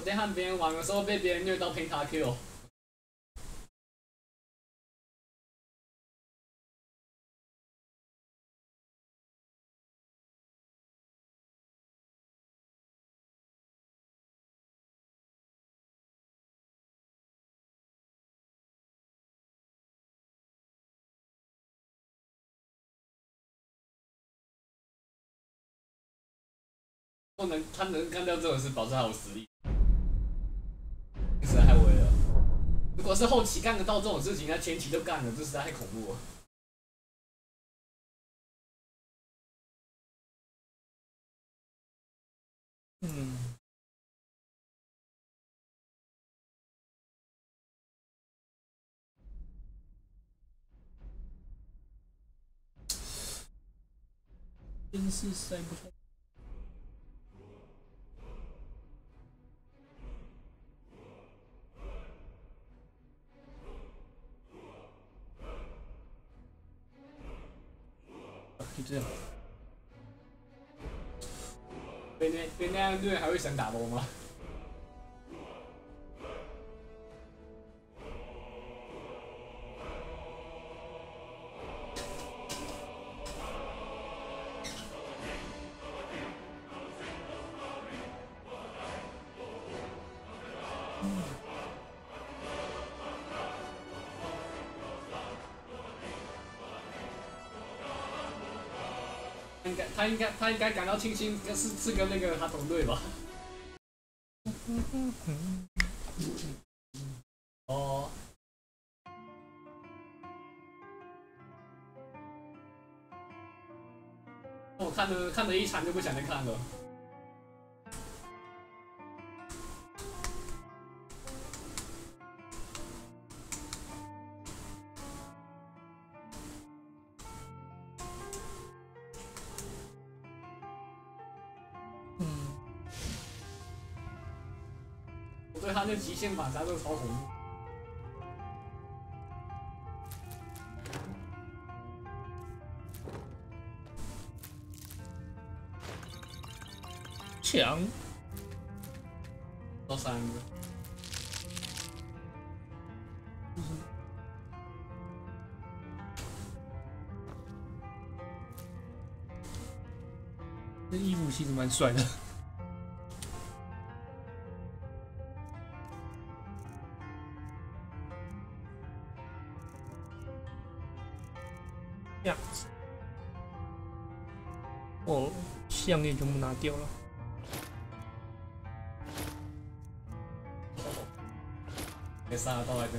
在和别人玩的时候被别人虐到 pentakill。他能干掉这种事，保证他有实力。实在太威了。如果是后期干得到这种事情，那前期就干了，这实在太恐怖了。真是塞不开。就这样。被那样虐还会想打龙吗？他应该感到庆幸，是跟那个他同队吧？哦。我看了一场就不想再看了。对他那极限反杀都超红。强。到3个。这衣服其实蛮帅的。这样子，哦，项链全部拿掉了。没杀得到还真。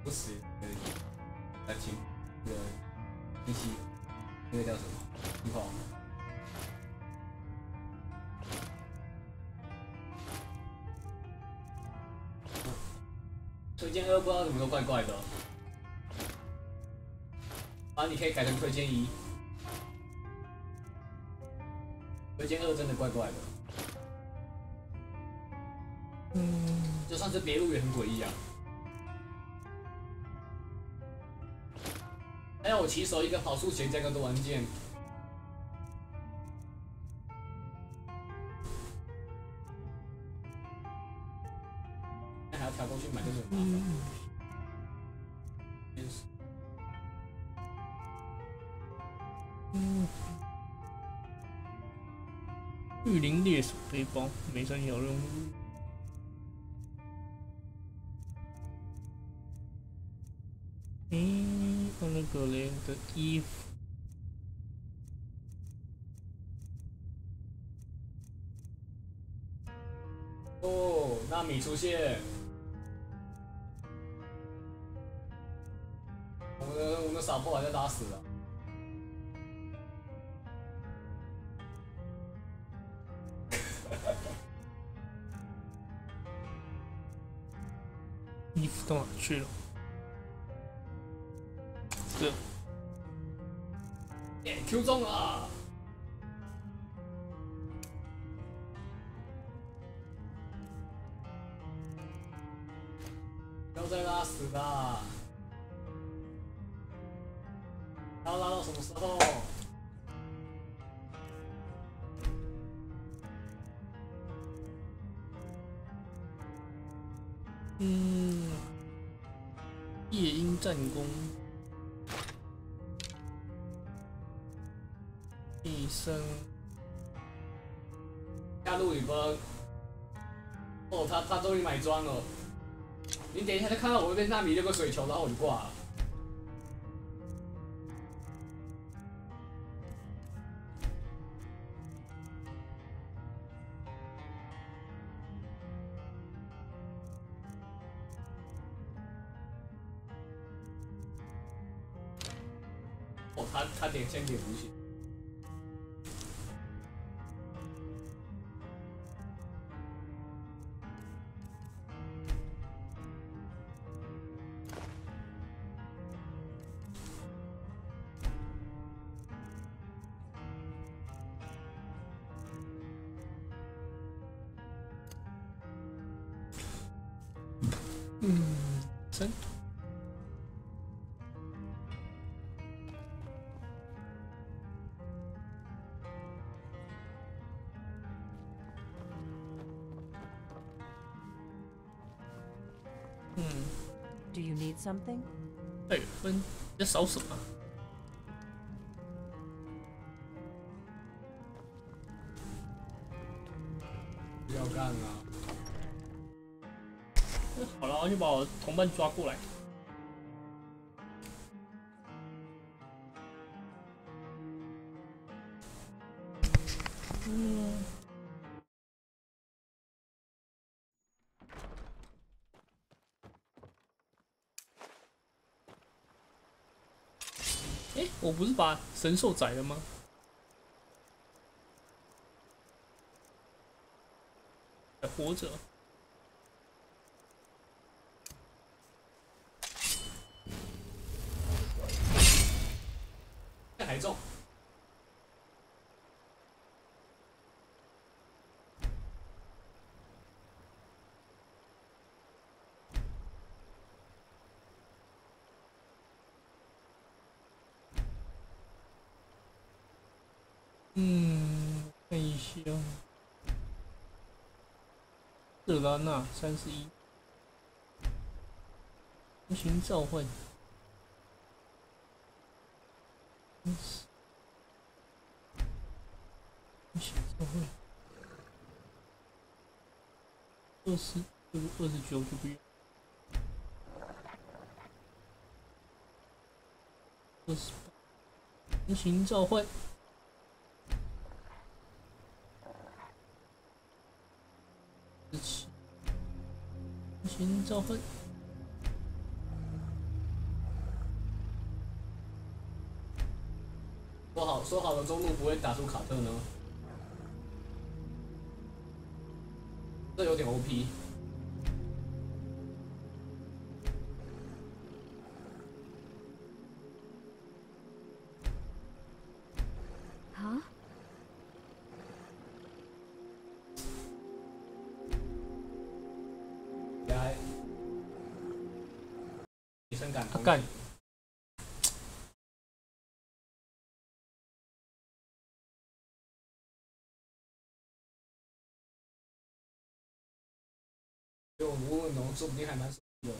不死可以，来听那个一起，那个叫什么？一炮。推荐2不知道怎么都怪怪的，啊，你可以改成推荐1。推荐2真的怪怪的。就算是别路也很诡异啊。还有我骑手一个跑速前加个多玩键。还要调过去买，就是很麻烦。玉林猎手背包，每三小任务。那个嘞的衣服。哦，纳米出现。我们的傻破还在打死了。衣服到哪去了？这。Q 中了。不要再拉死啦！要拉到什么时候？夜鹰战功，一生加入一波。哦，他终于买装了。你等一下就看到我被纳米扔个水球，然后我就挂了。哦，他先点无形。真。Do you need something? 200分，要少什么？不要干啊！好了，我就把我同伴抓过来。我不是把神兽宰了吗？还活着。这还中。看一下，瑟拉娜31，无形召唤，无形召唤，29就不用，28，无形召唤。无形召唤，说好的中路不会打出卡特呢？这有点 OP。Huh? 来，提升感。干！就我问问农，说不定还蛮熟的。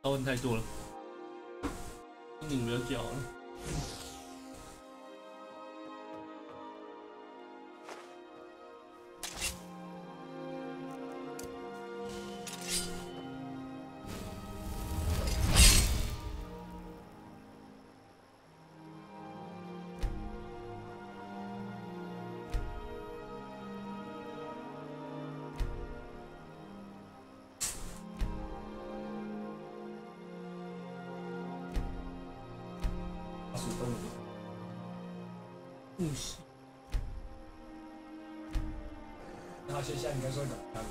他问太多了，你不要叫了。不行，那他接下来应该是会搞他。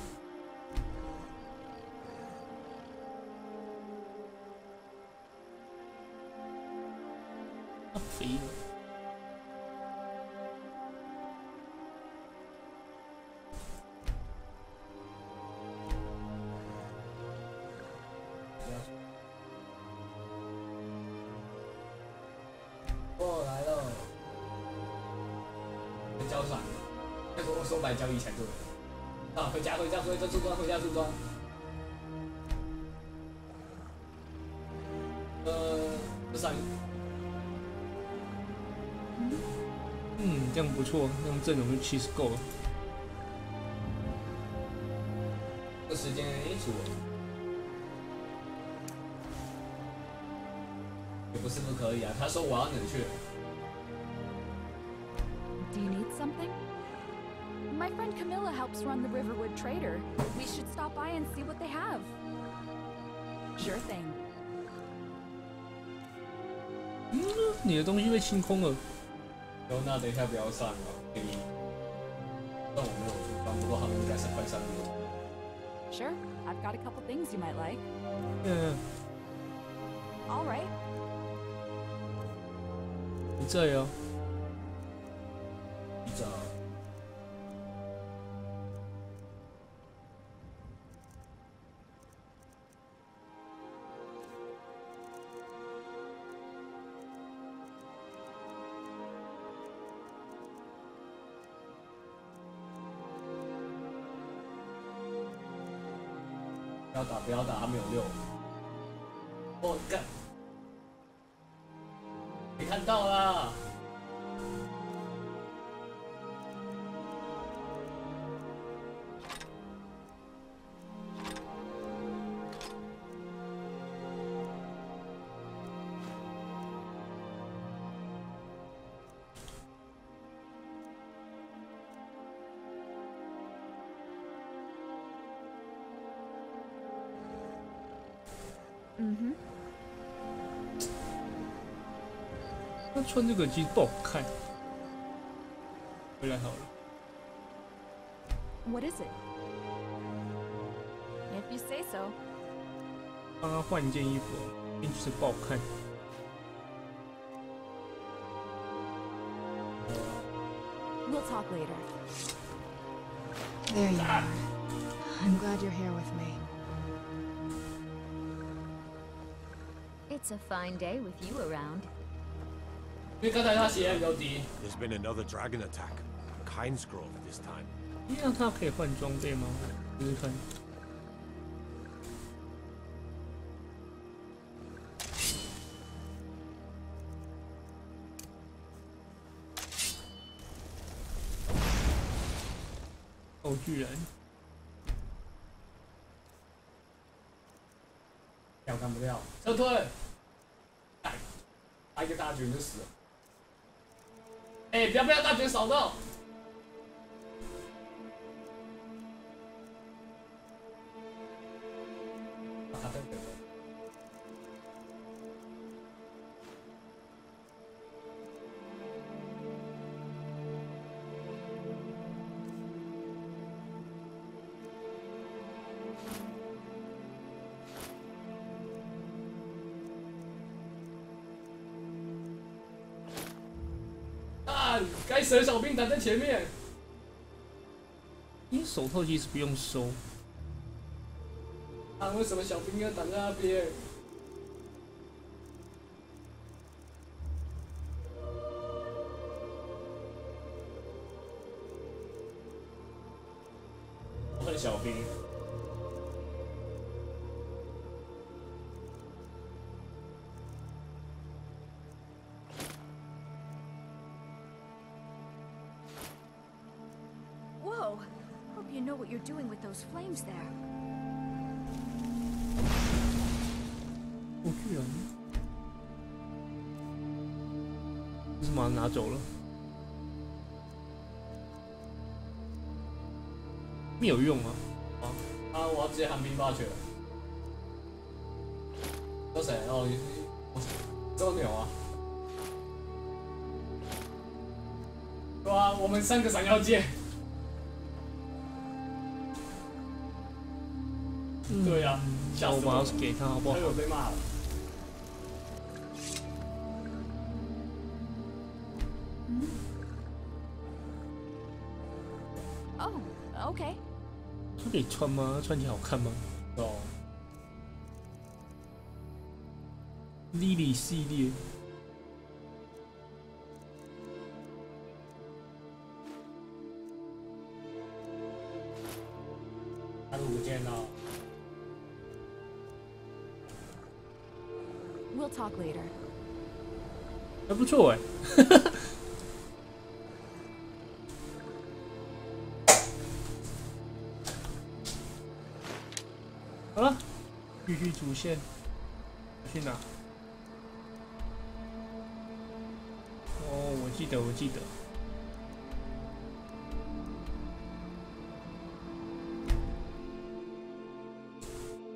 他肥了。收买交易才对。啊，回家住庄，回家住庄。这上。这样不错，这样阵容就70够了。这时间一出，也不是不可以啊。他说我要冷却。Do you need something? My friend Camilla helps run the Riverwood Trader. We should stop by and see what they have. Sure thing. 你的东西被清空了。那等一下不要上了，给你。但我没有出关，不过他们应该是快上路。Sure, I've got a couple things you might like. All right. 你在呀？你在。不要打，他没有6。哦，干！你看到啦！他穿这个其实不好看。回来好了。What is it? If you say so. 帮他换一件衣服，一直不好看。We'll talk later. There you are. I'm glad you're here with me. It's a fine day with you around. 因为刚才他血比较低。There's been another dragon attack. Kind's Grove this time. 那他可以换装备吗？试试看。哦，居然！干不掉，撤退！打一个大卷就死了。不要被大卷扫到！该死的小兵挡在前面。因为手套其实不用收。为什么小兵要挡在那边？我恨小兵。You know what you're doing with those flames there. 我居然，为什么拿走了？没有用啊！我要直接喊兵霸去了。这谁？哦，周牛啊！对啊，我们3个闪耀剑。对呀，吓死我！我把给他好不好？他有被骂了。Oh, okay. 他可以穿吗？穿起来好看吗？哦。Lily 系列。talk later. 还不错哎。好了，继续主线。去哪？哦，我记得。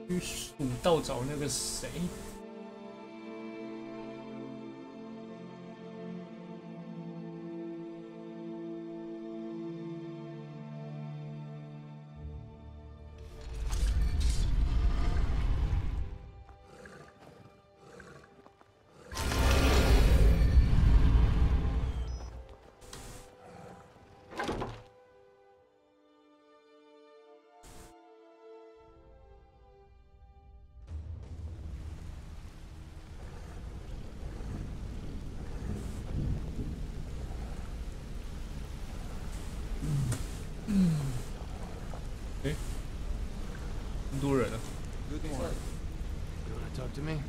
去蜀道找那个谁？很多人啊。Good morning. You want to talk to me?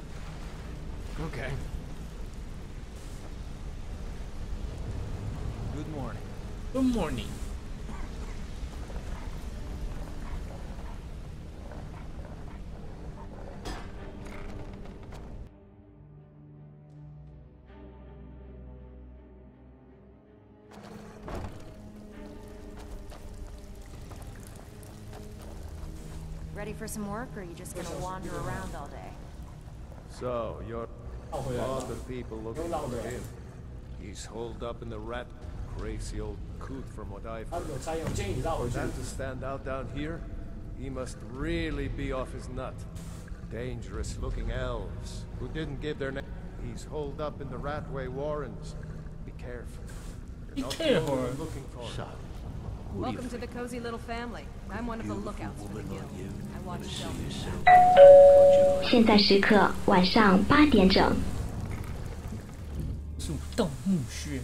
Okay. Good morning. Good morning. Ready for some work, or are you just gonna wander around all day? So, you're all the people looking for him. He's holed up in the rat. Crazy old coot from what I've heard. For that to stand out down here, he must really be off his nut. Dangerous looking elves who didn't give their name. He's holed up in the Ratway Warrens. Be careful. Be careful. Looking for him. Welcome to the cozy little family. I'm one of the lookouts for the guild. I watch Shelby. 现在时刻晚上8点整。蜀道墓穴。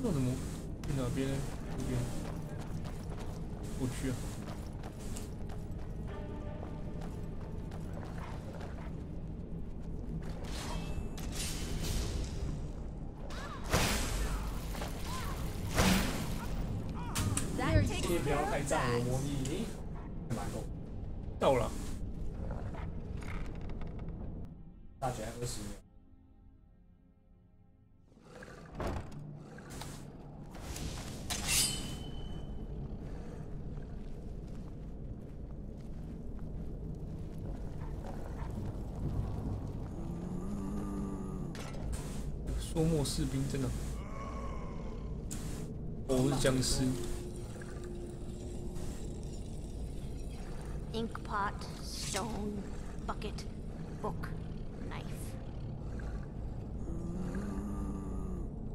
那怎么去哪边呢？这边过去啊。今天不要太炸了，模拟蛮够。到了。大学还20秒。说墨士兵真的，我是僵尸。Ink pot, stone, bucket, book, knife.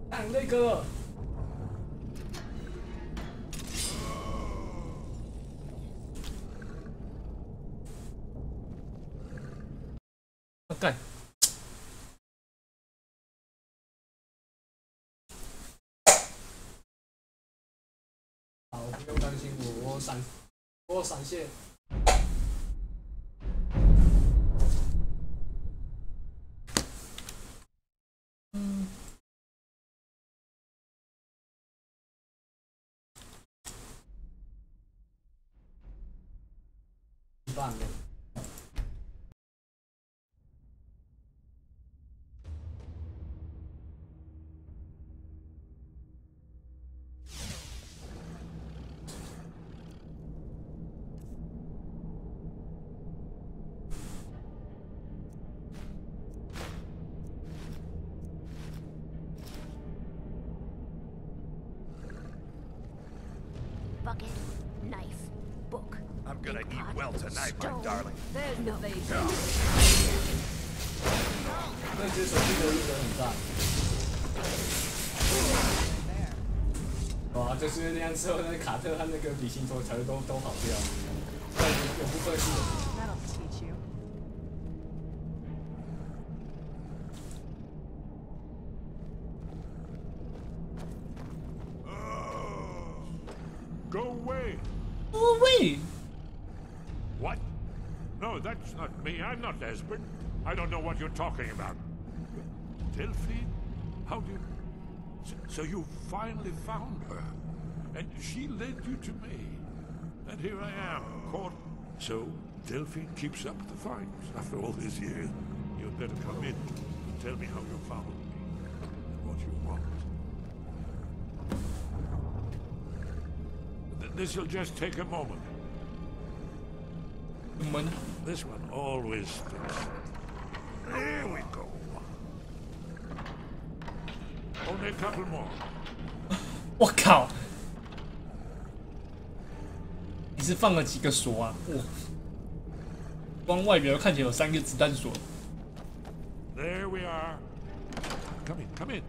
看那个。干。好，不用担心我闪现。一半了。Bucket, knife, book. I'm gonna eat well tonight, my darling. There's no base. 那只手臂的力很大。哇，就是那样之后，那个卡特和那个旅行团才会都跑掉，但有部分是。That'll teach you. Go away! Go away! What? No, that's not me. I'm not Esbern. I don't know what you're talking about. Delphine? How do you... So you finally found her. And she led you to me. And here I am, caught. So, Delphine keeps up the fight after all these years. You'd better come in and tell me how you found me. And what you want. This'll just take a moment. This one always sticks. There we go. Only a couple more. 我靠！你是放了几个锁啊？哇！光外表看起来有3个子弹锁。There we are. Come in, come in.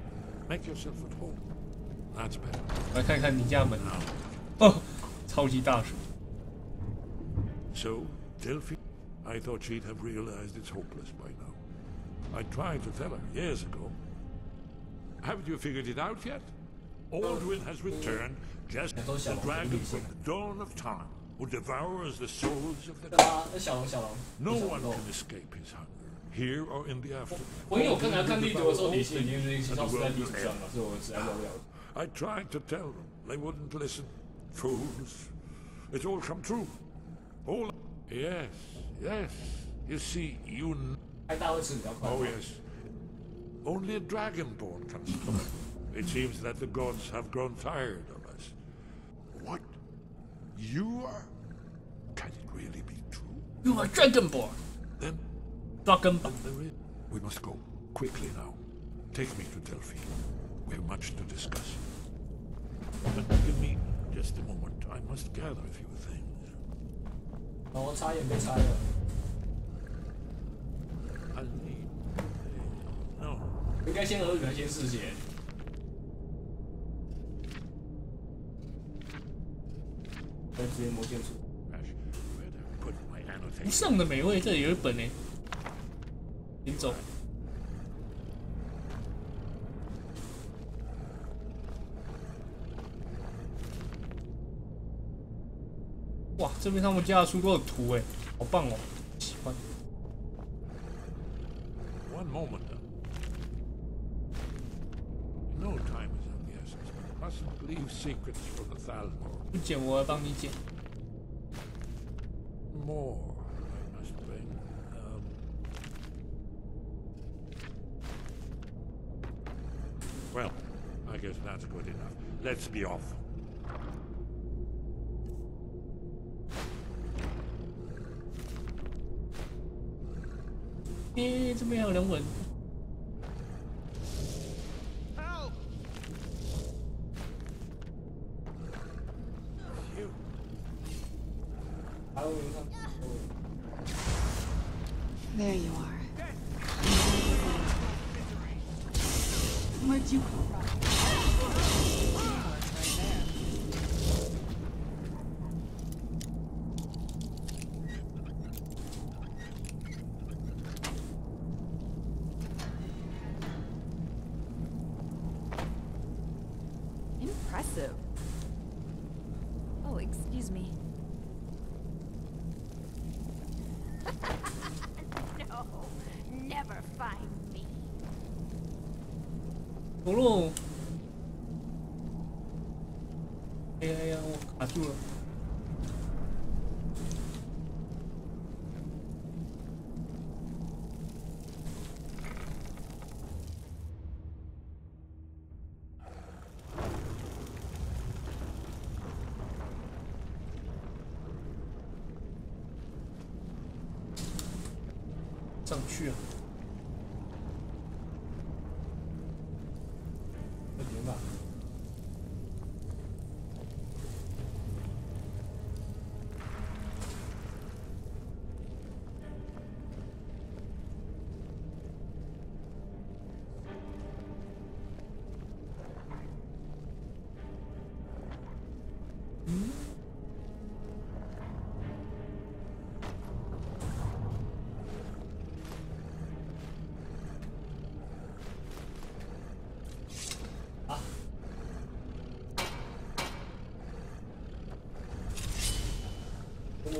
Make yourself at home. That's better. 来看看你家门啊！哦，超级大锁。So, Delphine, I thought she'd have realized it's hopeless by now. I tried to tell her years ago. Haven't you figured it out yet? Aldwin has returned, just as the dragon from the dawn of time, who devours the souls of the dead. No one can escape his hunger, here or in the afterlife. I tried to tell them, they wouldn't listen. Fools. It's all come true. All. Yes, yes. You see, you. Oh yes. Only a dragonborn can stop. It seems that the gods have grown tired of us. What? You are? Can it really be true? You are dragonborn. Then. Dragonborn. We must go quickly now. Take me to Delphine. We have much to discuss. But give me just a moment. I must gather a few things. 哦，插眼被拆了。 I'll need. No. 应该先俄语还先试血？再直接魔剑出。不上的美味，这里有一本呢，请走。哇，这边他们家的书都有图哎，好棒哦，喜欢。 One moment. No time is of the essence, but mustn't leave secrets for the Thalmor. 不剪，我来帮你剪。More, I must bring. Well, I guess that's good enough. Let's be off. 诶，这边还有人吻。There you are. Where'd you come from? Impressive. Oh, excuse me. No, never find me. 走喽！哎呀哎呀，我卡住了。上去啊！那行吧。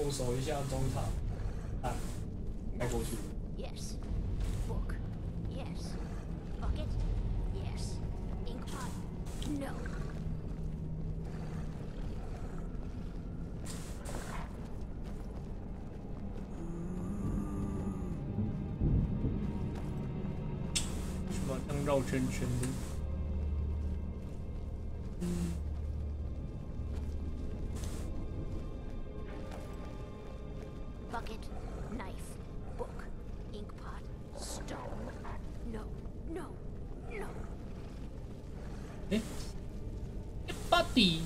动手一下中塔，啊，开过去。Yes. Book. Yes. Bucket. Yes. Ink pot. No.马上绕圈圈的。Bucket. Knife. Book. Ink pot. Stone. No. No. No. 哎，Buddy。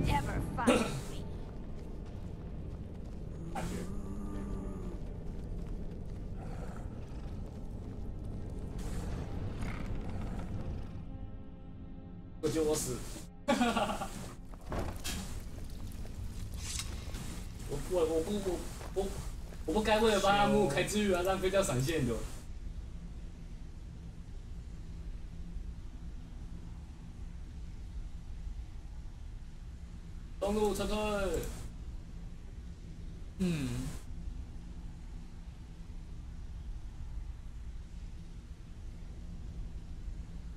Never find me. 我救我死！我不该为了帮阿木开治愈而浪费掉闪现的。中路撤退。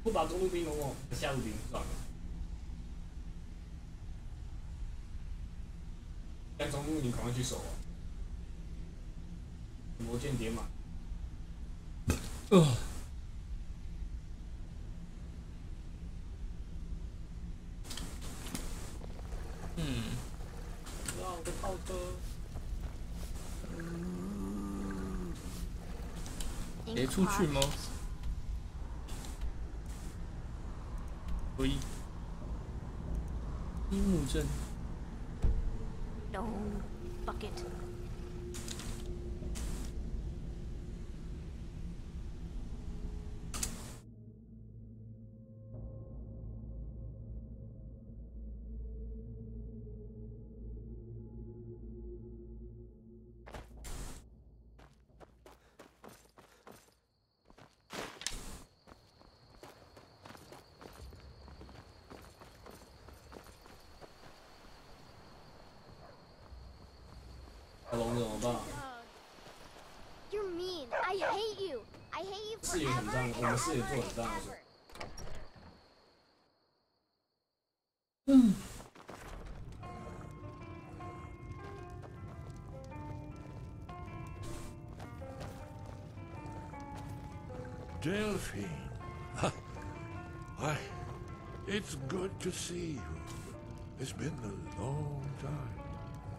不把中路兵弄哦，下路兵算了。但中路你赶快去守啊！魔剑叠满。让我炮车。得出去吗？可以。樱木镇。Stone. Bucket. You're mean. I hate you. I hate you 视野很脏，我们视野做很脏的事。Delphine. Why, it's good to see you. It's been a long time.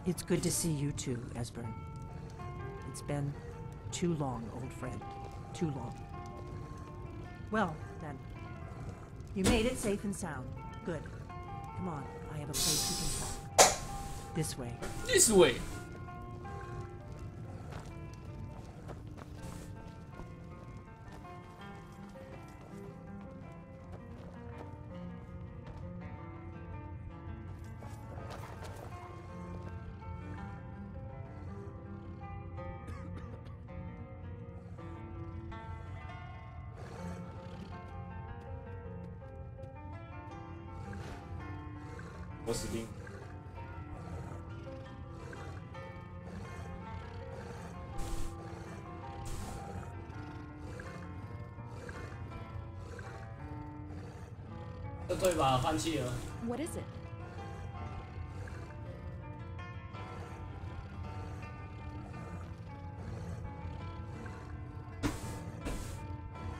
It's good to see you too, Esbern. It's been too long, old friend. Too long. Well, then. You made it safe and sound. Good. Come on, I have a place we can talk. This way. This way.我死定。撤退吧，放弃了。What is it?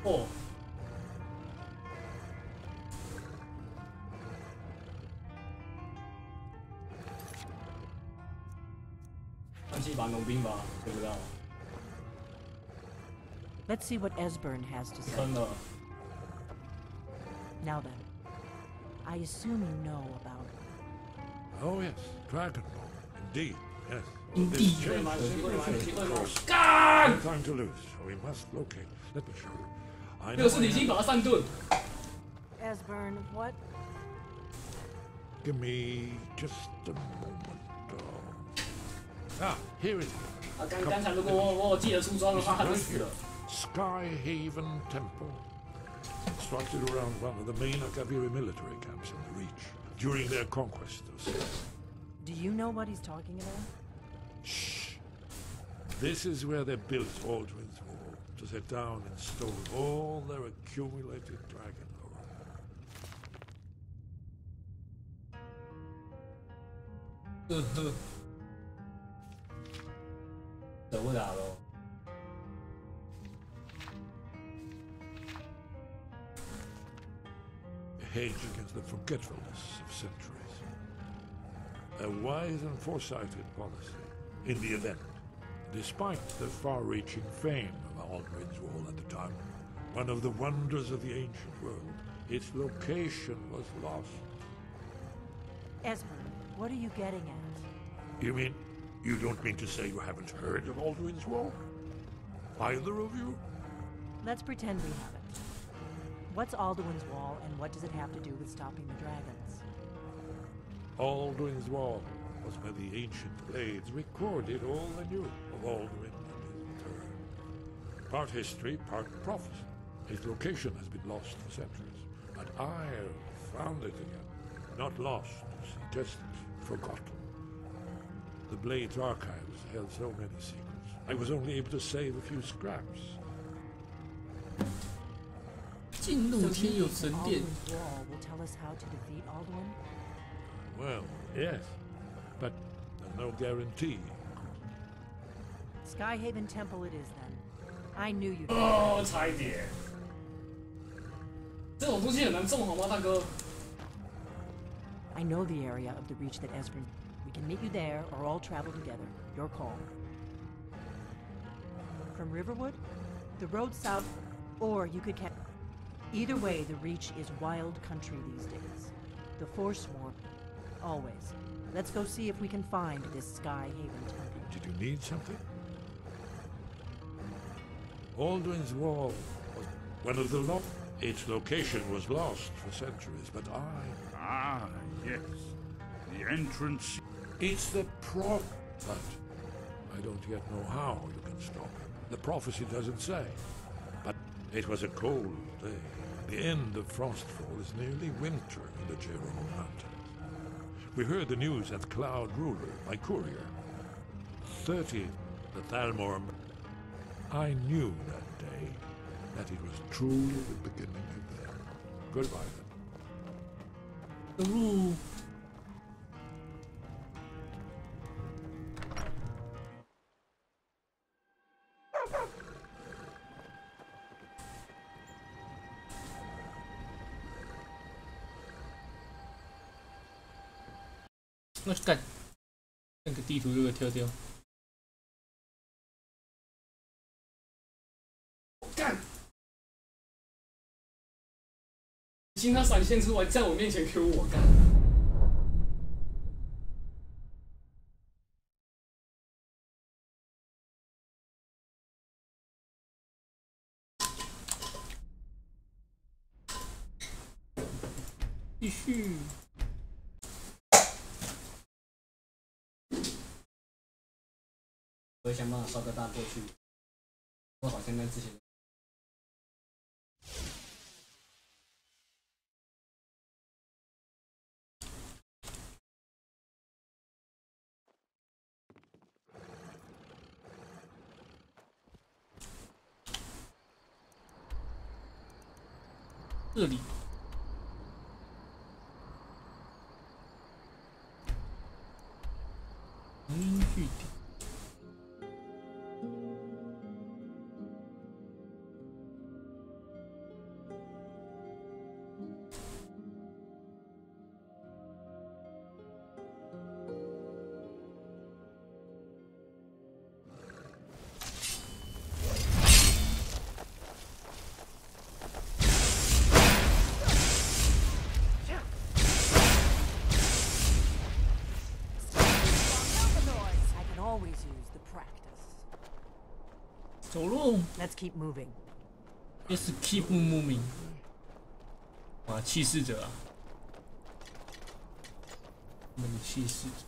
哦。放弃吧，农兵吧，对不到。Let's see what Esbern has to say. 坑了。Now then, I assume you know about. Oh yes, Dragon Ball. Indeed, yes. Indeed. No time to lose. We must locate. Let me show you. I 这个是李欣把他上盾。Esbern, what? Give me just a moment. Ah, here it is. 啊，刚才如果我记得出装的话，他就死了。 Skyhaven Temple. Constructed around one of the main Akaviri military camps in the Reach during their conquest of Skyrim. Do you know what he's talking about? Shh. This is where they built Aldrin's Wall to set down in stone all their accumulated dragon lore. 等不了喽。 Hedge against the forgetfulness of centuries. A wise and foresighted policy in the event. Despite the far-reaching fame of Aldrin's Wall at the time, one of the wonders of the ancient world, its location was lost. Esmond, what are you getting at? You mean, you don't mean to say you haven't heard of Aldrin's Wall? Either of you? Let's pretend we haven't. What's Alduin's Wall, and what does it have to do with stopping the dragons? Aldrin's Wall was where the ancient blades recorded all they knew of Aldrin and his return. Part history, part prophecy. His location has been lost for centuries, but I have found it again. Not lost, just forgotten. The Blade's archives held so many secrets. I was only able to save a few scraps. 进入天有神殿。 Alduin's Wall will tell us how to defeat Alduin? Well, yes, but no guarantee. Skyhaven Temple it is then. I knew you'd. 哦，差一点。这种东西很难中好吗，大哥？ I know the area of the Reach that Esbern. We can meet you there, or all travel together. Your call. From Riverwood, the road south, or you could catch. Either way, the Reach is wild country these days. The Forsworn, always. Let's go see if we can find this Skyhaven Temple. Did you need something? Aldrin's Wall was one of the its location was lost for centuries, but Ah, yes. The entrance... It's the but I don't yet know how you can stop it. The prophecy doesn't say. But it was a cold day. The end of Frostfall is nearly winter in the Jerome Mountains. We heard the news at Cloud Ruler by courier. 30, the Thalmor. I knew that day that it was truly the beginning of the end. Goodbye then. Ooh. 那就干，那个地图就给跳掉。干！星他闪现出来，在我面前 Q 我干。继续。 我想办法烧个大过去，我好像跟之前。这里。 音序点。 走路 Let's keep moving. Let's keep moving. 哇，气势者啊！我们的气势者。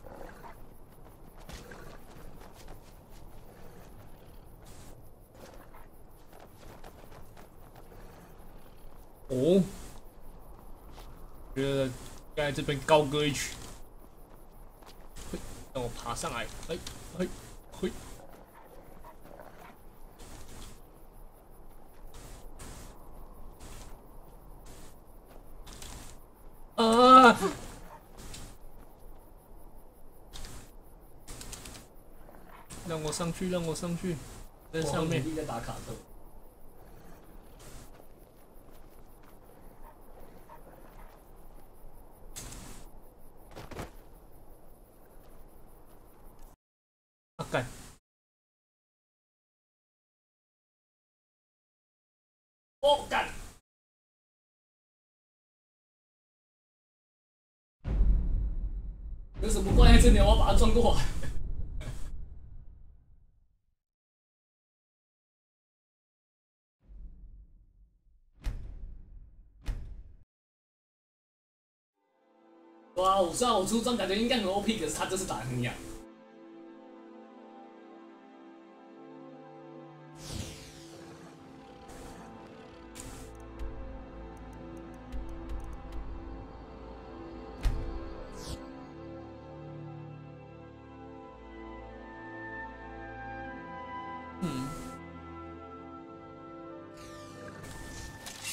哦，觉得应该这边高歌一曲。嘿，让我爬上来。嘿，嘿，嘿。啊！让我上去，让我上去，在上面。在打卡特。啊干！哦干！有什么关在这里？我要把它撞过来。哇！虽然我出装感觉应该很 OP， 可是他这次打得很痒。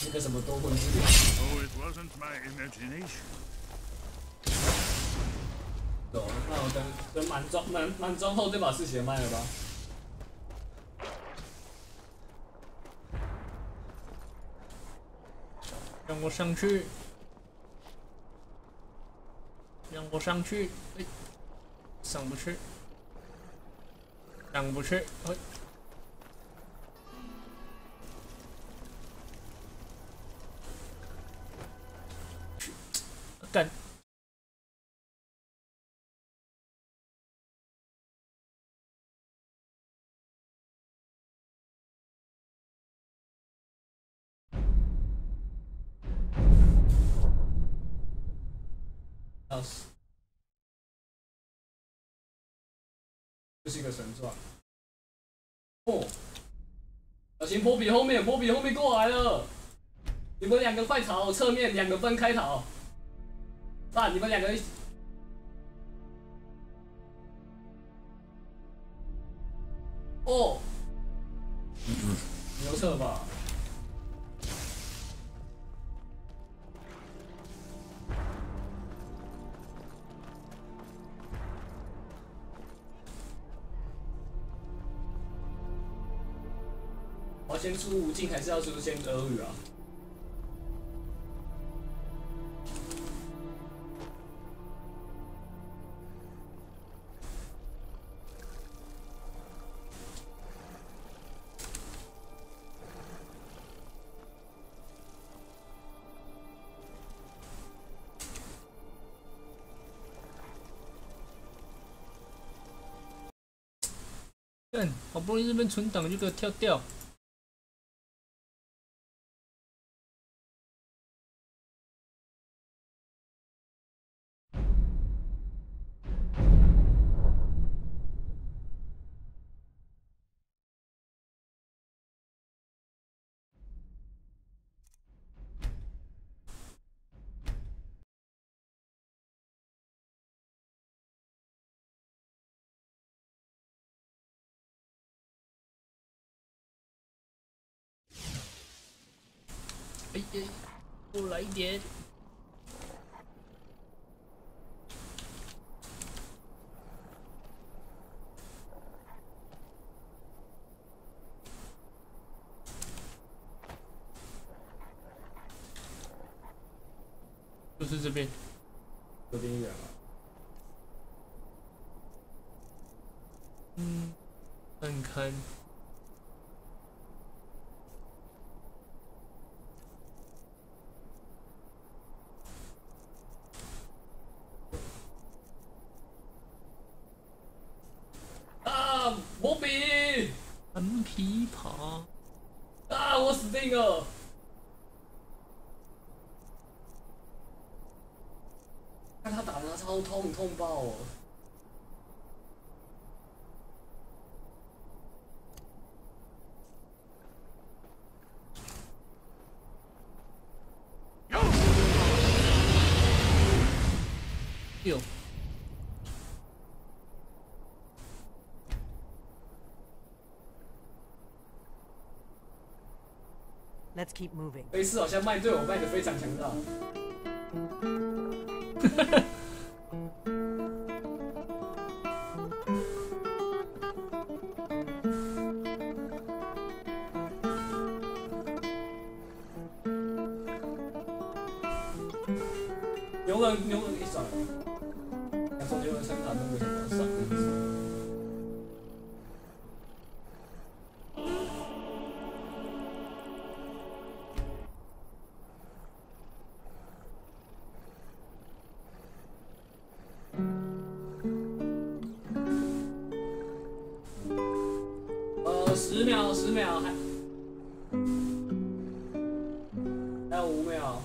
那个什么多魂之旅。Oh, it wasn't my imagination. 走，那我等满装后再把事情卖了吧。让我上去，让我上去，哎，上不去，上不去，哎。干！钥匙，这是一个神传。哦，小心波比后面，波比后面过来了！你们两个快逃，侧面两个分开逃。爸，你们两个一起。哦，牛侧吧。我要先出无尽，还是要出先俄语啊？干，好不容易这边存档就给我跳掉。哎哎，多来一点。就是这边，这边远了。看看。啊，摩比！很琵琶。啊，我死定了！看他打的超痛，痛爆哦！ Let's keep moving. 这一次好像卖队友卖的非常强大。牛人一闪，想说牛人生卡那个什么闪的意思。10秒，还有5秒。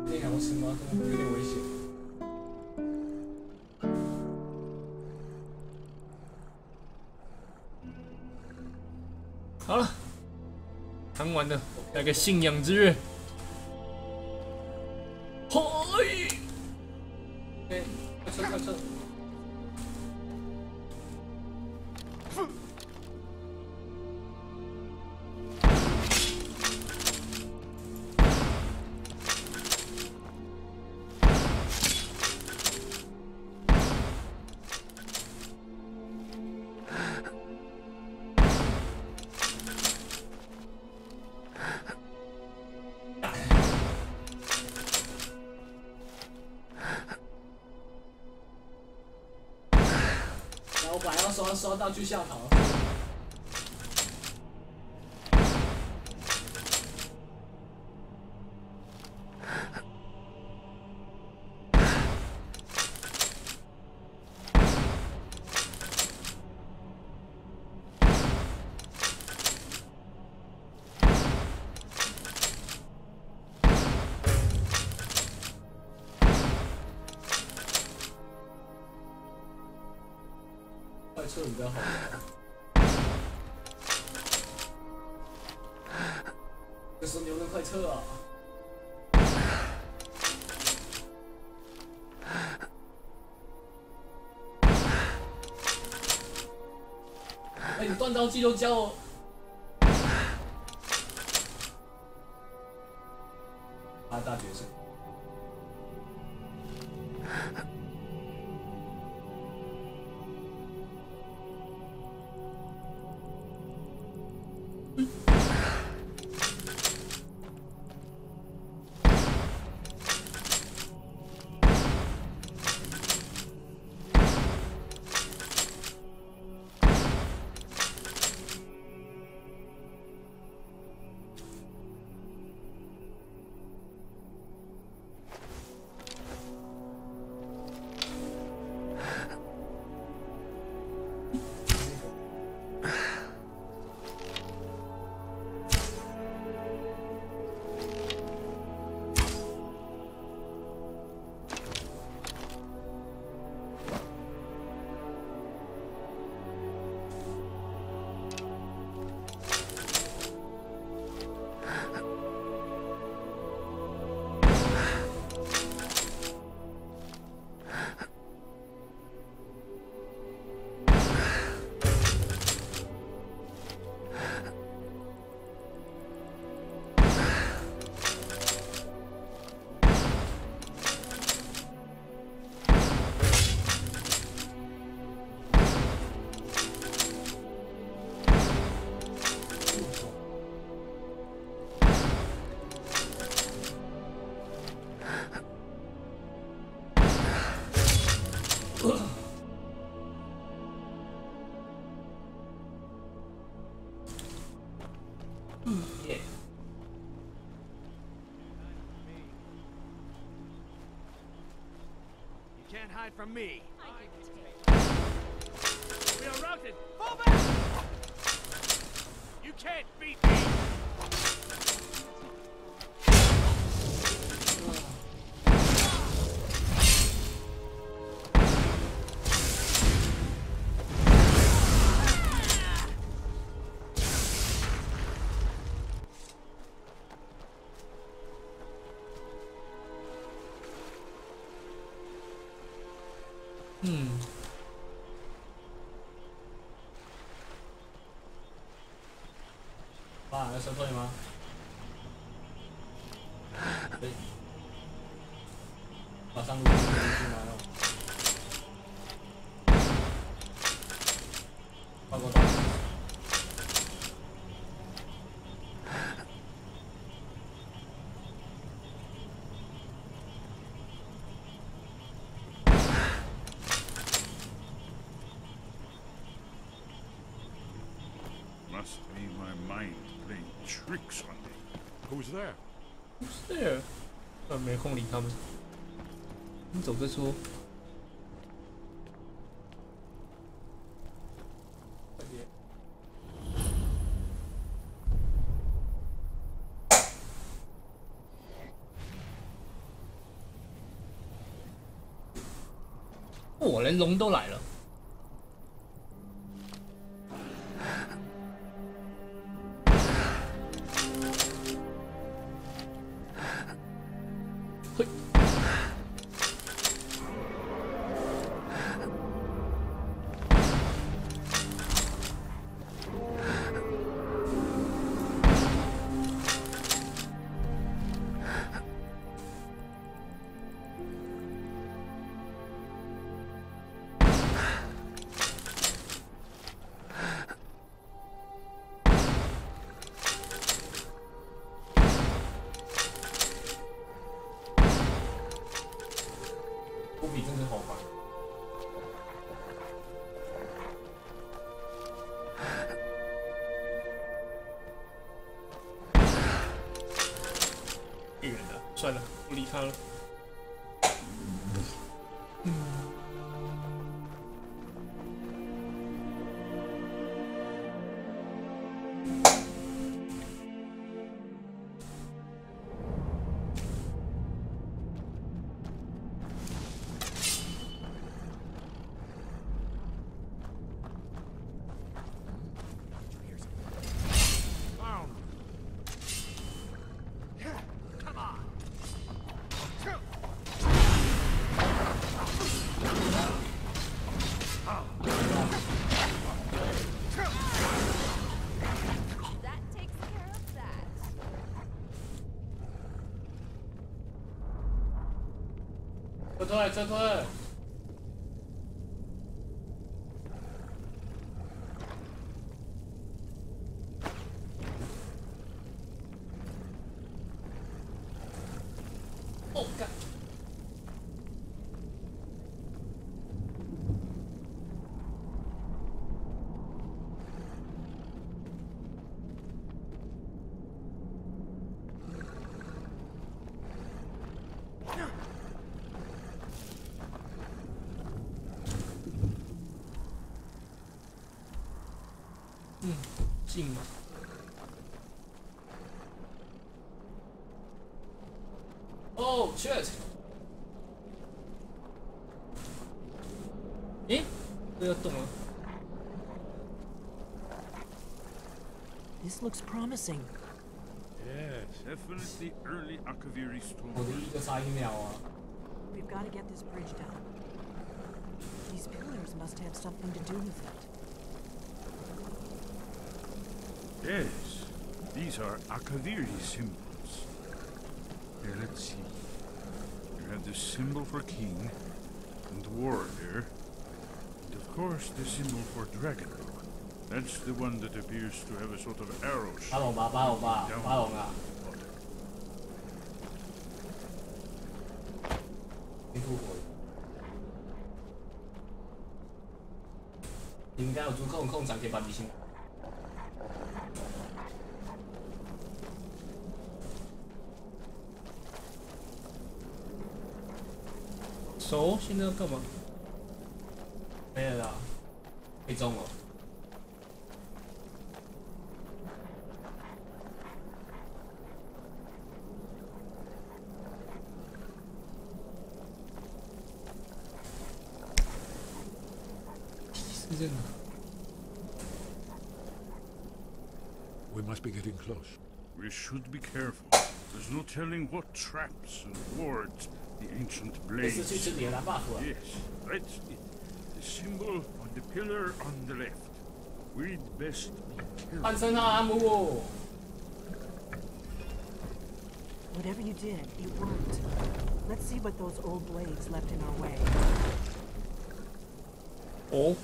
那还要吃吗？有点危险。好了，谈完了，来个信仰之月。嘿，哎，快撤！我本来要刷道具下逃。撤比较好。这时候牛人快撤啊！哎，你断刀技都教我。啊，大决胜。Can't hide from me. We are routed. Fall back! You can't beat me. 来撤退吗？对，马上路进来哦。报告到。Must be my mind playing tricks on me. Who's there? Who's there? 没空理他们。你走再说。哦，连龙都来了。波比真的好烦。太远了，算了，不理他了。撤退，撤退！哦，干！近吗？哦 ，shit！ 诶，这要动了。This looks promising. Yes, definitely early Akaviri 我的 stone. 一个差1秒啊！ We've got to get this bridge down. These pillars must have something to do with it. Yes, these are Akaviri symbols. Here, let's see. You have the symbol for king and warrior, and of course the symbol for dragon. That's the one that appears to have a sort of arrow shape. 巴龙吧，巴龙吧，巴龙啊！你复活了。你应该有足够的空场可以把敌心。手现在要干嘛？没了啦，被中了。是这样。We must be getting close. We should be careful. There's no telling what traps and wards the ancient blades. Yes, that's it. The symbol on the pillar on the left. We'd best be careful. 半身阿姆。Whatever you did, it worked. Let's see what those old blades left in our way. 哦。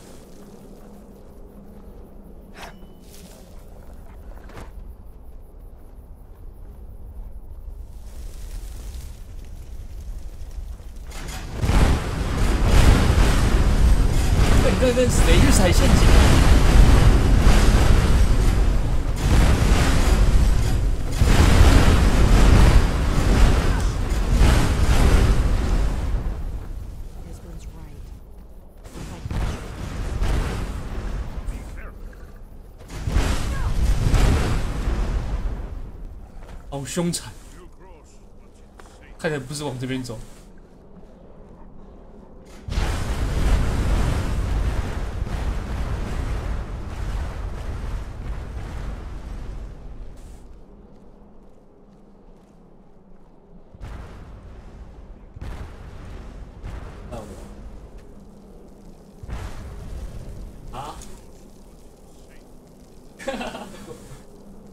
那谁去踩陷阱啊？好凶残，看起来不是往这边走。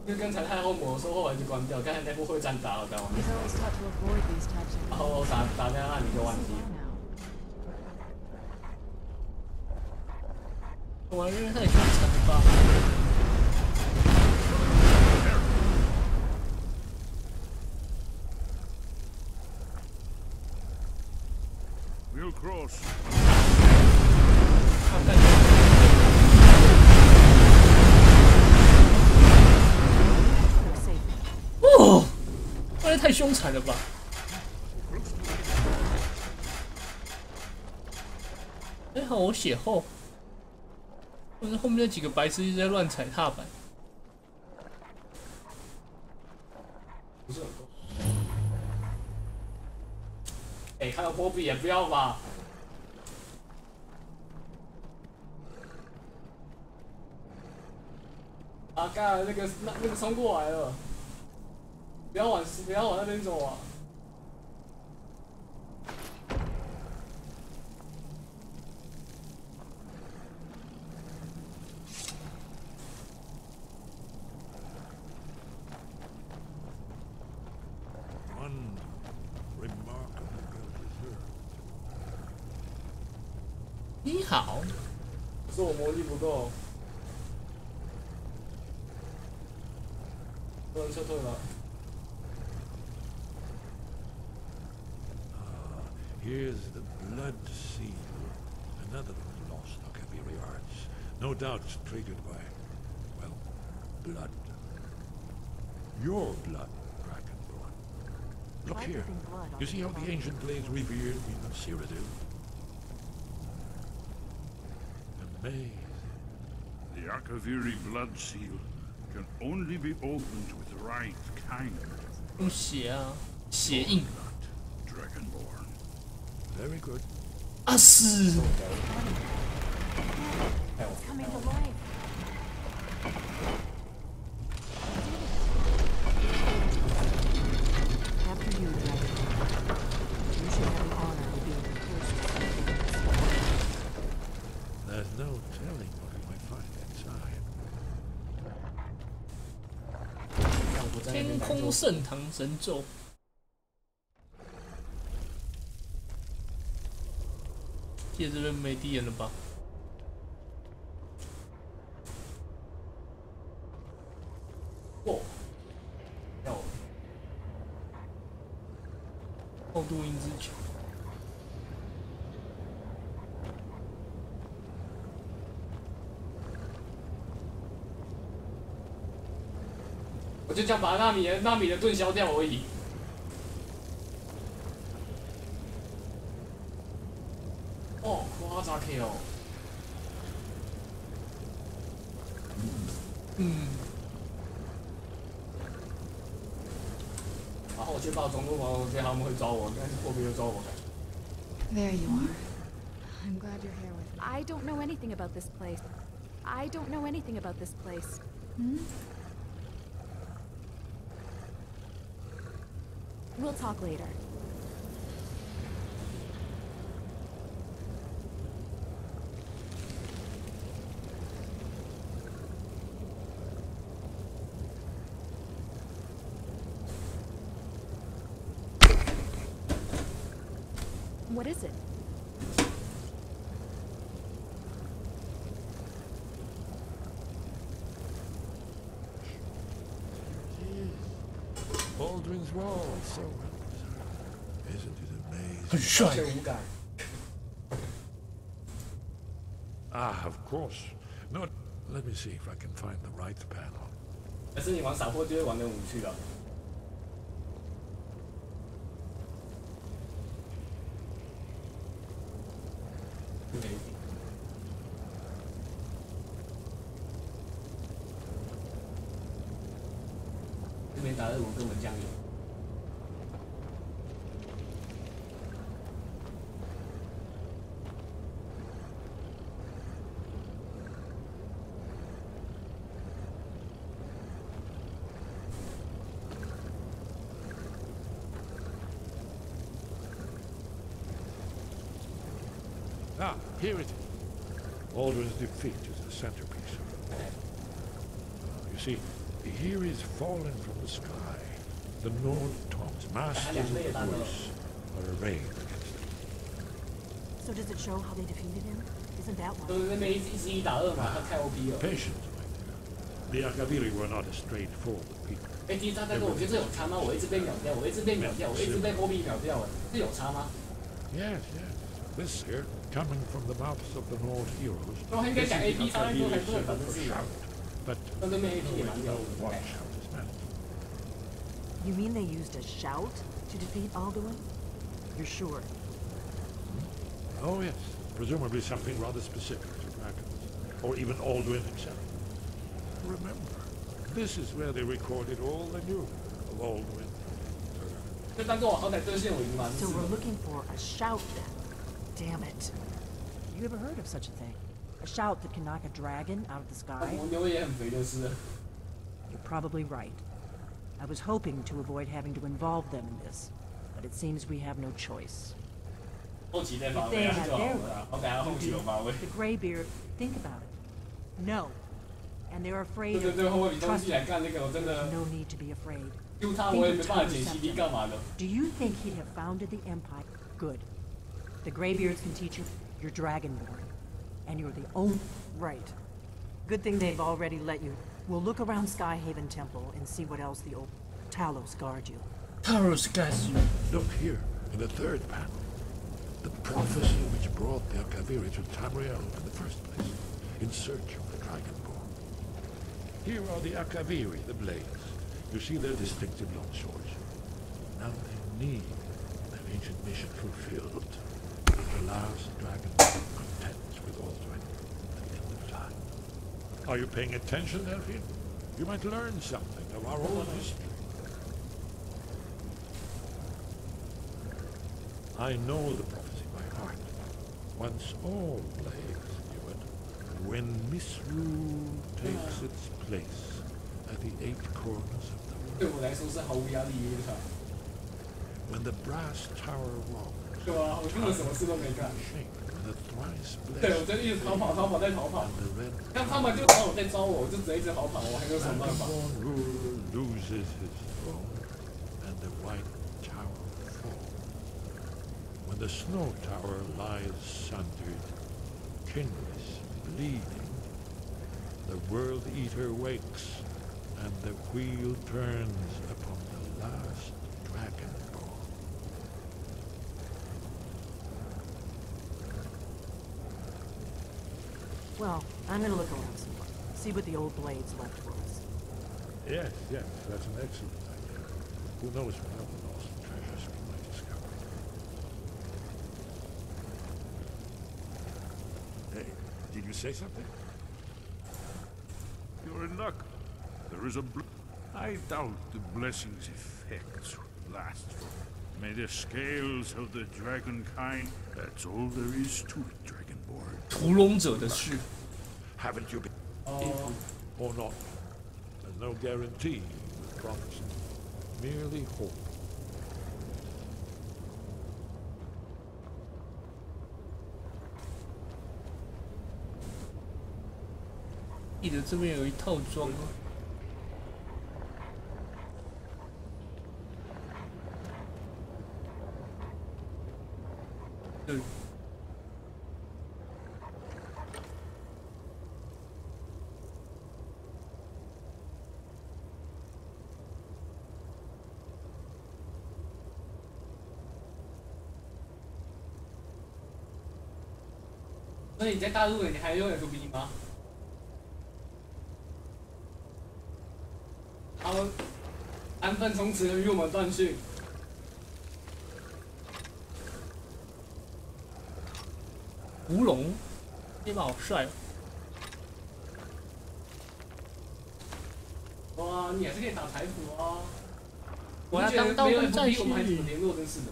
因为刚才太后魔的时候，后来就关掉，刚才那部会战打了，干嘛？然后打在那里就忘记。我因为太凶残了吧。We'll cross. 哦，这太凶残了吧！还好我血厚，或者后面那几个白痴一直在乱踩踏板。不是很多。哎，还有波比也不要吧。啊！干，那个冲过来了，不要往那边走啊！你好，是我魔力不够。 不能撤退了。Here's the blood seal. Another lost Akabiri arts. No doubt triggered by, well, blood. Your blood, Dragonborn. Look here. You see how the ancient blades revered in Cyrodiil? Amazing. The Akaviri blood seal can only be opened with the right kind. 用血啊，血印。Dragonborn. Very good. 啊是。Coming to life. After you, Dragonborn. You should have the honor of being the first. There's no telling what we might find inside. 天空圣堂神咒。记得这边没敌人了吧？哦，要后度音之球。我就想把纳米的盾消掉而已。哦，夸张 K 哦。然后我去报中路嘛，我觉得他们会抓我，但是后面又抓我。There you are. I'm glad you're here with me. I don't know anything about this place. I don't know anything about this place. We'll talk later. What is it? Baldwin's Wall, so well preserved. Isn't it amazing? 很帅。 Ah, of course. No, let me see if I can find the right panel. 但是你玩撒泼就会玩得无趣了。这边打2我根本酱油。 Ah, here it is. Baldwin's defeat is the centerpiece of it. You see, here is fallen from the sky. The Nordtoms, masters of the voice, are arrayed against him. So does it show how they defeated him? Isn't that one? Patience, my dear. The Akaviri were not a straightforward people. 哎，第一张大哥，我觉得这有差吗？我一直被秒掉，我一直被秒掉，我一直被波比秒掉，这有差吗？ Yes, yes. This here, coming from the mouths of the Nord heroes, 我应该讲 AP 差很多很多，反正是。 but 那对面 AP 也蛮屌的。 what shout is meant? You mean they used a shout to defeat Alduin? You're sure? Oh yes, presumably something rather specific to dragons, or even Alduin himself. Remember, this is where they recorded all they knew of Alduin. 就当做我好歹兑现我赢嘛。 So we're looking for a shout then. Damn it. You ever heard of such a thing? A shout that can knock a dragon out of the sky? 我牛也很肥就是了。 You're probably right. I was hoping to avoid having to involve them in this, but it seems we have no choice. 后期再 If 发 they 挥 had 就好 their 了。我等下后期有发挥。 the Greybeard, think about it. No. And they're afraid 对 of 对对，后面东 trust 西来干那个，我真的 no need to be afraid. 丢他我也没办法剪 CD 干嘛的。 Do you think he'd have founded the Empire? Good. The Greybeards can teach you. You're Dragonborn. And you're the only... Right. Good thing they've already let you. We'll look around Skyhaven Temple and see what else the old Talos guard you. Talos guards you. Look here, in the third panel. The prophecy which brought the Akaviri to Tamriel in the first place, in search of the Dragonborn. Here are the Akaviri, the blades. You see their distinctive long swords. Now they need their ancient mission fulfilled. The last Dragonborn contends with Alduin at the end of time. Are you paying attention, Elfie? You might learn something of our own history. I know the prophecy by heart. Once all blades knew it. When misrule takes its place at the 8 corners of the world. 对我来说是毫无压力的一场。 When the brass tower walls. 对啊，我根本什么事都没干。 The thrice blessed. 对，我就一直逃跑，逃跑再逃跑。但他们就找我在招我，我就直接一直逃跑，我还有什么办法？ Ruler loses his throne, and the white tower falls. When the snow tower lies sundered, kingless, bleeding, the world eater wakes, and the wheel turns upon the last dragonborn. Well, I'm gonna look around some more. See what the old blades left for us. Yes, yes, that's an excellent idea. Who knows what other lost treasures we might discover. Hey, did you say something? You're in luck. There is a I doubt the blessing's effects will last for. May the scales of the dragon kind. That's all there is to it, Dragonborn. 屠龙者的事。 Haven't you been or not? There's no guarantee with prophecy. Merely hope. 记得这边有一套装啊。对。所以你在大陆你还用 FB 吗？他们安分从此与我们断讯。吴龙，这把好帅哦！哇，你还是可以打财富啊！我要当刀锋战士。我们还怎么联络？真是的。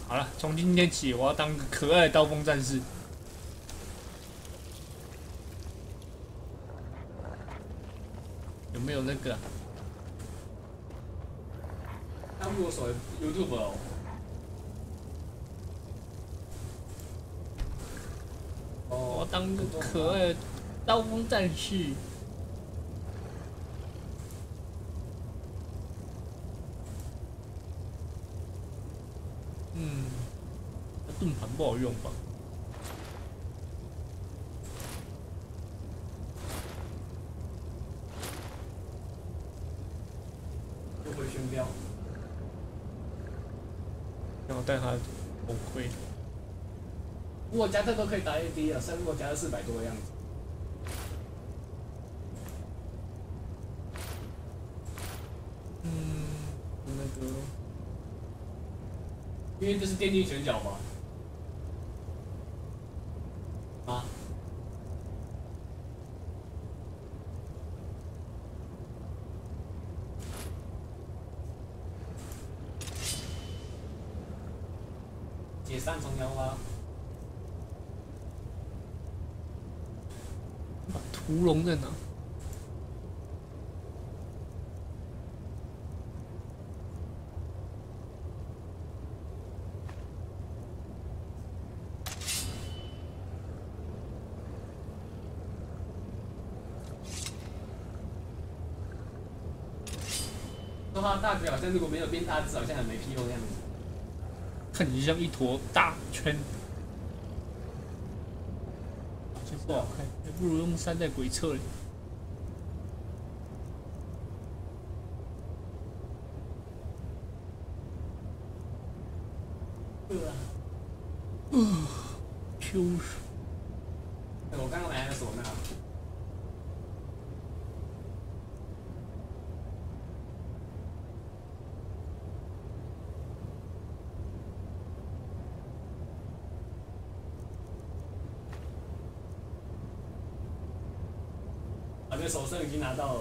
好了，从今天起，我要当个可爱的刀锋战士。有没有那个？他们我手 YouTube 哦。我要当个可爱的刀锋战士。盾牌不好用吧？又会宣标。然后带他头盔。不过加特都可以打 AD 了，生活加了400多的样子。那个，因为这是电竞选角嘛。啊。解散重摇吗？屠龙在哪？说他大只好像如果没有变大只，好像很没屁用的样子。看起来像一坨大圈。真不好看，还不如用3代鬼策嘞。Q 手。我刚刚买的唢呐。反正手胜已经拿到了。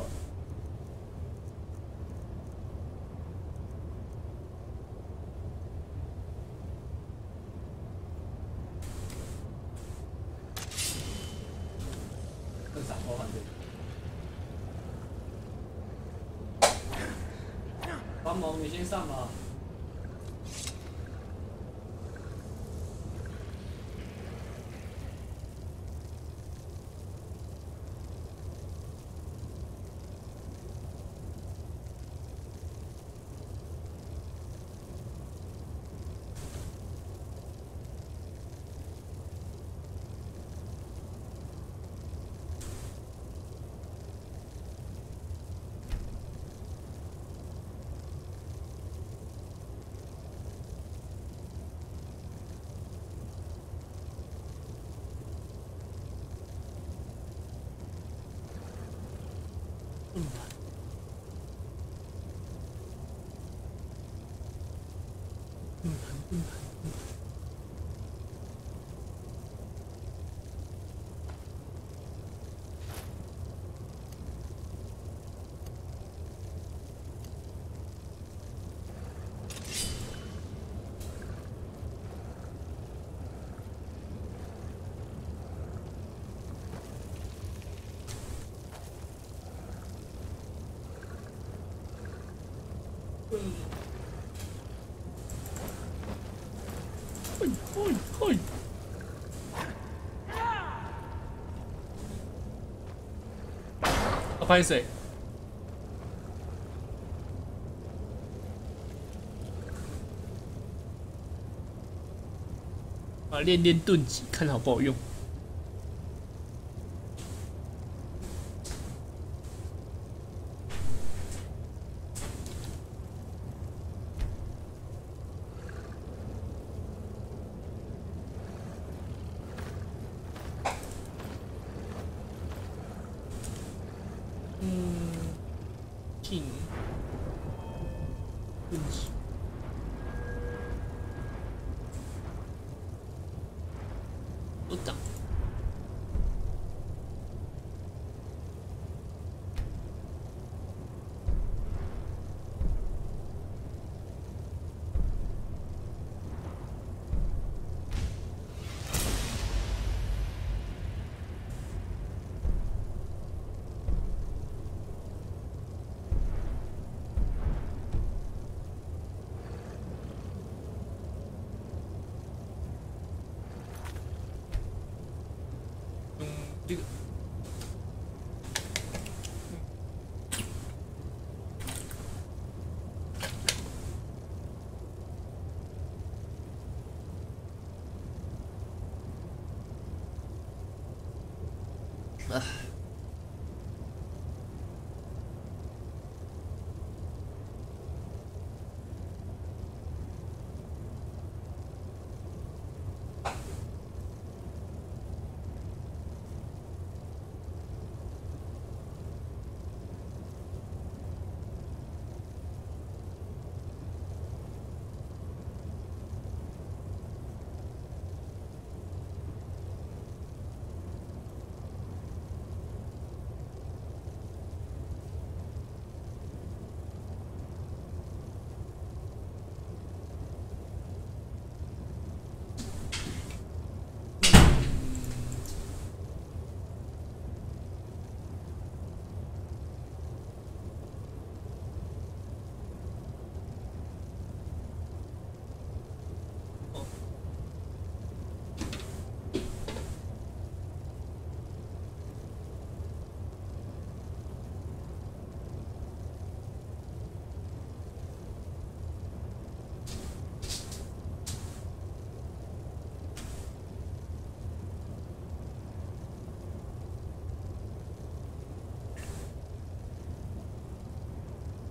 更闪后换队。帮忙，你先上吧。嘿！他拍谁？啊，练练盾击，看好不好用。进盾击。 不挡。这个。 啊。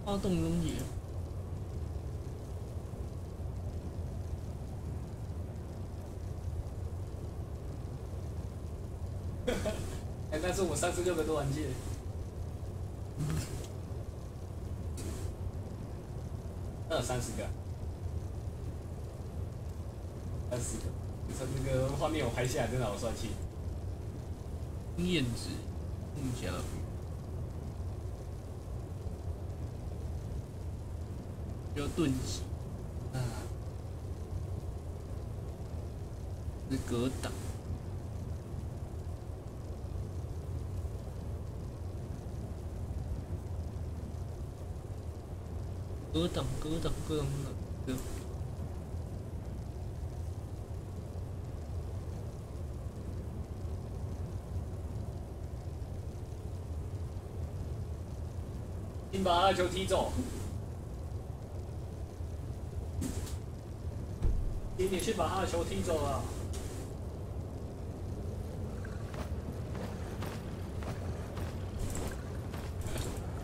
发动东西。哎，但是我36个多玩具。那有30个。30个，这个画面我拍下来真的好帅气。经验值，目前。 要盾击，啊，是格挡，格挡，的。请把他的球踢走。 你去把他的球踢走了。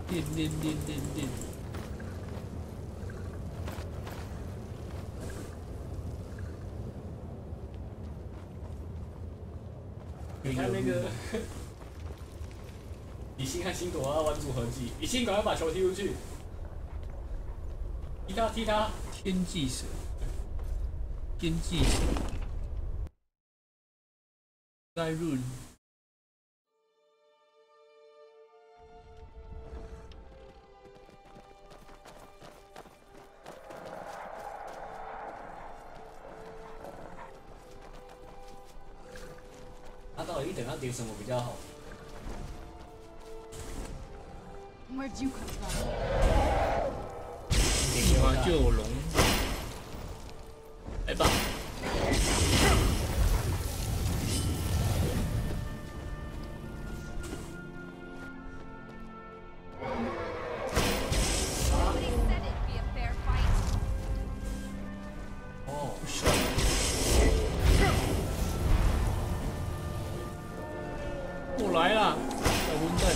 练。你看那个，李信和星朵要玩组合技，李信赶快把球踢出去。踢他！天际蛇。 天际蛇，盖润，他到底等他点什么比较好？ Where'd you come from? 立马就有龙。 来吧！哦，来啦，小混蛋！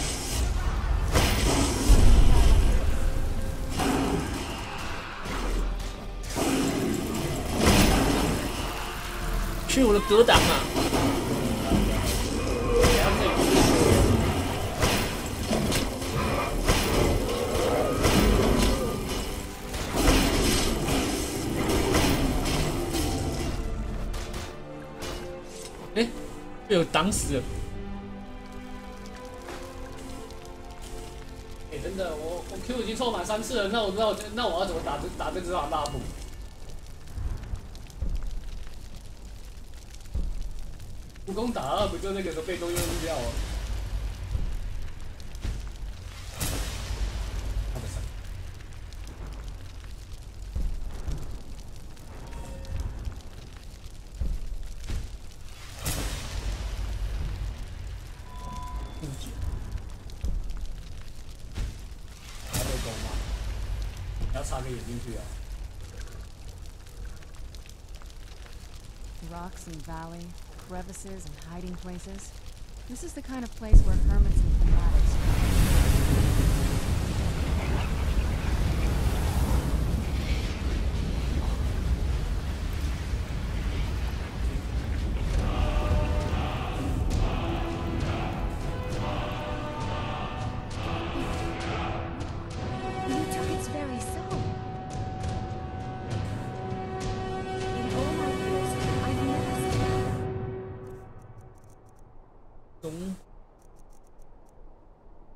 去我的格挡啊！哎，被我挡死了！哎，真的，我 Q 已经凑满3次了，那我要怎么打这只马大步？不攻打2不就那个被动用力掉啊？他的神！他被攻吗？要插个眼进去啊！ Rocks and valley, crevices and hiding places. This is the kind of place where hermits and fanatics You took its very soul. In all my years, I've never seen that.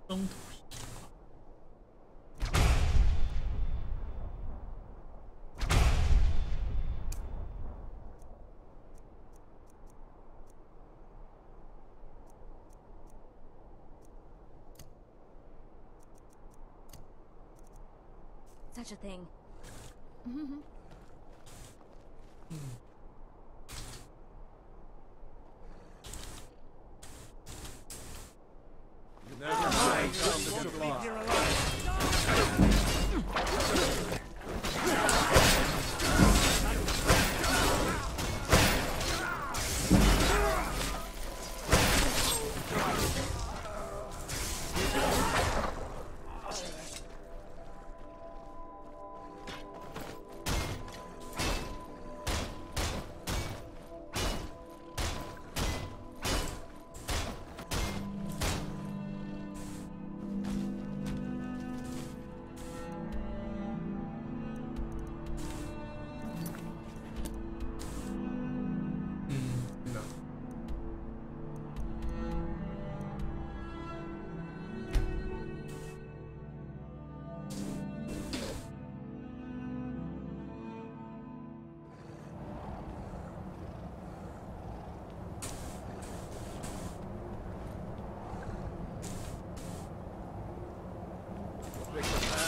中途。 Such a thing.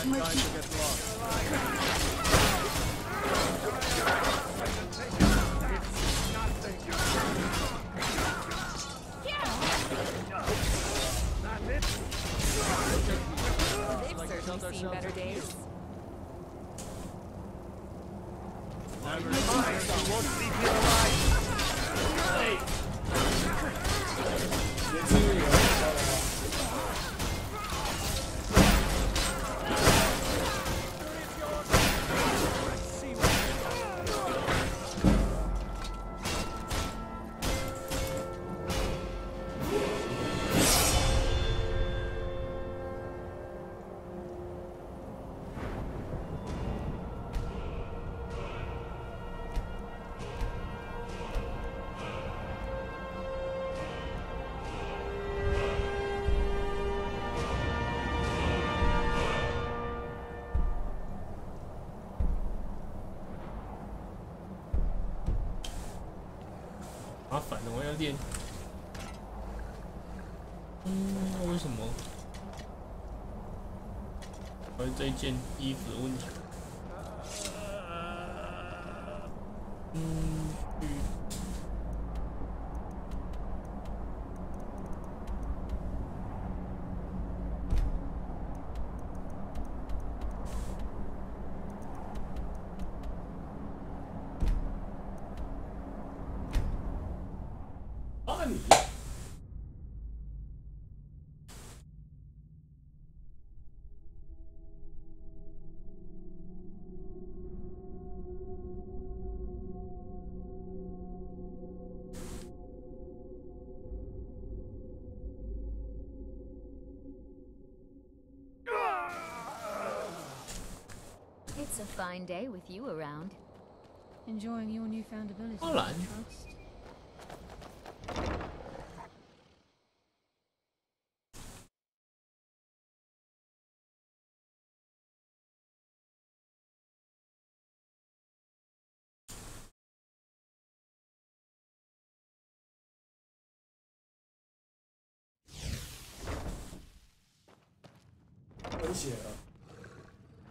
Time to get lost. They've certainly seen better days. Never mind, you won't leave here alive. Hey.麻烦了，我要练。为什么？还是这件衣服的问题？ It's a fine day with you around. Enjoying your newfound ability. 当然。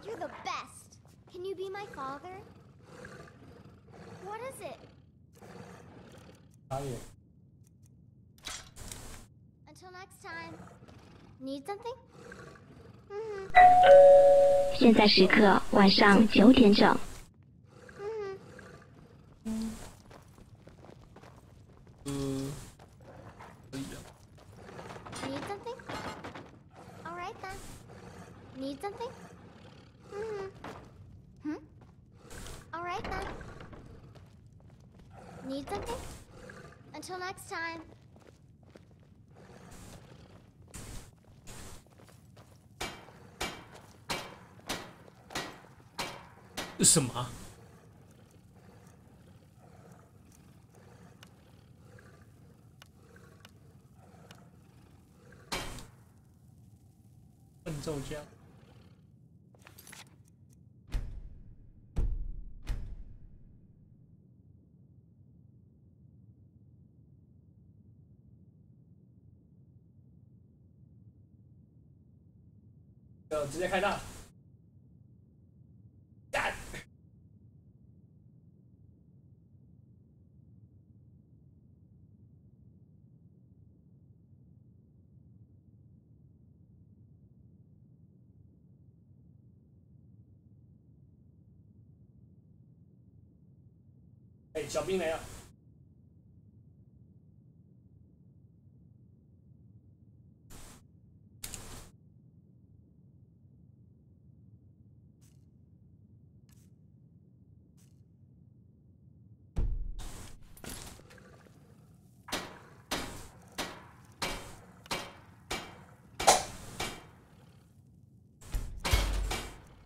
You're the best. Can you be my father? What is it? Until next time. Need something? 现在时刻晚上9点整。Need something? All right then. Need something? All right then. Need something? Until next time. 这什么？奋斗家。直接开大。干！ 哎，小兵来了！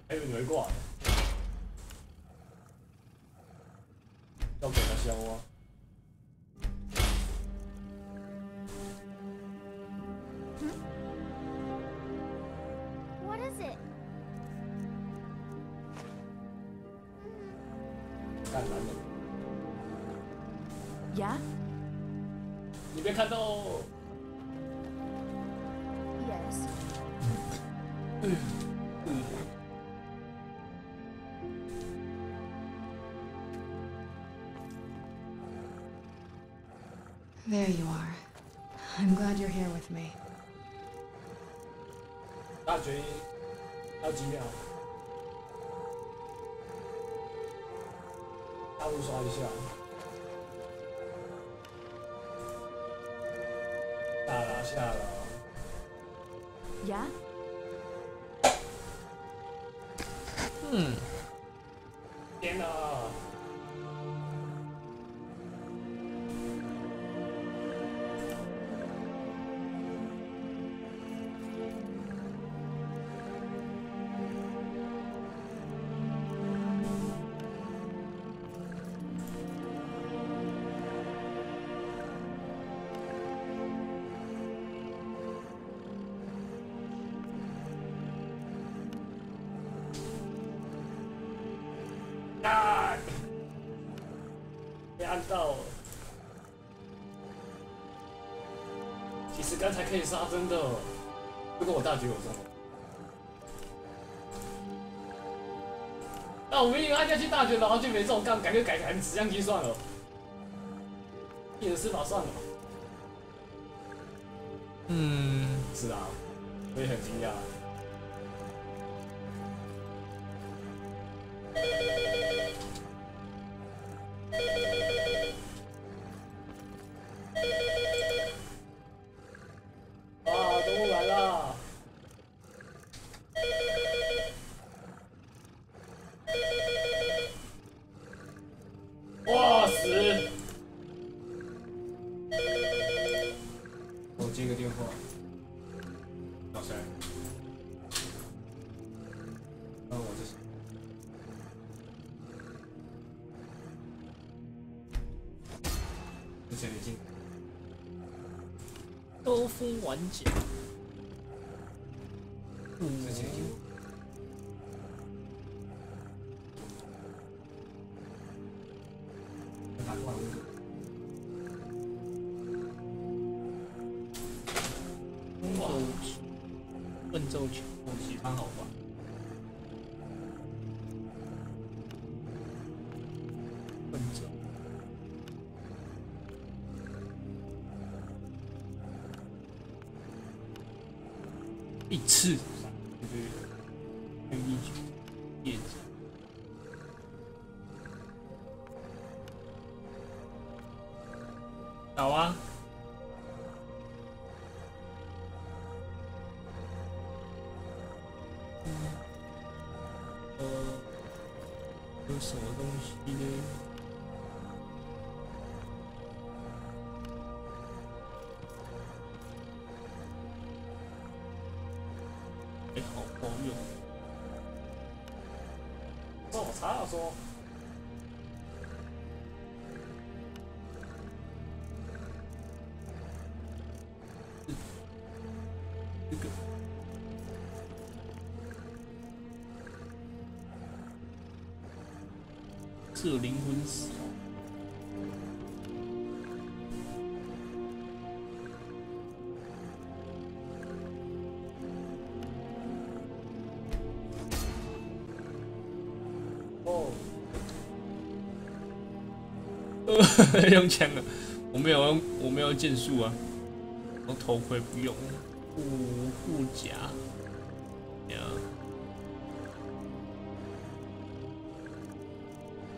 还有你会挂的，要给他削啊！ What is it? 干男的。 Yeah? 你别看到。Yes. There you are. I'm glad you're here with me. 大决还有几秒？大陆刷一下。下了下了。Yeah? 天哪！ 被按到了。其实刚才可以杀，真的。如果我大局有中。那我明明按下去大局，然后就没中，感觉改成指向机算了。你的施法算了。是啊，我也很惊讶。 哇，动物来了！哇，死！我接个电话。老三，我这是。之前已经都封玩家。之前已经。打怪物。笨咒球，我喜欢好玩。笨咒。一次，对，叶子。好啊。有什么东西呢？哎，好好用。这我查了说。这个。这灵魂死。哦。用枪了，我没有剑术啊，我头盔不用，护甲，呀。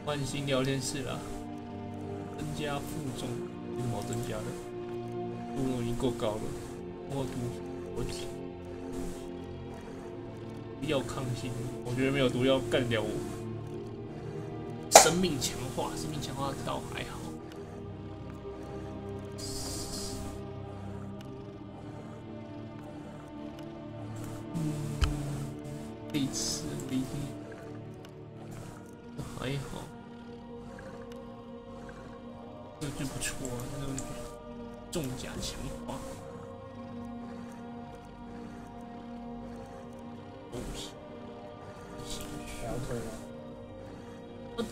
换新聊天室啦，增加负重，有什么增加的？负重已经够高了，默读活体，毒药抗性，我觉得没有毒药干掉我。生命强化倒还好。这次不一定，还好。这就不错啊，那个重甲强化。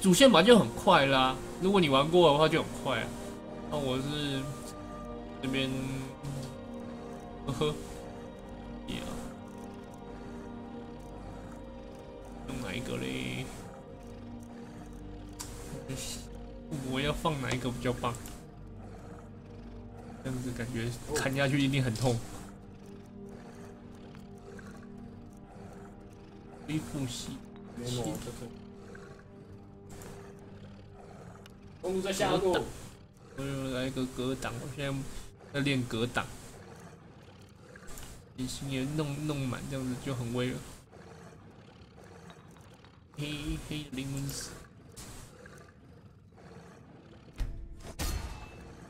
主线版就很快啦，如果你玩过的话就很快啊。那我是这边，呵呵，用哪一个嘞？我要放哪一个比较棒？这样子感觉砍下去一定很痛。恢复系。公路在下路。我又来一个格挡，我现在在练格挡，眼睛也弄满，这样子就很威了。黑的灵魂死。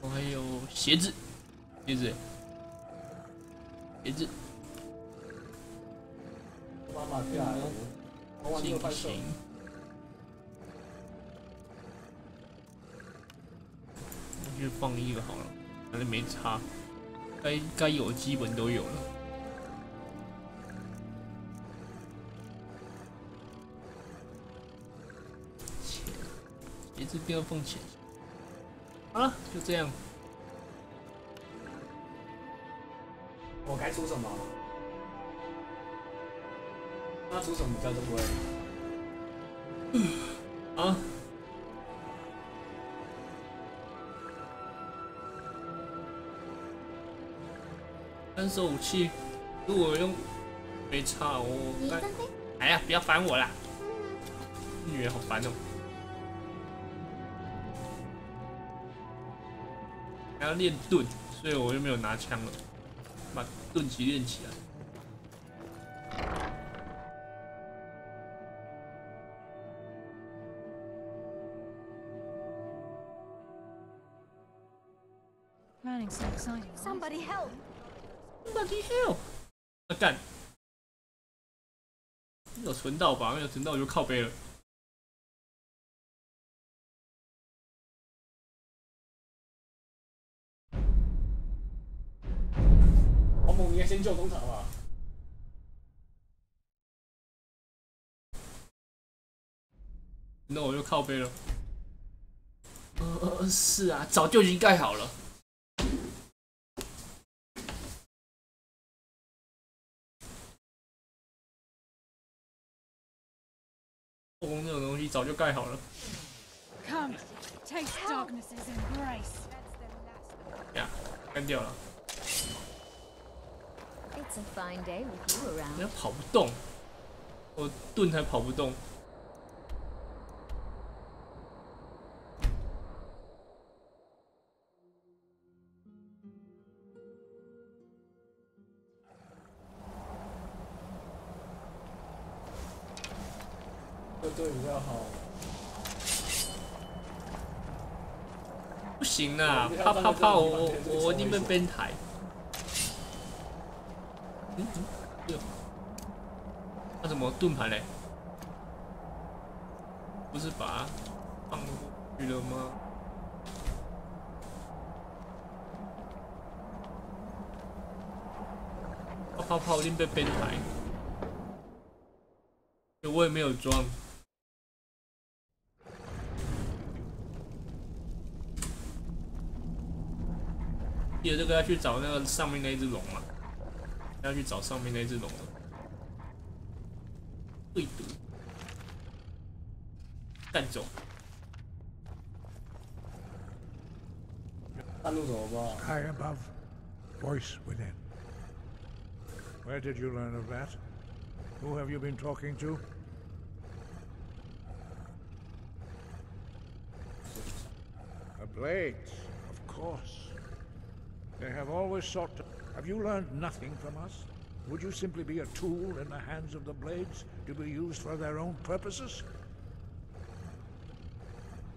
我还有鞋子。妈妈下来了，我玩这个拍摄。我就放一个好了，反正没差，该有基本都有了。鞋子不要放钱。好了，就这样。我该出什么？那出什么叫做不会？啊？单手武器，如果用没差，哎呀，不要烦我啦！女人好烦哦。还要练盾，所以我又没有拿枪了，把盾级练起来。Somebody help! Somebody help! 啊干！有存到吧？没有存到我就靠背了。猛，你应该先救中塔吧？那我就靠背了。是啊，早就已经盖好了。后宫这种东西早就盖好了。Come, taste darkness's embrace. 呀，干掉了。 It's a fine day with you around. 人家跑不动，我盾还跑不动。这对比较好。不行啊！怕我一定被编台。那什么盾牌嘞？不是把它放过去了吗？我一定被编台，我也没有装。记得这个要去找那个上面那一只龙嘛，要去找上面那只龙了。对赌，干走。半路怎么办 ？Sky above, voice within. Where did you learn of that? Who have you been talking to? The blades, of course. They have always sought to... Have you learned nothing from us? Would you simply be a tool in the hands of the blades to be used for their own purposes?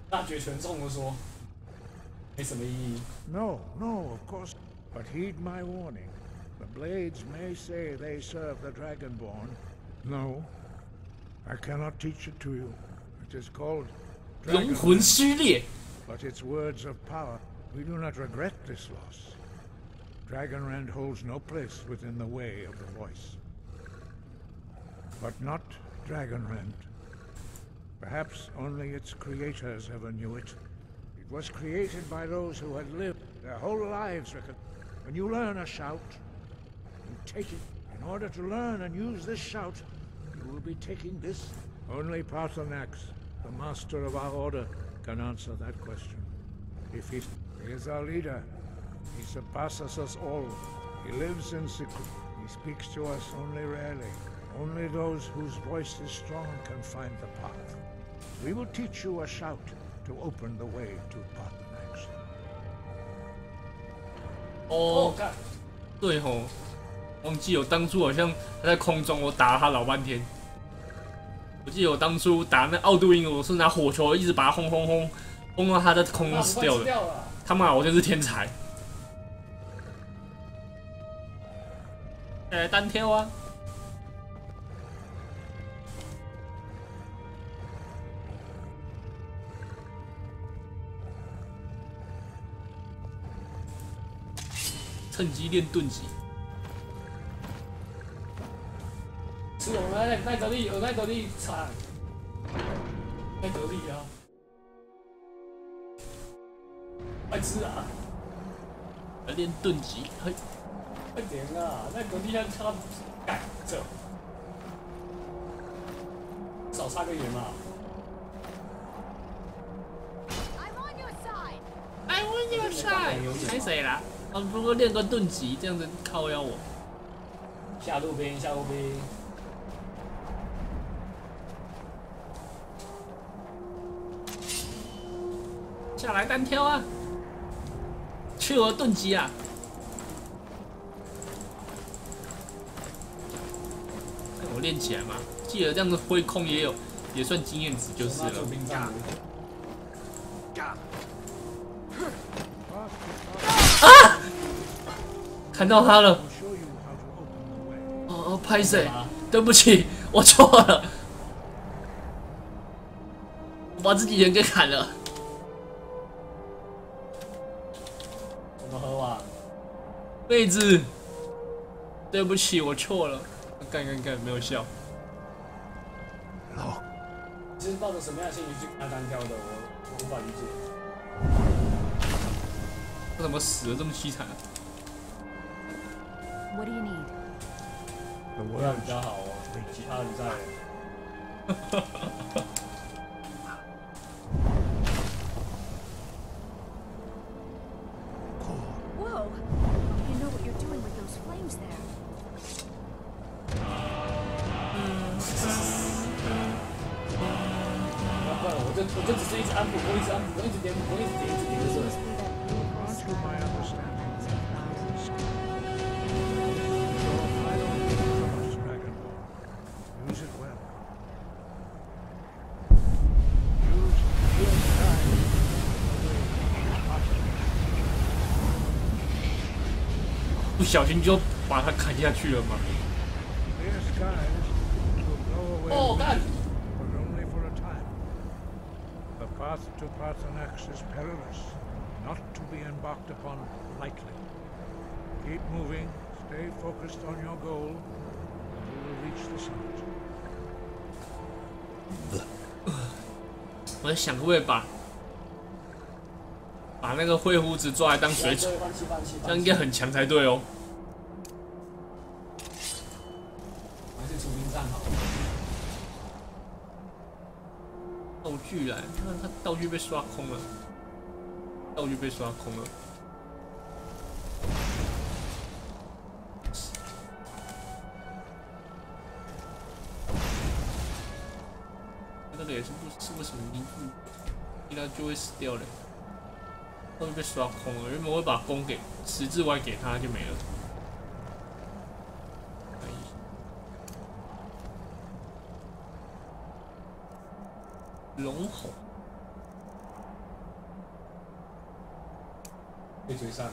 大绝全中的说，没什么意义。 No, of course. But heed my warning. The blades may say they serve the Dragonborn. No, I cannot teach it to you. It is called 龙魂撕裂。 But its words of power. We do not regret this loss. Dragonrend holds no place within the way of the voice. But not Dragonrend. Perhaps only its creators ever knew it. It was created by those who had lived their whole lives. When you learn a shout, you take it. In order to learn and use this shout, you will be taking this. Only Paarthurnax, the master of our order, can answer that question. If he is our leader, he surpasses us all. He lives in secret. He speaks to us only rarely. Only those whose voice is strong can find the path. We will teach you a shout to open the way to Paarthurnax. 哦，对吼，忘记我当初好像他在空中，我打了他老半天。我记得我当初打那奥杜因，我是拿火球一直把他轰到他在空中死掉了。他妈，我真是天才！再来单挑啊！趁机练盾级。是我们奈德利，有奈德利惨，奈德利啊！快吃啊！来练盾级，嘿，快点啊！奈德利他改这，少插个眼嘛。I want your side。猜谁啦？不过练个盾级，这样子靠腰我。下路兵，下路兵。下来单挑啊！去我的盾级啊！看我练起来嘛，记得这样子挥空也算经验值就是了。啊！看到他了。哦，拍谁？对不起，我错了，我把自己人给砍了。怎么喝啊？妹子，对不起，我错了。干，没有笑。你是抱着什么样的心情去跟他单挑的？我无法理解。他怎么死的这么凄惨？What do you need？ 我要比较好哦，其他人在。Whoa! You know what you're doing with those flames there? 我就只是一直安抚，我一直安抚，我一直点，我一直点，就是。Use it well. 不小心就把他砍下去了吗？哦，干！ The path to Parthenax is perilous, not to be embarked upon lightly. Keep moving, stay focused on your goal, and you will reach the summit. 我在想，会不会把那个灰胡子抓来当水手，这样应该很强才对哦。还是出兵站好。道具来，看他道具被刷空了，道具被刷空了。那个也是为什么一他就会死掉嘞？道具被刷空了，原本会把弓给十字歪给他就没了。龙吼。被追上。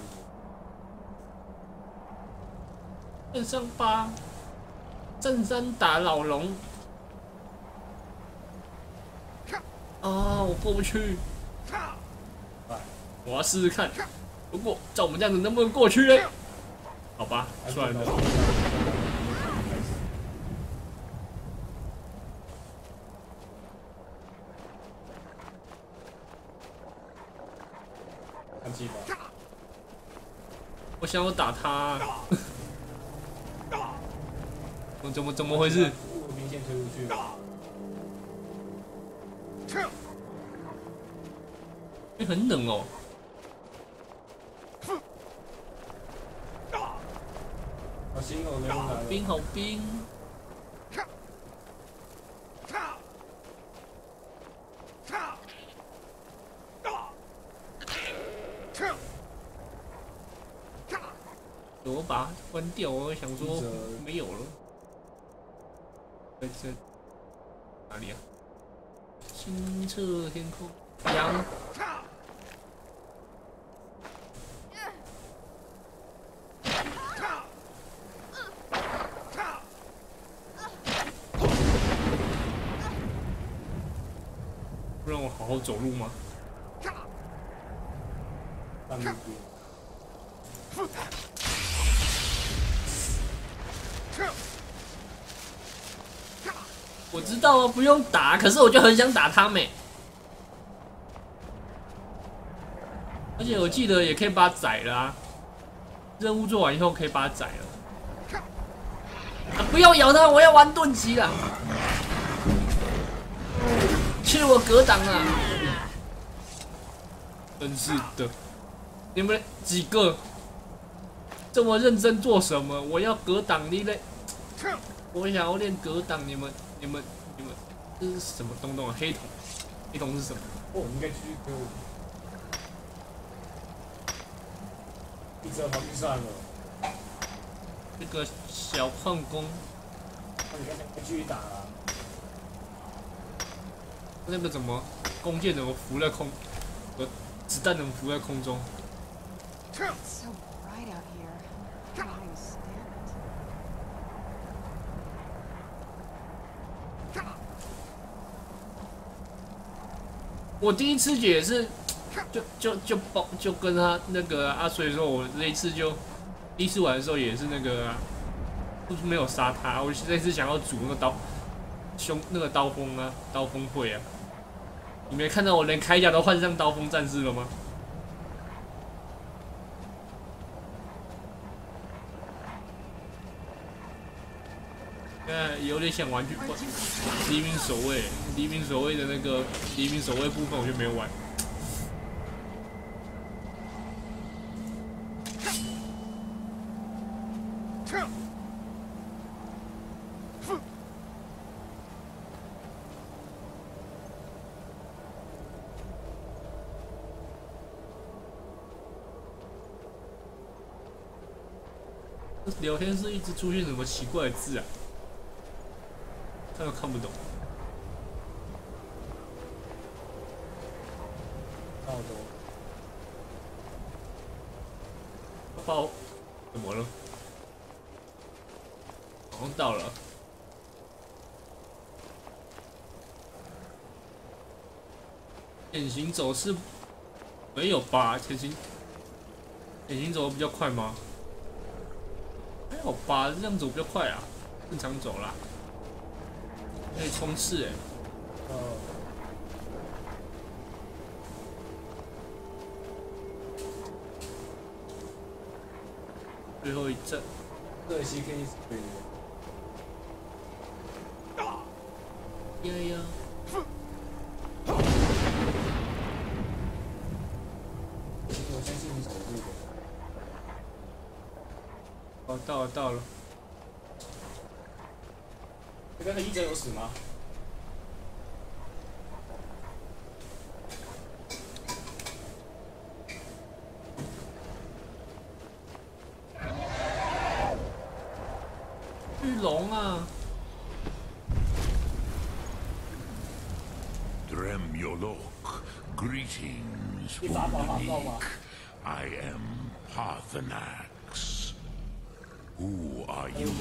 镇上8，镇山打老龙。啊，我过不去。我要试试看，不过照我们这样子能不能过去嘞？好吧，算了。我想要打他，怎么回事？明显推出去了。很冷哦。好新哦，没用来。冰好冰。我把它关掉，我想说没有了。在这哪里啊？清澈天空，羊。不让我好好走路吗？我知道啊，不用打，可是我就很想打他们。而且我记得也可以把他宰了啊，任务做完以后可以把他宰了。啊！不要咬他，我要玩盾级了。去我格挡啊！真是的，你们几个这么认真做什么？我要格挡你嘞！我想要练格挡，你们，这是什么东东啊？黑瞳是什么？哦，应该继续给我。一直要跑地上了。这个小矿工，那你刚才继续打啊？那个怎么弓箭怎么浮在空？子弹怎么浮在空中？ So bright out here. Can't even stand it. 我第一次也是，就跟他那个啊，所以说我那一次就第一次玩的时候也是那个啊，就是没有杀他。我这次想要组那个刀锋啊，刀锋会啊。你没看到我连铠甲都换上刀锋战士了吗？现在有点想玩去黎明守卫，黎明守卫的那个黎明守卫部分我就没有玩。聊天室一直出现什么奇怪的字啊？看都看不懂。差不多。爆？怎么了？好像到了。潜行走是没有吧？潜行走比较快吗？还好吧，这样走比较快啊，正常走啦。可以冲刺哎。最后一阵。对 CK 对的。呀。我相信你守住的。哦，到了。这边的医者有死吗？巨龙啊！ Dremyolok, greetings, Umnique. I am Parthenax. Who are you?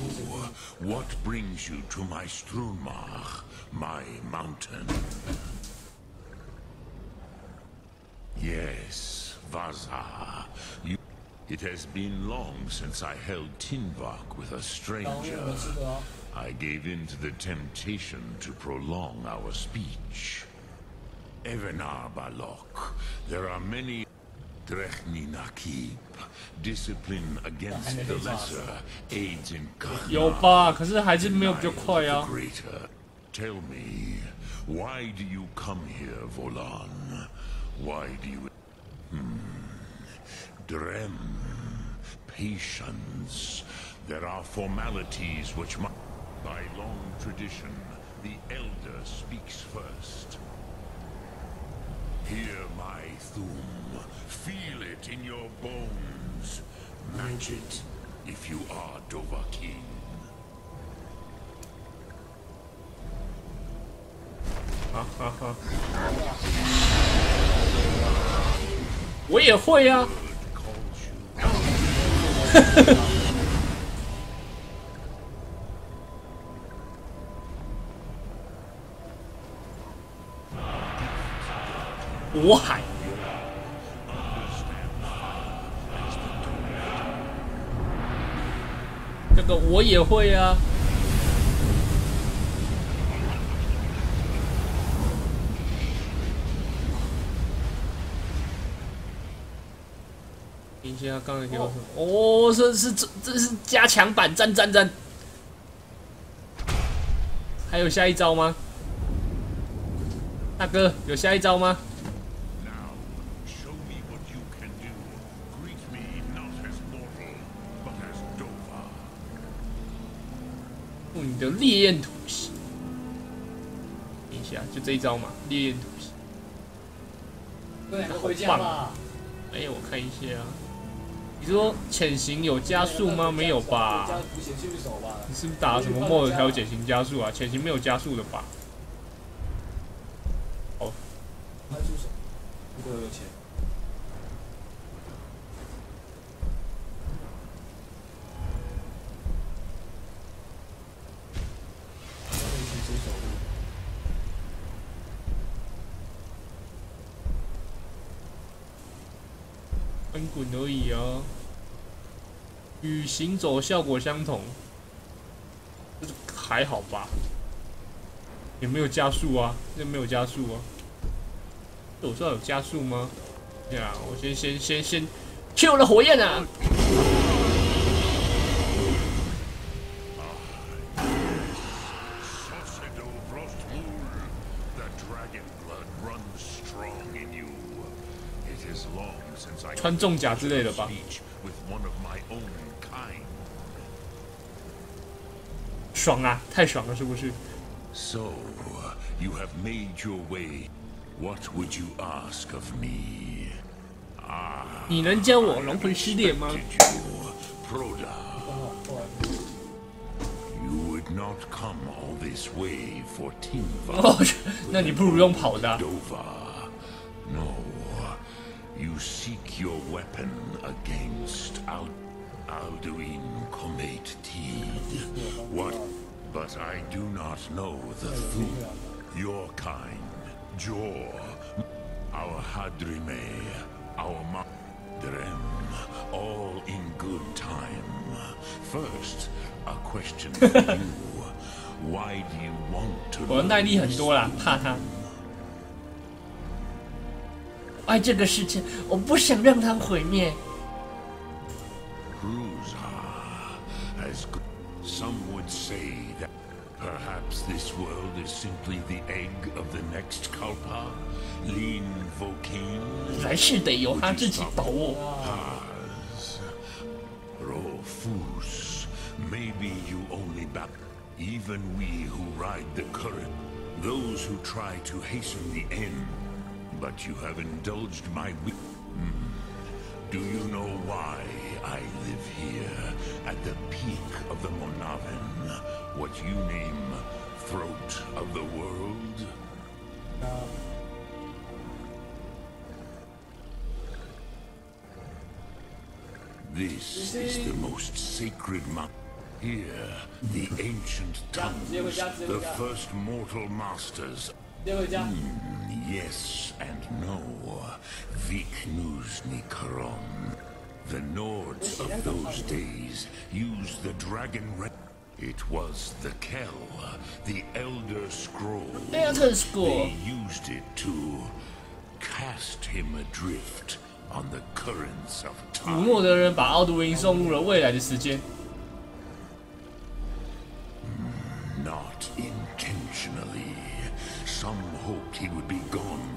What brings you to my Strunmach, my mountain? Yes, Vaza. It has been long since I held Tinvak with a stranger. I gave in to the temptation to prolong our speech. Evenar Balok, there are many Drechni Nakib. Discipline against the lesser aids in 有吧，可是还是没有比较快啊。 Tell me, why do you come here, Volan? Why do you... Drem, patience. There are formalities which must... By long tradition, the elder speaks first. Hear my thum. Feel it in your bones. Match it if you are Dovahkiin. 我也会啊。火海，这个我也会啊。等一下，刚才给我什么？哦，这是加强版，赞！还有下一招吗？大哥，有下一招吗？ 你的烈焰吐息，等一下，就这一招嘛，烈焰吐息。对，回家吧。哎，我看一下。你说潜行有加速吗？没有吧？你是不是打什么莫尔条潜行加速啊？潜行没有加速的吧？哦。他助手，如果有钱。 翻滚而已啊，与行走效果相同。还好吧？也没有加速啊，这没有加速啊。这我知道有加速吗？对啊，我先去我的火焰啊！ 穿重甲之类的吧。爽啊，太爽了，是不是 ？So you have made your way. What would you ask of me? 你能教我龙魂师猎吗 ？You would not come all this way for Timva. 哦，那你不如用跑的。 No. You seek your weapon against Alduin Comet Teed. What? But I do not know the food. Your kind, Jor, our Hadrime, our Madrem, all in good time. First, a question for you. Why do you want to? 我的耐力很多啦，怕他。 爱这个世界，我不想让它毁灭。Some would say that perhaps this world is simply the egg of the next Kalpa, Lean Vokine. 来世得由他自己保我。Rofus, maybe you only back. Even we who ride the current, those who try to hasten the end. But you have indulged my Do you know why I live here at the peak of the Monavan? What you name throat of the world? This is the most sacred mountain. Here, the ancient tongues, the first mortal masters. Yes and no. Viknus Nikaron. The Nords of those days used the dragon red. It was the Kell, the Elder Scroll. They used it to cast him adrift on the currents of time. 腐没的人把奥杜因送入了未来的时间。 Not intentionally. Some hoped he would be gone.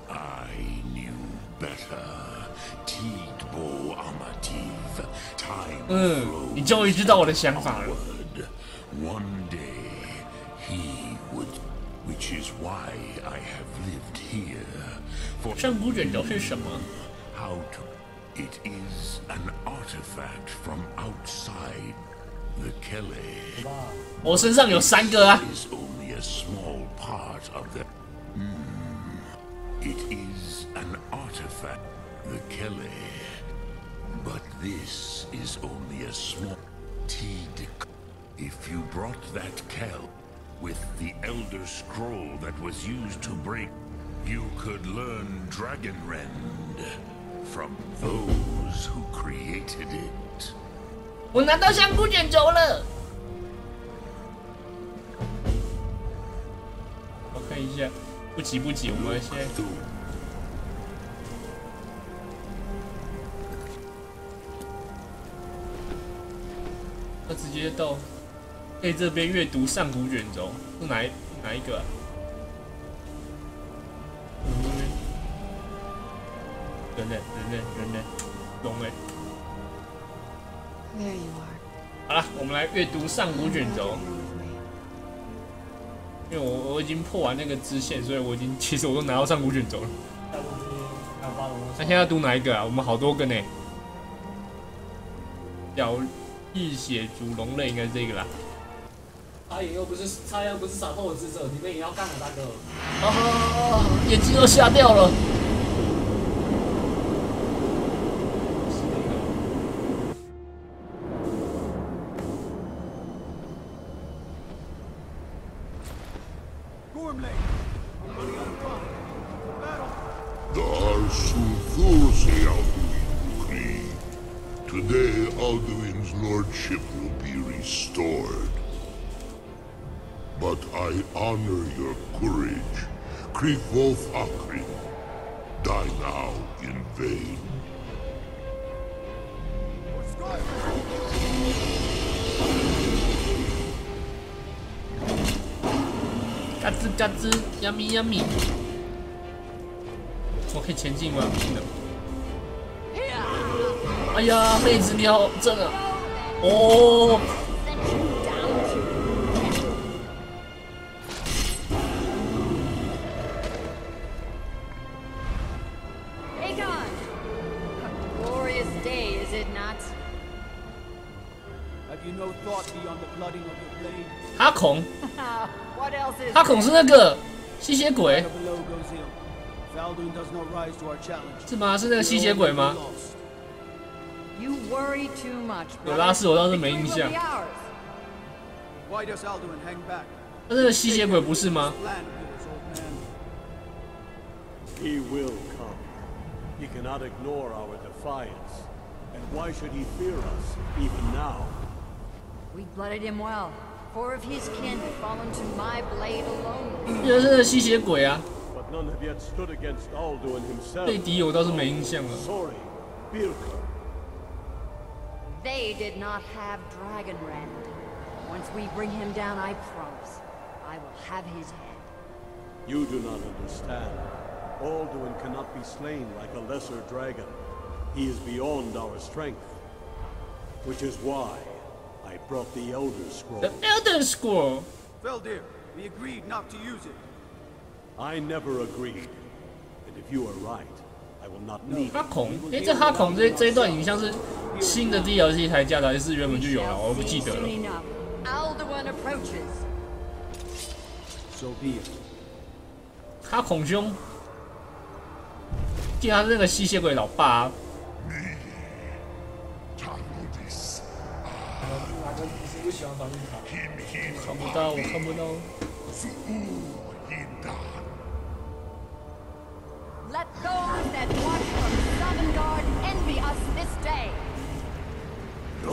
I knew better. Teedbo Amativ. Time flowed 你终于知道我的想法了。 One day he would, which is why I have lived here. For 上古卷轴是什么 how to? It is an artifact from outside the Kelle. 我身上有3个啊。 Is only a small part of the. It is an artifact, the Kelle. But this is only a small teed. If you brought that Kell with the Elder Scroll that was used to break, you could learn Dragonrend from those who created it. 我拿到上古卷轴了。我看一下，不急不急，我们先。那直接到。 可以这边阅读上古卷轴，是哪一个、啊？人呢？龙哎！好了，我们来阅读上古卷轴。因为我已经破完那个支线，所以其实我都拿到上古卷轴了。那现在要读哪一个啊？我们好多个呢。小日血主龙类应该是这个啦。 他又不是傻透的智者，你们也要干了，大哥！啊，眼睛都瞎掉了。Today, Alduin's lordship will be restored. But I honor your courage. Krivov Akri. Die now in vain. 嘎吱嘎吱，yummy yummy。我可以前进吗？不能。哎呀，妹子你好正啊！哦。哈孔，哈孔是那个吸血鬼，是吗？是那个吸血鬼吗？有拉丝我倒是没印象。那那个吸血鬼不是吗？ He will come. He cannot ignore our defiance. And why should he fear us, even now? We blooded him well. 4 of his kin have fallen to my blade alone. 原来是那个吸血鬼啊！ But none have yet stood against Alduin himself. 对敌我倒是没印象了。 Sorry, Birka. They did not have Dragonrend. Once we bring him down, I promise, I will have his head. You do not understand. Alduin cannot be slain like a lesser dragon. He is beyond our strength. Which is why I brought the Elder Scroll. The Elder Scroll. Veldir, we agreed not to use it. I never agreed. And if you are right, I will not need. 哈孔，哎，这哈孔这一段影像是新的 DLC 才加的，还是原本就有了？我不记得了。 Alduin approaches. So be it. 哈孔兄，记得他是那个吸血鬼老爸、啊。看不到，我看不到。 Let those that watch from Sovngarde envy us this day. 哦。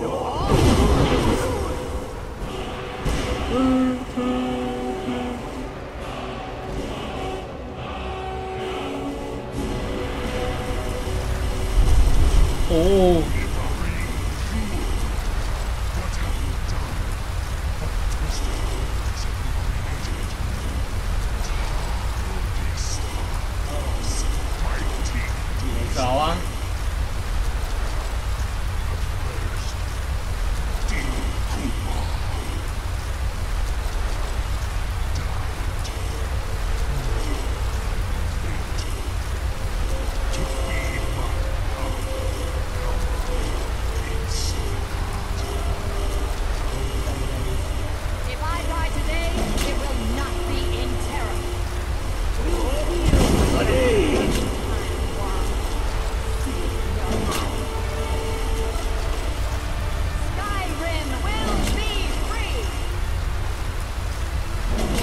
找啊！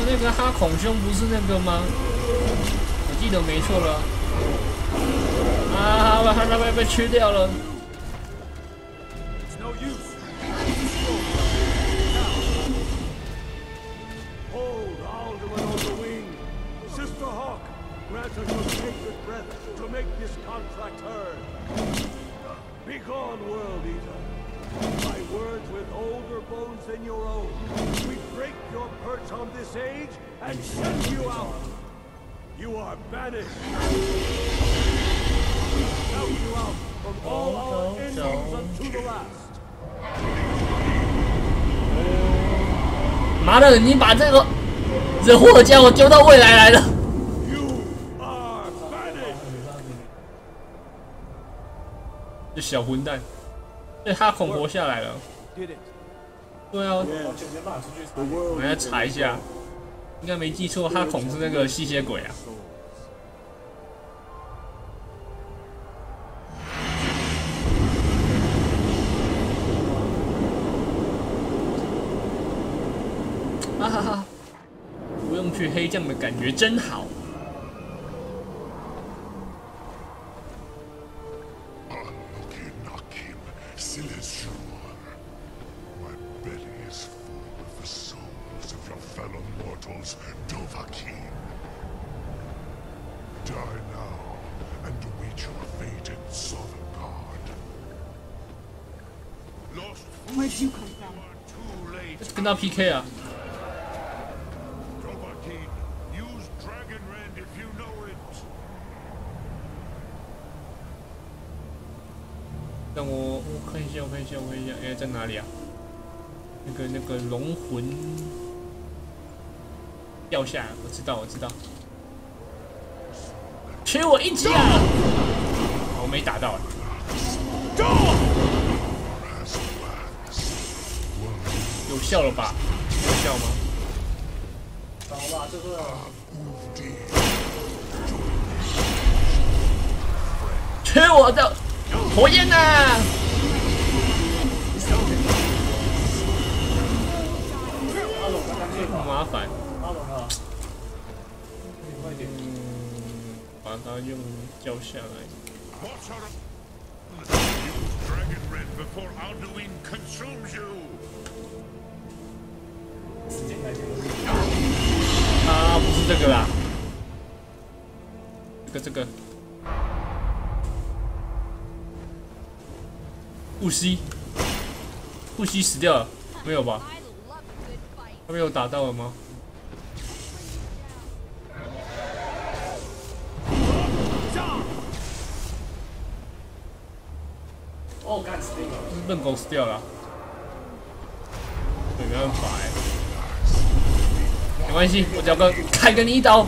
那个哈孔兄不是那个吗？我记得没错了。啊，他被吃掉了。Hold Alduin on the wing. Sister Hawk, grant us your sacred breath to make this contract heard. Be gone, World Eater. My words with older bones than your own. We break your perch on this age and send you out. You are banished. We shout you out from all our enemies unto the last. 妈的，你把这个惹祸的家伙丢到未来来了。这小混蛋。 对，哈孔活下来了。对啊，我来查一下，应该没记错，哈孔是那个吸血鬼啊。哈哈哈，不用去黑将的感觉真好。 My belly is full with the souls of your fellow mortals, Dovahkiin. Die now and await your fate in Sovngarde. Lost Where'd you come from? too late. 跟他 PK 啊！ Dovahkiin, use Dragon Rend if you know it. 让我看一下，哎，在哪里啊？那个龙魂掉下来，我知道。缺我一击啊！我没打到。有效了吧？有效吗？好吧，这个。缺我的火焰呐！麻烦。把它用叫下来。啊，不是这个啦，这个。护膝死掉了，没有吧？他没有打到了吗？哦，干死定了！笨狗死掉了，没办法哎，没关系，我只要开个你一刀。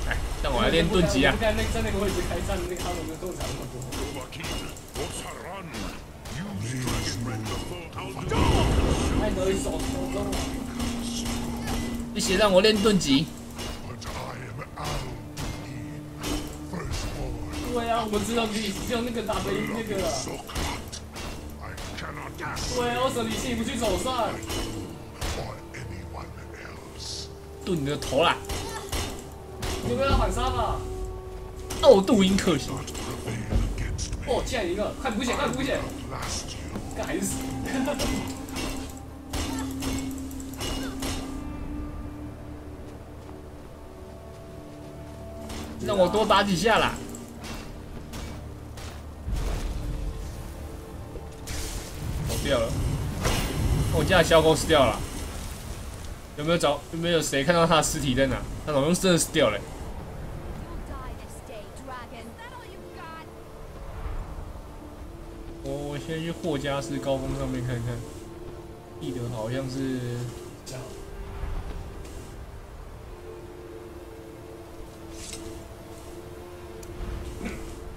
来，让我来练盾级啊！在那个位置开战，那个他们的动场那么多。艾德一手抽中了。谢谢让我练盾级。对啊，我知道你只有那个打得赢那个。对啊，为什么你不去走上？盾你的头啦！你不要反杀吧？奥杜因克星。哦，竟然赢了！快补血，快补血！干还是死。让我多打几下啦！跑掉了，我家的小狗死掉了。有没有谁看到他的尸体在哪？他好像真的死掉了。我先去霍加斯高峰上面看看，记得好像是。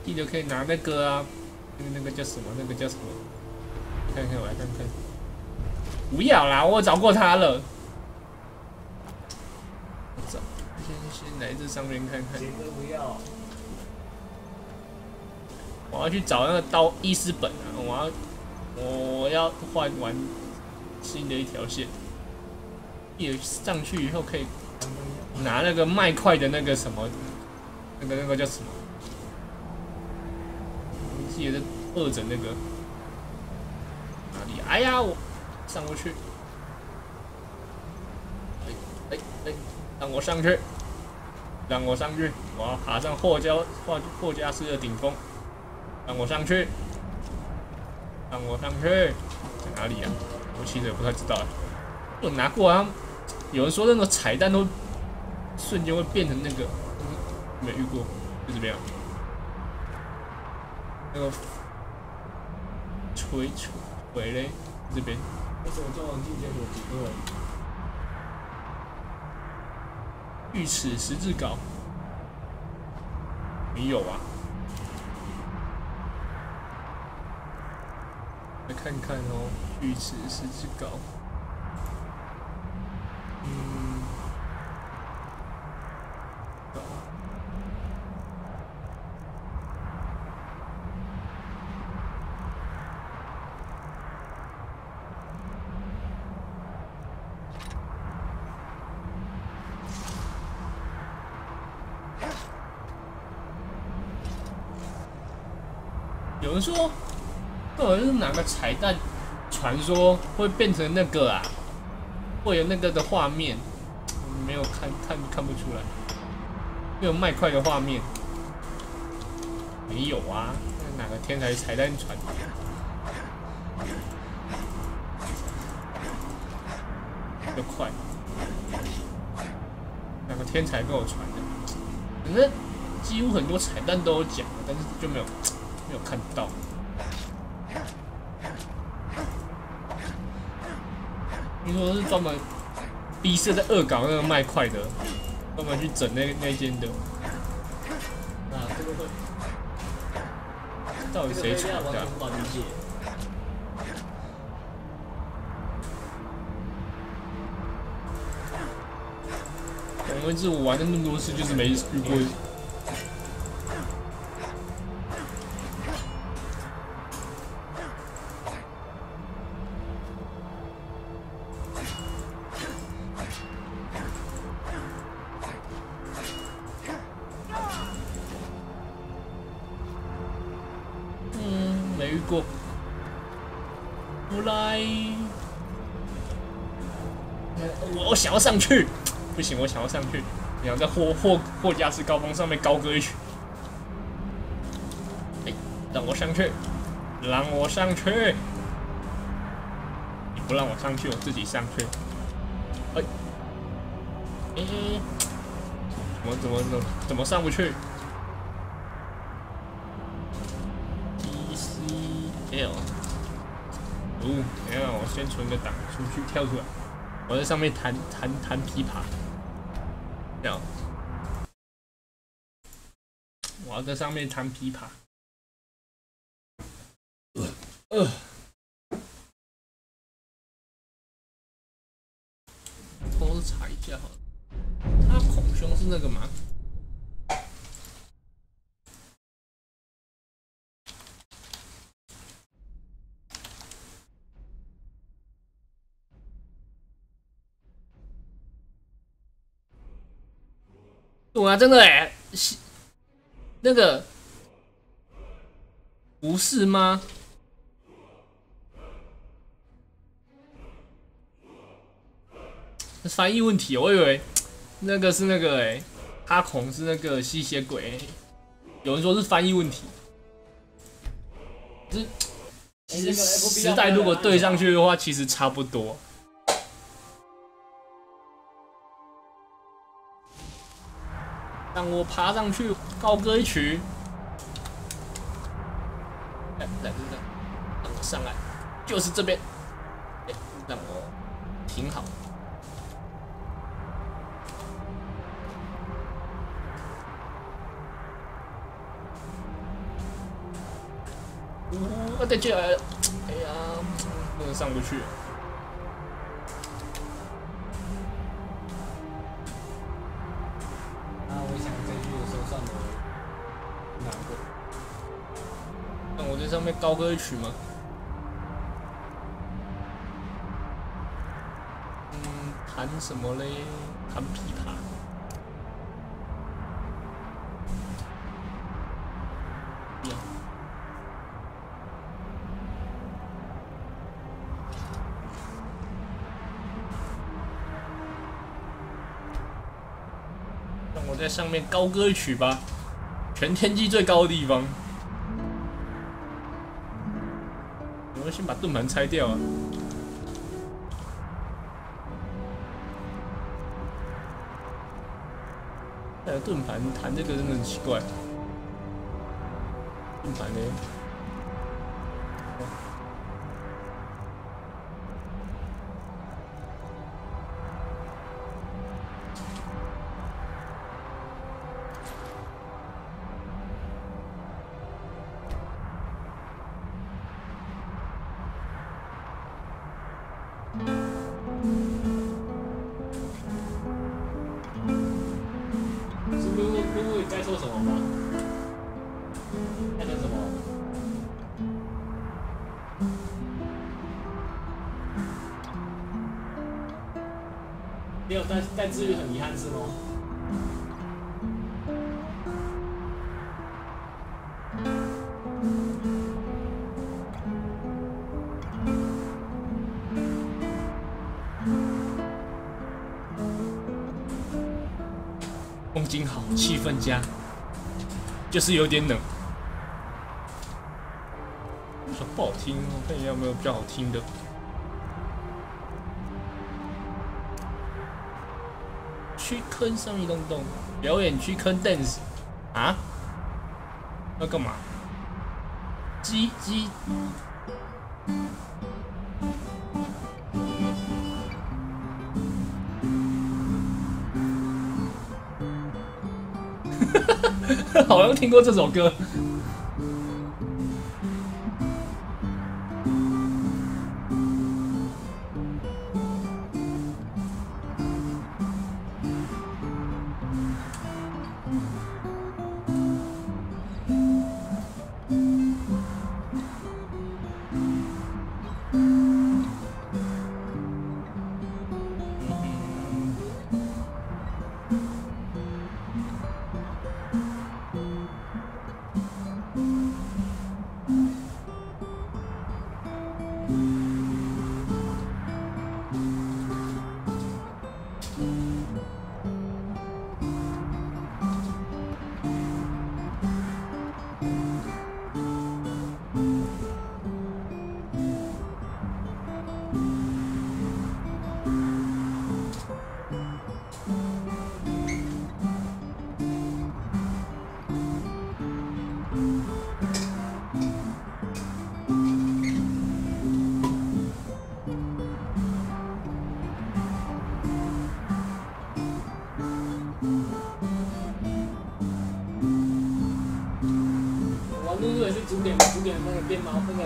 记得可以拿那个啊，那个叫什么？看看，我来看看。不要啦，我找过他了。先来这上面看看。不要。我要去找那个刀伊斯本啊！我要换完新的一条线。也上去以后可以拿那个麦块的那个什么，那个叫什么？记得二诊那个哪里？哎呀，我上不去！让我上去！我要爬上霍加斯的顶峰！让我上去！在哪里啊？我其实也不太知道。我拿过啊，有人说那个彩蛋都瞬间会变成那个，没遇过，就这边。那个锤嘞，这边。为什么中王境界有几个？御齿十字镐没有啊？来看看哦，御齿十字镐。有人说，到底是哪个彩蛋传说会变成那个啊，会有那个的画面，没有看不出来，没有麦块的画面，没有啊，那哪个天才彩蛋传？又快，哪个天才跟我传的？反正几乎很多彩蛋都有讲，但是就没有看到。听说是专门逼社在恶搞那个麦块的，专门去整那间的。啊，这个会。到底谁传的？我们这我玩了那么多次，就是没遇过。没遇过。不来，我想要上去。不行，我想要上去。你要在货架式高峰上面高歌一曲。哎，让我上去，让我上去！你不让我上去，我自己上去。哎，怎么上不去 ？ECL， 哦，等一下，我先存个档出去，跳出来。我在上面弹琵琶。这样，我要在上面弹琵琶。我查一下好了，他孔兄是那个吗？对啊，真的哎，那个不是吗？翻译问题，我以为那个是那个哎，哈孔是那个吸血鬼，有人说是翻译问题。其实时代如果对上去的话，其实差不多。让我爬上去，高歌一曲。来，让我上来，就是这边。让我停好。再进来了，哎呀，不能上不去。我想这句的时候算我难过。那我在上面高歌一曲吗？弹什么嘞？弹琵琶。让我在上面高歌一曲吧，全天际最高的地方。我要先把盾盘拆掉啊！盾盘弹这个真的很奇怪。盾盘呢？该说什么吗？该说什么？没有带资源很遗憾是吗？气氛佳，就是有点冷。说不好听，我看一下有没有比较好听的。去坑上一洞洞，表演去坑 dance 啊？要干嘛？鸡。好像听过这首歌。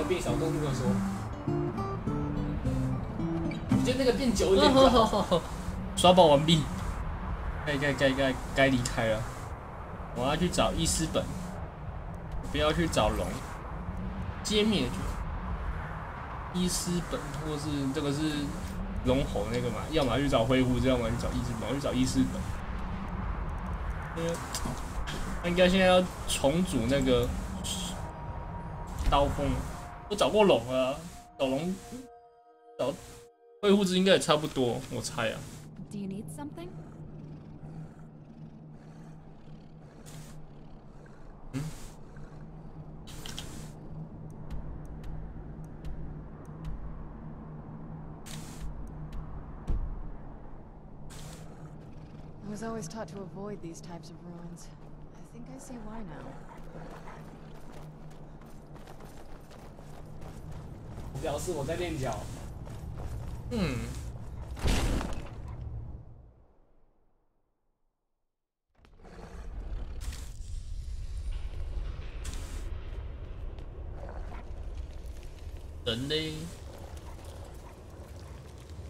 变小动物的说，我觉得那个变久一点。好，刷爆完毕，该离开了。我要去找伊斯本，不要去找龙，歼灭伊斯本，或是这个是龙猴那个嘛，要么去找灰胡子，要么去找伊斯本。我去找伊斯本，他应该现在要重组那个刀锋。我找过龙了，找龙，找灰胡子应该也差不多，我猜啊。Do you need something? I was always taught to avoid these types of ruins. I think I see why now. 表示我在练脚。人嘞？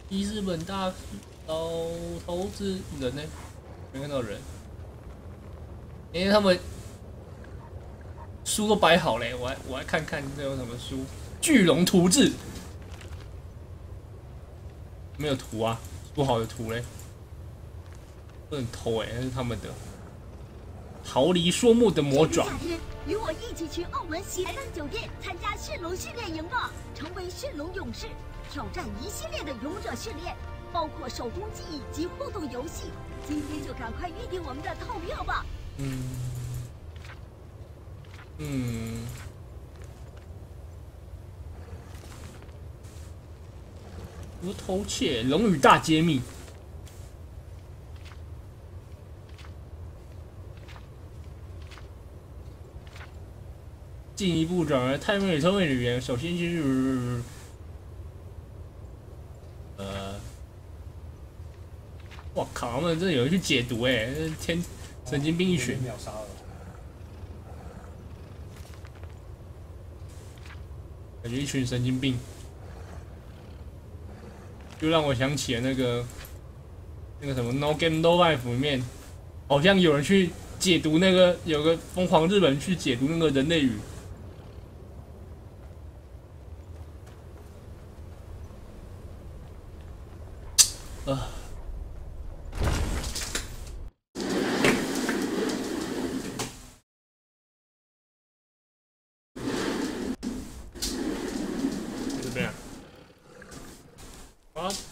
伊斯本大老头子人呢？没看到人。因为他们书都摆好嘞，我来看看这有什么书。巨龙图志没有图啊，不好的图嘞，不能偷那是他们的。逃离说木的魔爪。夏天，与我一起去澳门喜登酒店参加驯龙训练营吧，成为驯龙勇士，挑战一系列的勇者训练，包括手工技艺及互动游戏。今天就赶快预定我们的套票吧。无头切，龙与大揭秘。进一步转而太妹聪明语言，首先就是我靠，他们真的有人去解读天神经病一群。感觉一群神经病。就让我想起了那个什么《No Game No Life》里面，好像有人去解读那个，有个疯狂日本人去解读那个人类语。这边。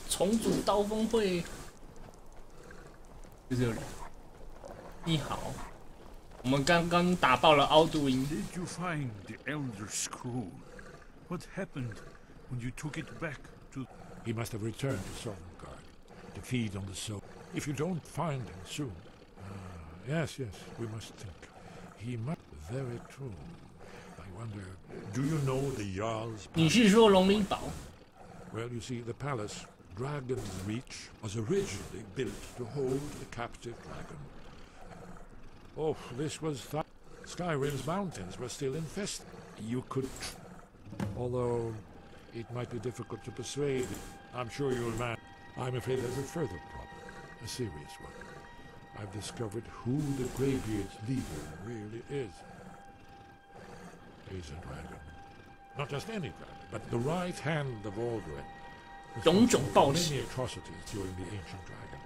重组刀锋会，就这里。你好，我们刚刚打爆了奥杜因。 Did you find the Elder Scroll? What happened when you took it back to? He must have returned to Sovngarde to feed on the soul. If you don't find him soon, yes, we must think. He must be very true. I wonder, do you know the Jarl's palace? 你是说龙鳞堡？ Well, you see, the palace, Dragon's Reach, was originally built to hold a captive dragon. Oh, this was Skyrim's mountains were still infested. You could, although it might be difficult to persuade. I'm sure you'll manage. I'm afraid there's a further problem, a serious one. I've discovered who the Greybeard's leader really is. He's a dragon. Not just any dragon, but the right hand of Aldrin. Many atrocities during the ancient dragon.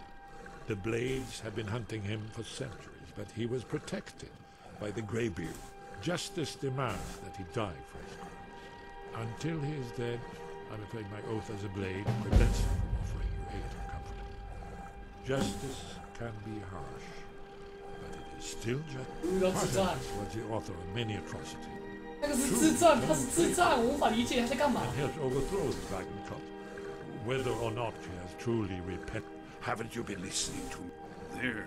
The Blades had been hunting him for centuries, but he was protected by the Greybeard. Justice demands that he die for his crimes. Until he is dead, I'm afraid my oath as a Blade prevents him from offering you aid and comfort. Justice can be harsh, but it is still just. Artemis was the author of many atrocities. 那个是智障，他是智障，我无法理解他在干嘛。 And helped overthrow the dragon cult. Whether or not she has truly repented, haven't you been listening to? There,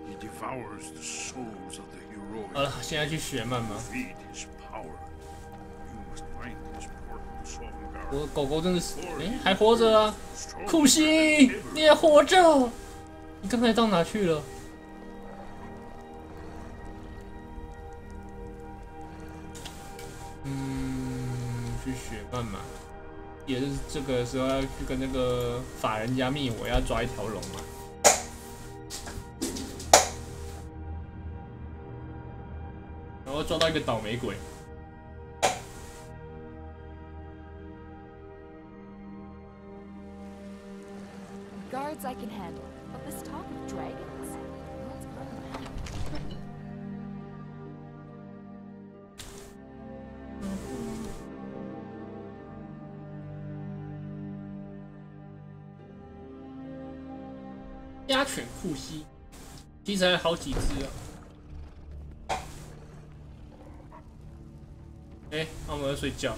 he devours the souls of the heroic. 现在去学慢吗？ Feed his power. You must find his port to Sovngarde. 我狗狗真的是，还活着啊！库西，你也活着？你刚才到哪去了？ 去学慢嘛，也是这个时候要去跟那个法人家密我要抓一条龙嘛。然后抓到一个倒霉鬼。 Guards I can handle, but this talk of dragons? What's going on? 鸭犬库西，其实还有好几只啊。那我们要睡觉。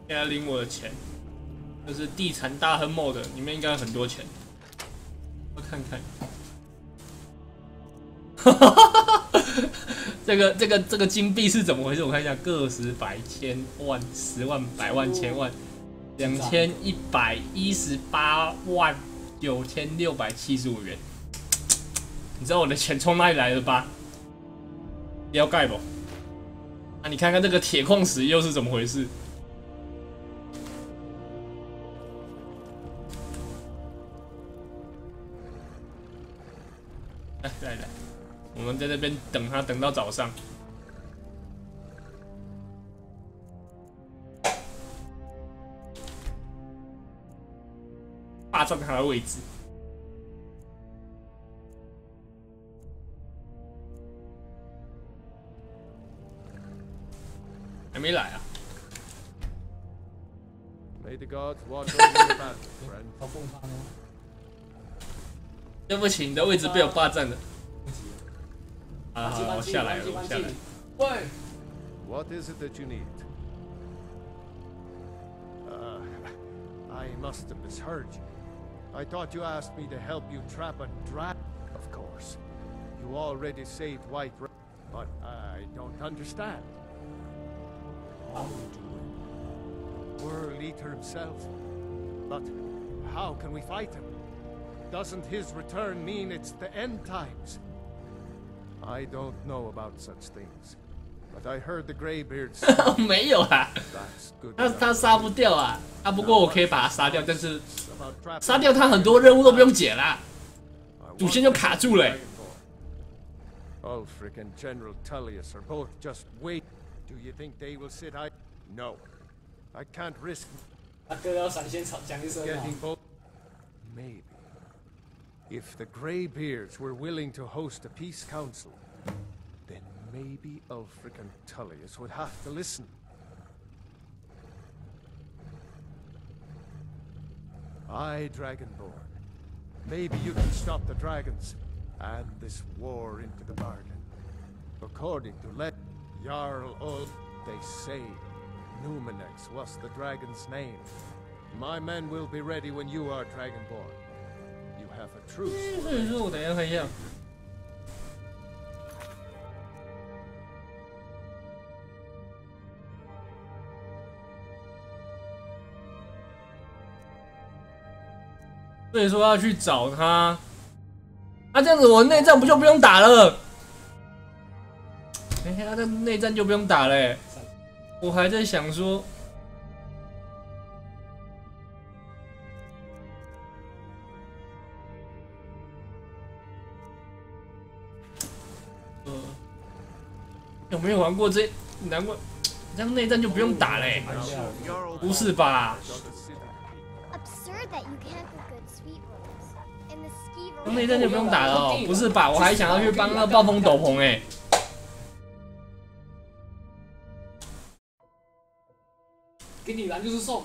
现在领我的钱，这是地产大亨 mode， 里面应该有很多钱。我看看。这个金币是怎么回事？我看一下，个十百千万十万百万千万21189675元。你知道我的钱从哪里来的吧？了解不？啊，你看看这个铁矿石又是怎么回事？来，我们在这边等他，等到早上。霸占他的位置。还没来啊？ May the gods watch over your back, friend. 对不起，你的位置被我霸占了。好，我下来了，我下来。喂。 What is it that you need? I must have misheard you. I thought you asked me to help you trap a dragon. Of course. You already saved White Red, but I don't understand. World Eater himself. But how can we fight him? Doesn't his return mean it's the end times? I don't know about such things, but I heard the Greybeards. 没有啊，他杀不掉啊。不过我可以把他杀掉，但是杀掉他很多任务都不用解啦，主线就卡住了。Ulfric and General Tullius are both just wait. Do you think they will sit idle? No. I can't risk getting both. Maybe. If the Greybeards were willing to host a peace council, then maybe Ulfric and Tullius would have to listen. Aye, Dragonborn. Maybe you can stop the dragons, and this war into the bargain. According to Jarl Old, they say Numenex was the dragon's name. My men will be ready when you are Dragonborn. You have a truce. 所以说我等一下看一下。所以说要去找他，这样子我内战不就不用打了？他的内战就不用打了。我还在想说，有没有玩过这？难怪这样内战就不用打嘞？不是吧？内战就不用打了哦？不是吧？我还想要去帮那暴风斗篷哎。给你来就是送。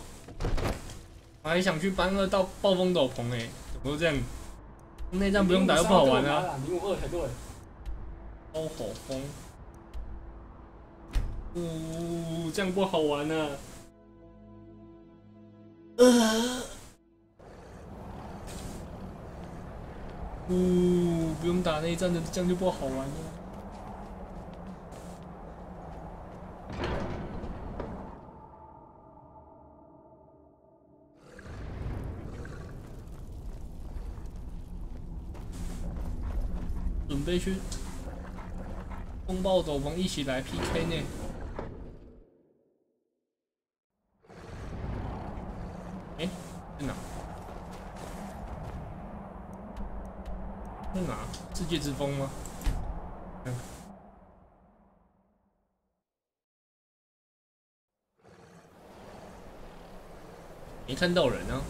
我还想去搬个到暴风斗篷哎，怎么会这样？内战不用打又不好玩啊。052才对。超火风。这样不好玩啊。不用打内战的，这样就不好玩了。准备去风暴斗篷一起来 PK 呢。在哪？在哪？世界之风吗？没看到人啊。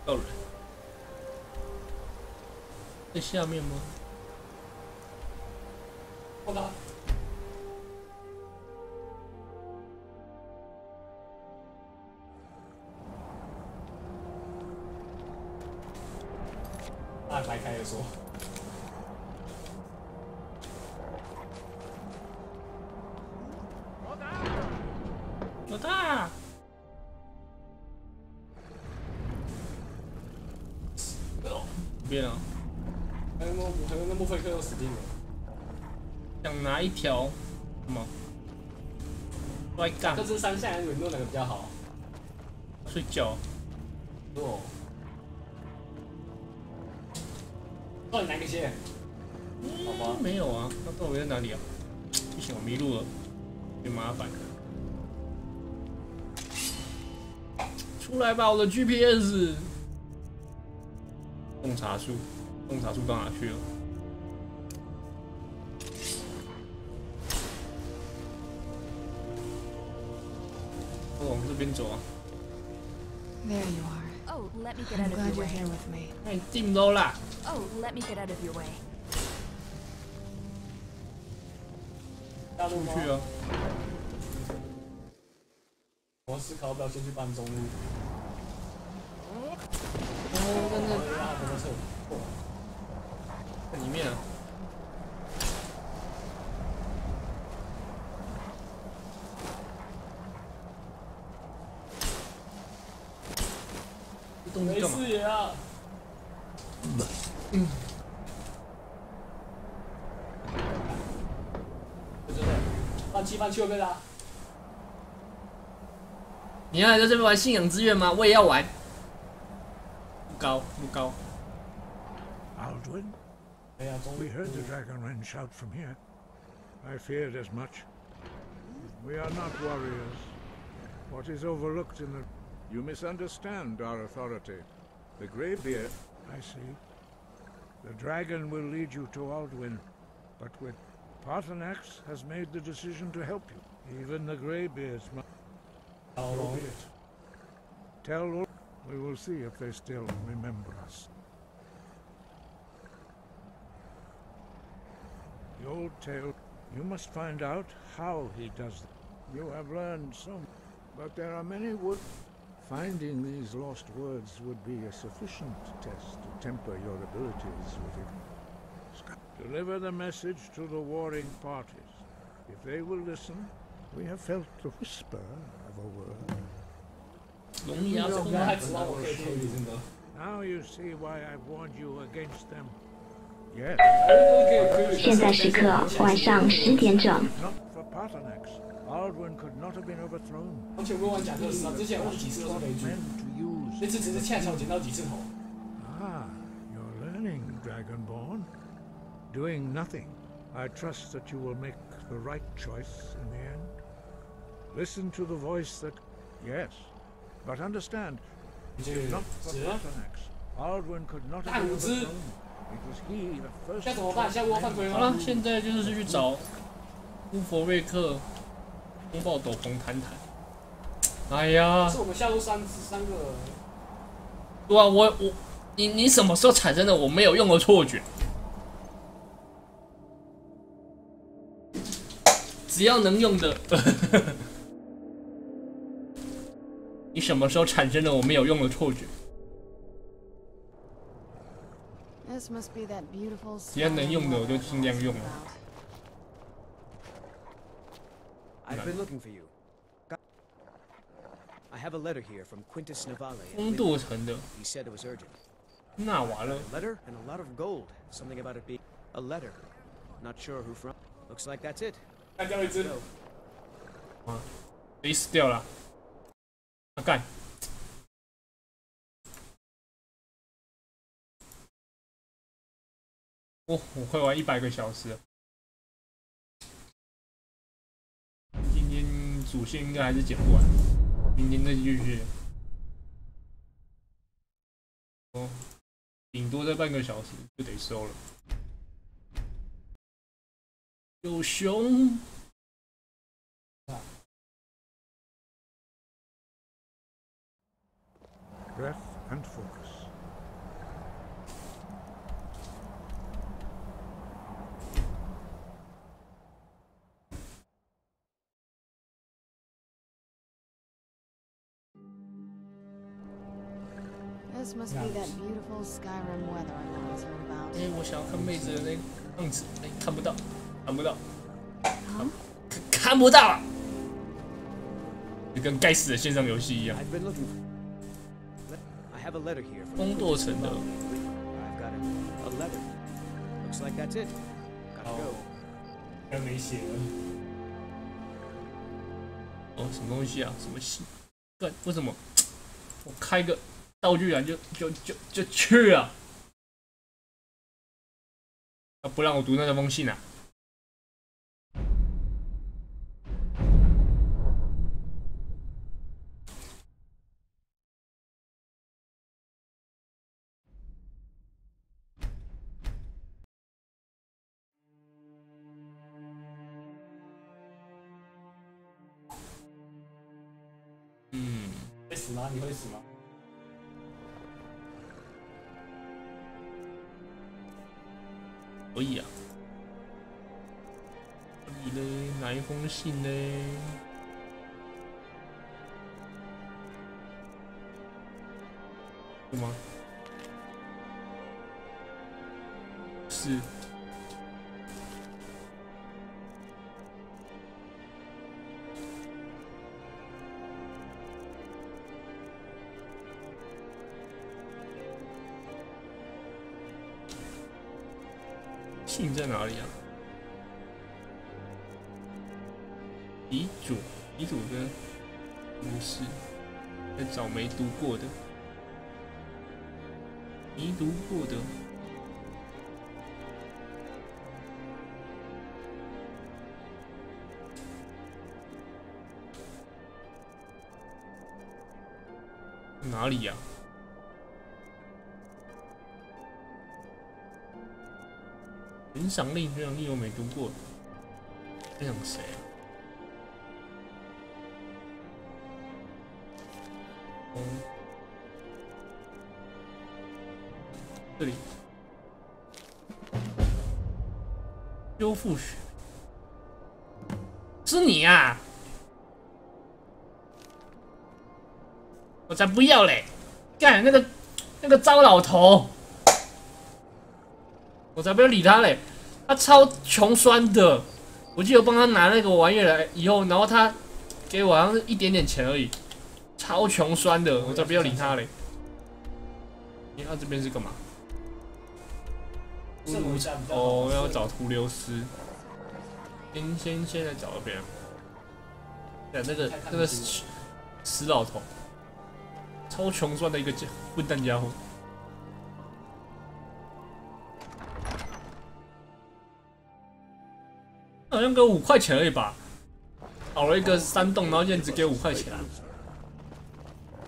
到人，在下面吗？我打。来开始说。老大。变了，还有那莫菲克又死定了。想拿一条什么？摔杠。这只三项有没有哪个比较好？睡觉。哦。到底哪个先？好吧。没有啊，那到底在哪里啊？不行，我迷路了，有点麻烦。出来吧，我的 GPS。洞察术到哪去了？往这边走啊。There you are. Oh, let me get I'm out of glad your you're way. here with me. 那你进不到啦。Oh, let me get out of your way. 大陆去啊！我思考要不要先去搬中路。在里面啊。没视野啊。放弃会被打。你要来在这边玩信仰之月吗？我也要玩。不高。Alduin? We heard the Dragonren shout from here. I feared as much. We are not warriors. What is overlooked in the... You misunderstand our authority. The Greybeard, I see. The dragon will lead you to Alduin, but with Paarthurnax has made the decision to help you. Even the Greybeards must... How long? Tell Lord, we will see if they still remember us. The old tale, You must find out how he does it. You have learned some, but there are many wood. Finding these lost words would be a sufficient test to temper your abilities with it. Deliver the message to the warring parties. If they will listen, we have felt the whisper of a word. Now you see why I've warned you against them. Yes. 现在时刻晚上10点整。 Not for Paternax. Aldwin could not have been overthrown. 完全不用玩假特斯拉，之前玩几次都是没准，这次只是恰巧捡到几次头。Ah, you're learning, Dragonborn. Doing nothing. I trust that you will make the right choice in the end. Listen to the voice that, yes, but understand, if not for Paternax, Aldwin could not have been overthrown. It was he that first. 现在怎么办？下一步要犯规吗？好了，现在就是去找乌佛瑞克风暴斗篷谈谈。哎呀，是我们下路三个。对啊，你什么时候产生了我没有用的错觉？只要能用的，你什么时候产生了我没有用的错觉？只要能用的我就尽量用了。I've been looking for you. I have a letter here from Quintus Navale. 风舵城的。 He said it was urgent. 那完了。 A letter and a lot of gold. Something about it being a letter. Not sure who from. Looks like that's it. 干掉一只。啊，谁死掉了？啊干！我会玩100个小时了。今天主线应该还是剪不完，明天再继续。哦，顶多再半个小时就得收了。有熊。 Breath and focus. This must be that beautiful Skyrim weather I've always heard about. 我想要看妹子的那个样子，看不到，看不到，看不到，就跟该死的线上游戏一样。风舵城的。还没写了。哦，什么东西啊？什么戏？对，为什么我开个道具栏就去啊？他不让我读那封信啊？会死吗？你会死吗？可以啊。可以嘞，哪一封信嘞？是吗？是。 信在哪里啊？遗嘱跟故事，在找没读过的，没读过的。哪里呀？ 悬赏令我没读过，悬赏谁啊？哦，这里修复学，是你啊！我才不要嘞！干那个糟老头，我才不要理他嘞！他超穷酸的，我记得我帮他拿那个玩意来以后，然后他给我好像是一点点钱而已，超穷酸的，我才不要理他嘞！他这边是干嘛？哦，要找图留斯。先来找那边。对，那个死老头，超穷酸的一个混蛋家伙。好像给我5块钱而已吧，跑了一个山洞，然后现在只给5块钱。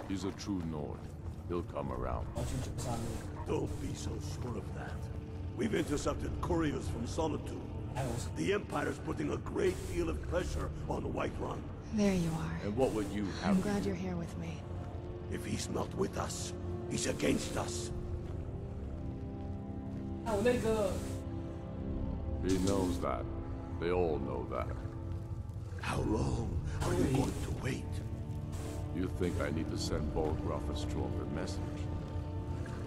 He's a true Nord. He'll come around. Don't be so sure of that. We've intercepted couriers from Solitude. The Empire's putting a great deal of pressure on Whiterun. There you are. And what would you have? I'm glad you're here with me. If he's not with us, he's against us. He knows that. They all know that. How long are you going to wait? You think I need to send Volgraf a stronger message?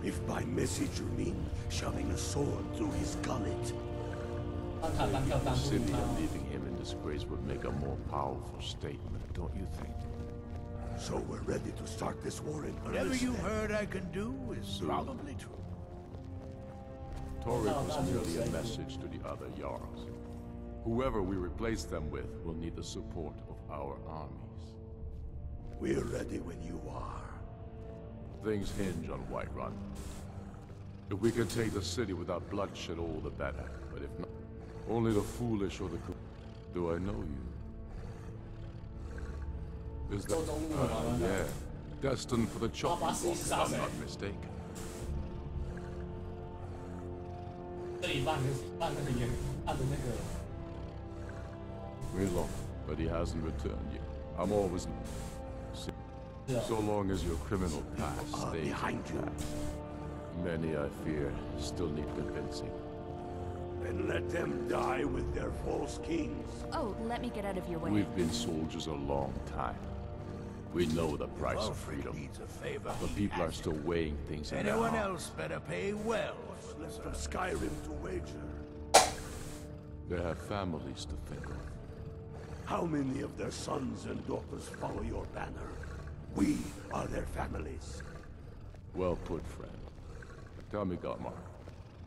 If by message you mean shoving a sword through his gullet. The city and leaving him in disgrace would make a more powerful statement, don't you think? So we're ready to start this war in earnest. Whatever you heard I can do is probably true. Torrid was merely a message to the other Jarls. Whoever we replace them with will need the support of our armies. We're ready when you are. Things hinge on Whiterun. If we can take the city without bloodshed, all the better. But if not, only the foolish or the... Do I know you? Is that... yeah. Destined for the chopping block, if I'm not mistaken. Real, but he hasn't returned yet. I'm always... So long as your criminal past stays behind you. Many, I fear, still need convincing. Then let them die with their false kings. Oh, let me get out of your way. We've been soldiers a long time. We know the price of freedom. But people are still weighing things in their Anyone heart. else better pay well. What's left of Skyrim to wager? They have families to think of. How many of their sons and daughters follow your banner? We are their families. Well put, friend. Tell me, Galmar,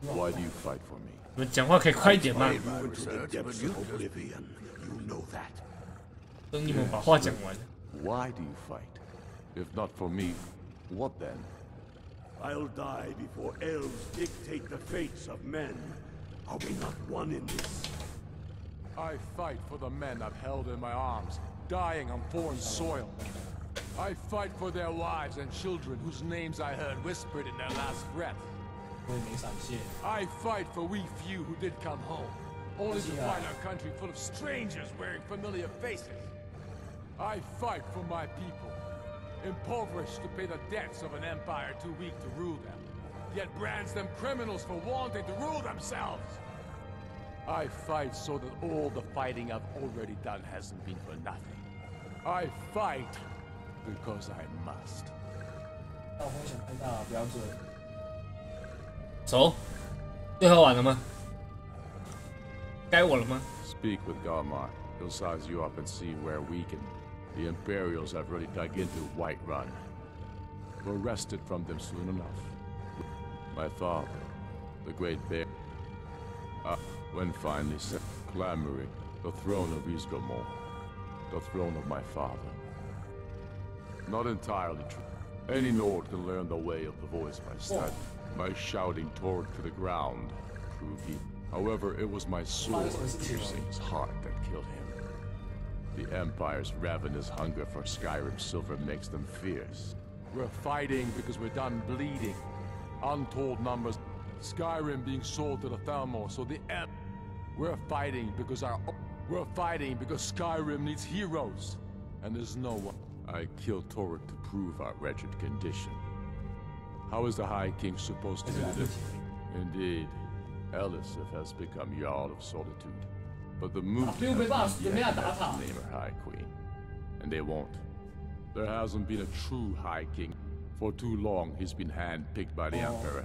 why do you fight for me? 你们讲话可以快一点吗？ Oblivion, you know that. 等你们把话讲完。 Why do you fight? If not for me, what then? I'll die before elves dictate the fates of men. Are we not one in this? I fight for the men I've held in my arms, dying on foreign soil. I fight for their wives and children whose names I heard whispered in their last breath. I fight for we few who did come home, only to find our country full of strangers wearing familiar faces. I fight for my people, impoverished to pay the debts of an empire too weak to rule them, yet brands them criminals for wanting to rule themselves. I fight so that all the fighting I've already done hasn't been for nothing. I fight because I must. 走，最后完了吗？该我了吗？ Speak with Galmar. He'll size you up and see where we can. The Imperials have already dug into Whiterun. We're wrested from them soon enough. My father, the Great Bear, when finally set, clamoring, the throne of Ysgramor, the throne of my father. Not entirely true. Any Nord can learn the way of the voice by study. My shouting toward to the ground proved he. However, it was my sword piercing his heart that killed him. The Empire's ravenous hunger for Skyrim silver makes them fierce. We're fighting because we're done bleeding. Untold numbers. Skyrim being sold to the Thalmor, so the We're fighting because Skyrim needs heroes. And there's no one. I killed Torrid to prove our wretched condition. How is the High King supposed to do this? Indeed, Elisif has become Jarl of Solitude. But the movement name her High Queen, and they won't. There hasn't been a true High King. For too long, he's been handpicked by the Emperor.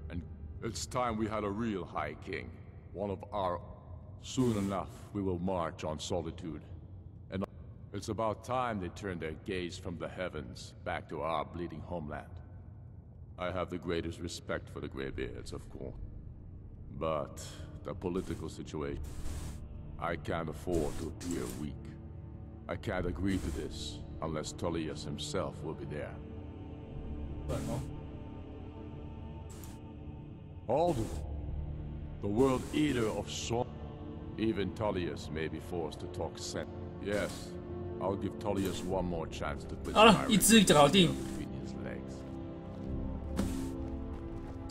And it's time we had a real High King. One of our... Soon enough, we will march on Solitude. And it's about time they turn their gaze from the heavens back to our bleeding homeland. I have the greatest respect for the Greybeards, of course. But the political situation... I can't afford to appear weak. I can't agree to this unless Tullius himself will be there. Alden, the world eater of song. Even Tullius may be forced to talk sense. Yes, I'll give Tullius one more chance to put Skyrim between his legs.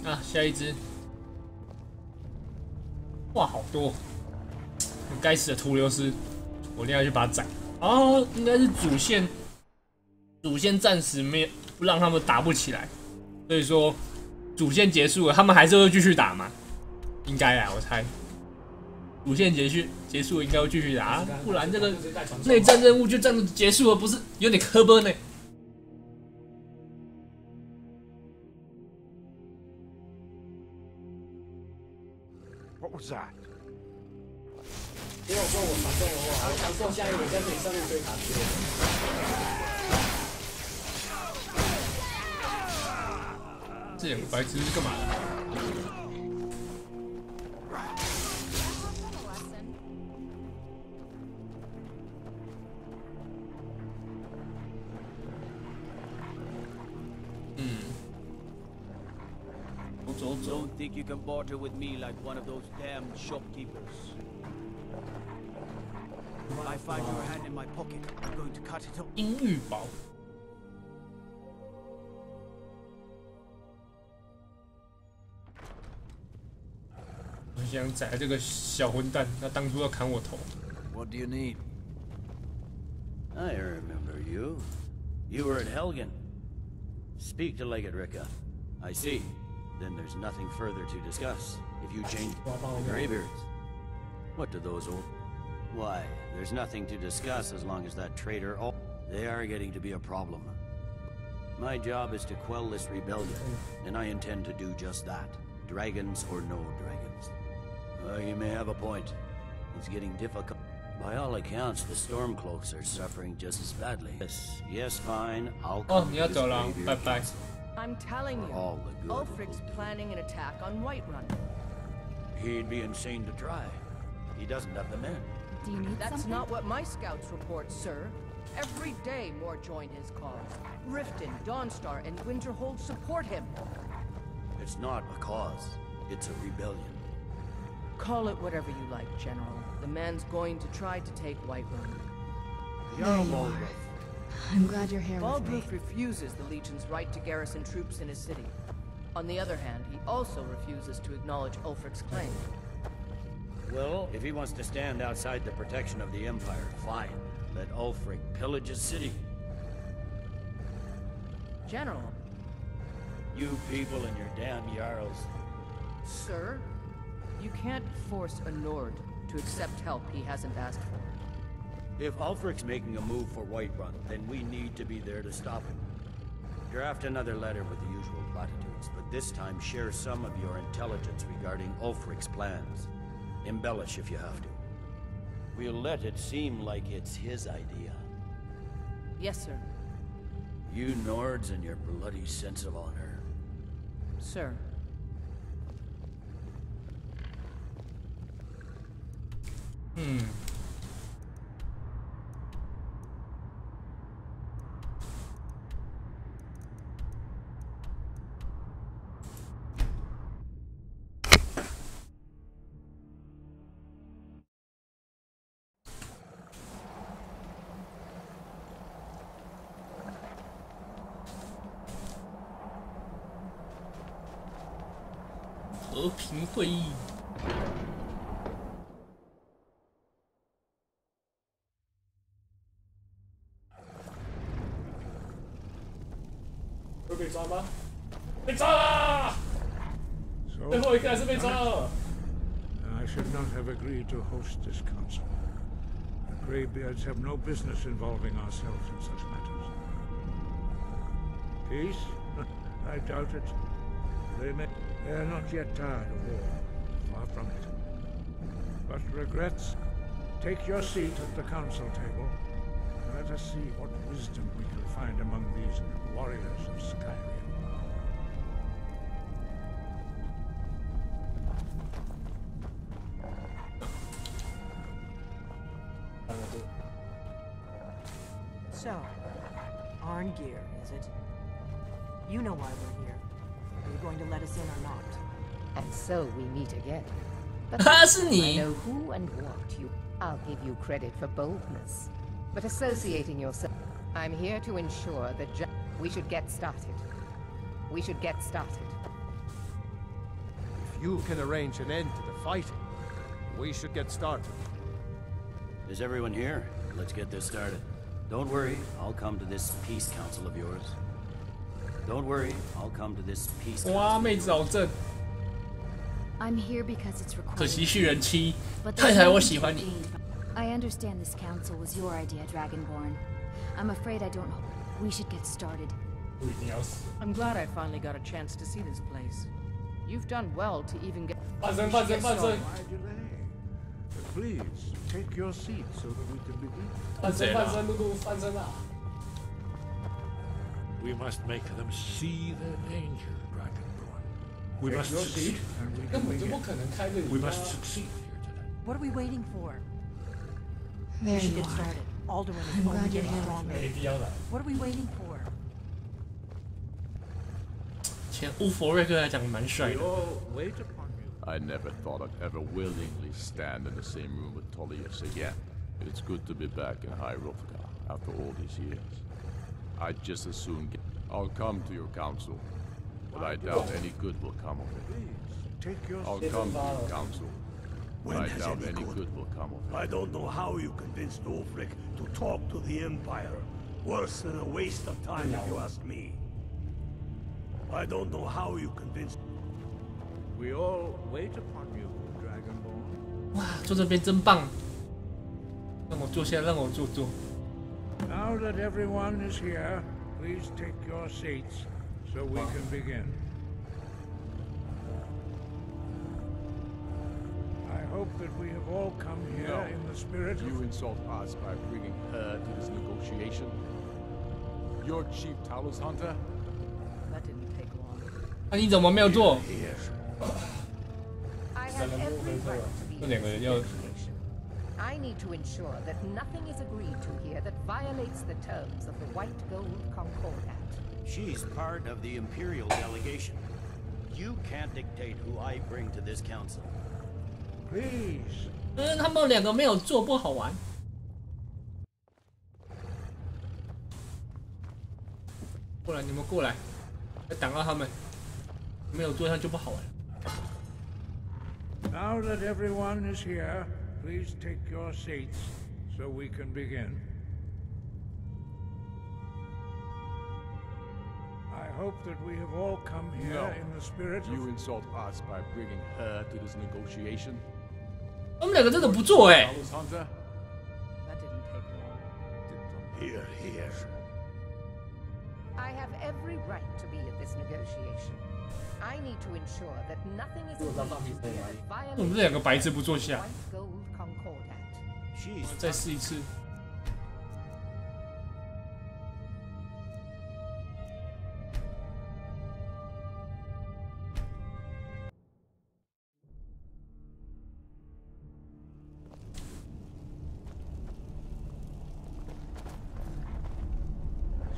啊，下一只。哇，好多！该死的屠流师，我一定要去把它斩。哦，应该是主线暂时没有不让他们打不起来，所以说主线结束了，他们还是会继续打嘛？应该啊，我猜。主线结束了应该会继续打，啊，不然这个内战任务就这样结束了，不是有点磕巴呢？ What was that? 因为我说我传送的话，我传送下一个在这里上面追卡去。这两个白痴是干嘛的？Don't think you can barter with me like one of those damn shopkeepers. I find your hand in my pocket. I'm going to cut it off. 阴郁宝。我想宰这个小混蛋，他当初要砍我头。What do you need? I remember you. You were at Helgen. Speak to Legate Ricka. I see. Then there's nothing further to discuss. If you change the Greybeards. What do those old... Why, there's nothing to discuss as long as that traitor... Oh, they are getting to be a problem. My job is to quell this rebellion, and I intend to do just that. Dragons or no dragons. You may have a point. It's getting difficult. By all accounts, the Stormcloaks are suffering just as badly. Yes, fine. I'll come to this Greybeard Council. I'm telling you, Ulfric's planning an attack on Whiterun. He'd be insane to try. He doesn't have the men. Do you need That's not what my scouts report, sir. Every day more join his cause. Riften, Dawnstar, and Winterhold support him. It's not a cause. It's a rebellion. Call it whatever you like, General. The man's going to try to take Whiterun. There you are. I'm glad you're here with me. Baldruth refuses the Legion's right to garrison troops in his city. On the other hand, he also refuses to acknowledge Ulfric's claim. Well, if he wants to stand outside the protection of the Empire, fine. Let Ulfric pillage his city. General. You people and your damn Jarls. Sir, you can't force a Nord to accept help he hasn't asked for. If Ulfric's making a move for Whiterun, then we need to be there to stop him. Draft another letter with the usual platitudes, but this time share some of your intelligence regarding Ulfric's plans. Embellish if you have to. We'll let it seem like it's his idea. Yes, sir. You Nords and your bloody sense of honor. Sir. Hmm. 和平会议。会被抓吗？被抓了！最后一个还是被抓了。I should not have agreed to host this council. The Greybeards have no business involving ourselves in such matters. Peace? I doubt it. They are not yet tired of war. Far from it. But regrets? Take your seat at the council table. Let us see what wisdom we can find among these warriors of Skyrim. So, Arngeir, is it? You know why we're here. Are you going to let us in or not? And so we meet again. But I know who and what you... I'll give you credit for boldness. But associating yourself... I'm here to ensure that we should get started. We should get started. If you can arrange an end to the fighting, we should get started. Is everyone here? Let's get this started. Don't worry, I'll come to this peace council of yours. Don't worry, I'll come to this peace council. 哇，妹子好正。 I'm here because it's required. 可惜是人妻，太太，我喜欢你。 I understand this council was your idea, Dragonborn. I'm afraid I don't know. We should get started. I'm glad I finally got a chance to see this place. You've done well to even get. Please take your seat so that we can begin. We must make them see their danger, Dragonborn. We Take must your succeed. seat and we can begin. We must succeed here today. What are we waiting for? There we should you get are. started. Alderman is I'm only glad you're getting here stronger. with me. What are we waiting for? 前乌佛瑞克来讲蛮帅的。 I never thought I'd ever willingly stand in the same room with Tullius again. It's good to be back in High Hrolfgar after all these years. I'd just as soon get... I'll come to your council, but I doubt any good will come of it. I'll come to your council, but I doubt any good will come of it. I don't know how you convinced Ulfric to talk to the Empire. Worse than a waste of time, if you ask me. I don't know how you convinced... We all wait upon you, Dragonborn. 哇，坐这边真棒！让我坐下，让我坐。 Now that everyone is here, please take your seats so we can begin. I hope that we have all come here in the spirit of... You insult us by bringing her to this negotiation? Your chief Talos hunter? That didn't take long. 那你怎么没有做？ I have every right to be 这两个人要 I need to ensure that nothing is agreed to here that violates the terms of the White Gold Concordat. She's part of the Imperial delegation. You can't dictate who I bring to this council. Please. 他们两个没有做不好玩。过来，你们过来，来挡到他们。没有做下就不好玩。 Now that everyone is here, please take your seats so we can begin. I hope that we have all come here in the spirit of... You insult us by bringing her to this negotiation? 他们两个真的不做哎。 Talos hunter? That didn't take long. Here, here. I have every right to be at this negotiation. I need to ensure that nothing is agreed to here that 我们 violates 这两个白痴不坐下。 White Gold Concordat. 再试一次。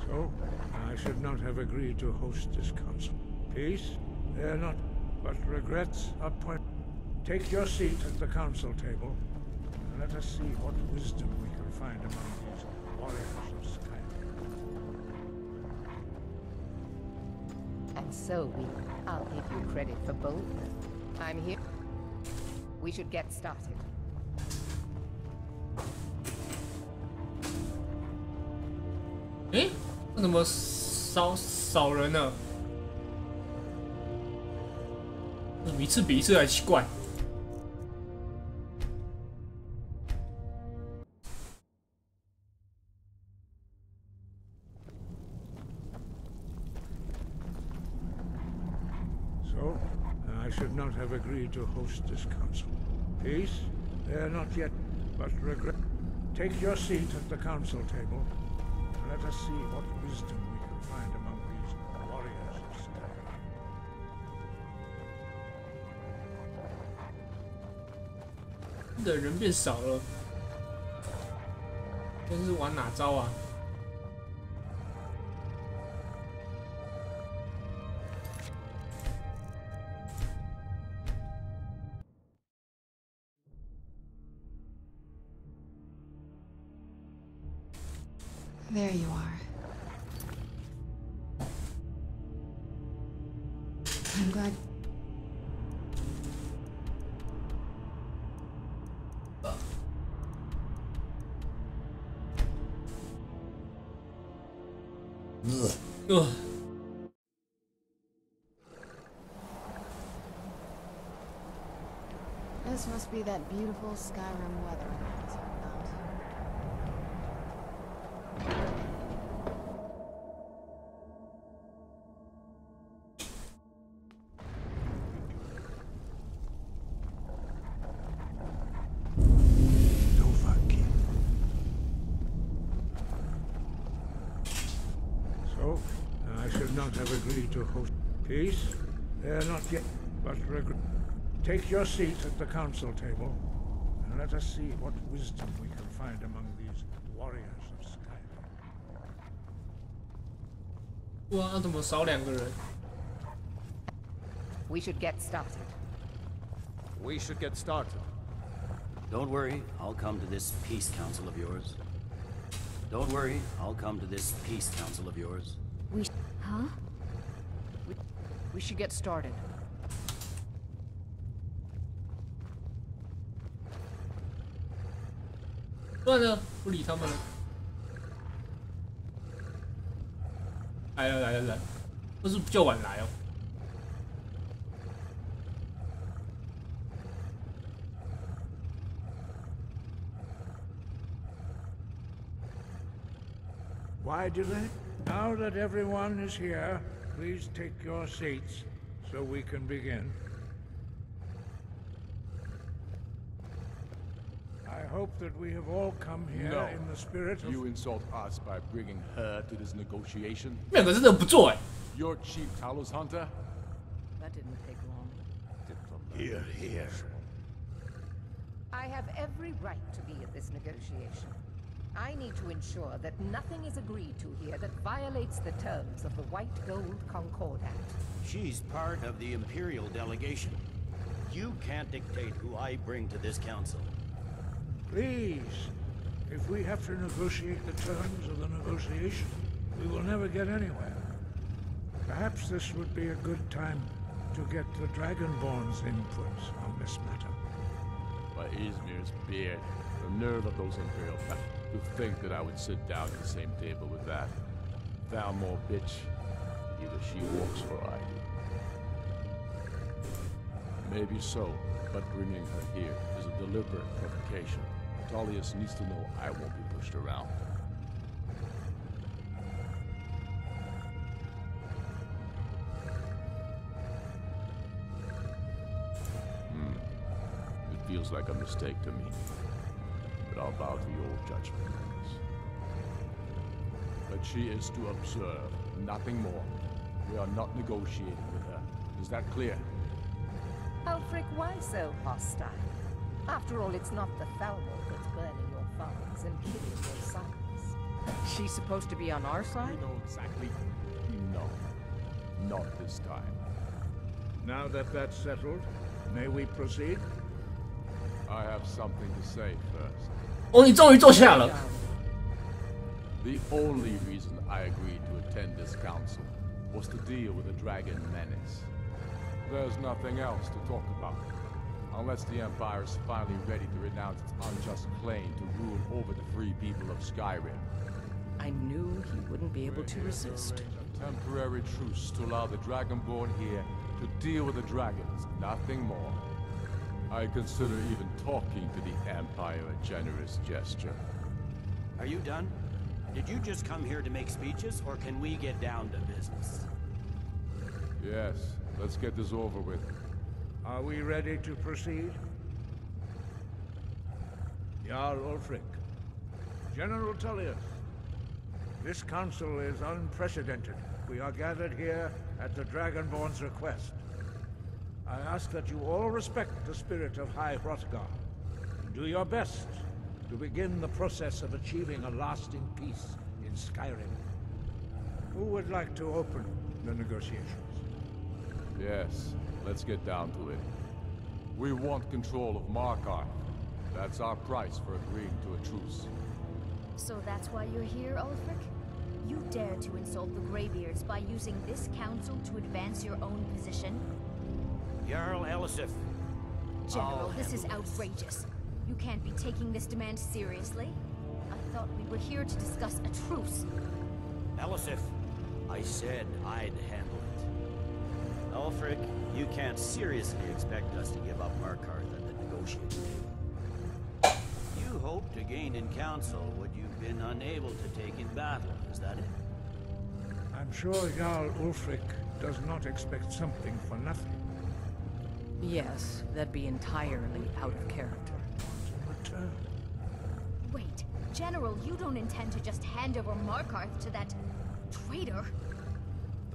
So, I should not have agreed to host this council. Peace? They're not, but regrets are point. Take your seat at the council table, and let us see what wisdom we can find among these warriors of Skyrim. And so I'll give you credit for boldness. I'm here. We should get started. 诶，为什么少人呢？怎么一次比一次还奇怪？ So, I should not have agreed to host this council. Peace? Not yet, but regret. Take your seat at the council table. Let us see what wisdom we can find among these warriors of Skyrim. 的人变少了，这是玩哪招啊？ There you are. I'm glad. This must be that beautiful Skyrim weather I was heard about. So, I should not have agreed to host peace. Not yet, but regret. Take your seat at the council table, and let us see what wisdom we can find among these warriors of Skyrim. 哇，怎么少2个人 We should get started. We should get started. Don't worry, I'll come to this peace council of yours. Don't worry, I'll come to this peace council of yours. Huh? We should get started. 算了，不理他们了。来，不是比较晚来哦。 Why delay? Now that everyone is here, please take your seats so we can begin. I hope that we have all come here in the spirit of... You insult us by bringing her to this negotiation? 2个真的不做哎。 Your chief Talos hunter? That didn't take long. Here. I have every right to be at this negotiation. I need to ensure that nothing is agreed to here that violates the terms of the White Gold Concordat. She's part of the Imperial delegation. You can't dictate who I bring to this council. Please, if we have to negotiate the terms of the negotiation, we will never get anywhere. Perhaps this would be a good time to get the Dragonborn's input on this matter. By Izmir's beard, the nerve of those Imperial to think that I would sit down at the same table with that Thalmor bitch. Either she walks or I do. Maybe so, but bringing her here is a deliberate provocation. Tullius needs to know I won't be pushed around. It feels like a mistake to me. But I'll bow to your judgment. But she is to observe, nothing more. We are not negotiating with her. Is that clear? Alfric, why so hostile? After all, it's not the Thalmor that's burning your farms and killing your sons. She's supposed to be on our side? You know exactly. No. Not this time. Now that that's settled, may we proceed? I have something to say first. 哦，你终于坐下了。 The only reason I agreed to attend this council was to deal with the dragon menace. There's nothing else to talk about, unless the Empire is finally ready to renounce its unjust claim to rule over the free people of Skyrim. I knew he wouldn't be able to resist. A temporary truce to allow the Dragonborn here to deal with the dragons, nothing more. I consider even talking to the Empire a generous gesture. Are you done? Did you just come here to make speeches, or can we get down to business? Yes, Let's get this over with. Are we ready to proceed? Jarl Ulfric, General Tullius, this council is unprecedented. We are gathered here at the Dragonborn's request. I ask that you all respect the spirit of High Hrothgar and do your best to begin the process of achieving a lasting peace in Skyrim. Who would like to open the negotiations? Yes, let's get down to it. We want control of Markarth. That's our price for agreeing to a truce. So that's why you're here, Ulfric? You dare to insult the Greybeards by using this council to advance your own position? Jarl Elisif. General, this is outrageous. You can't be taking this demand seriously. I thought we were here to discuss a truce. Elisif, I said I'd handle it. Ulfric, you can't seriously expect us to give up Markarth at the negotiating table. You hoped to gain in council what you've been unable to take in battle, is that it? I'm sure Jarl Ulfric does not expect something for nothing. Yes, that'd be entirely out of character. Wait, General, you don't intend to just hand over Markarth to that traitor?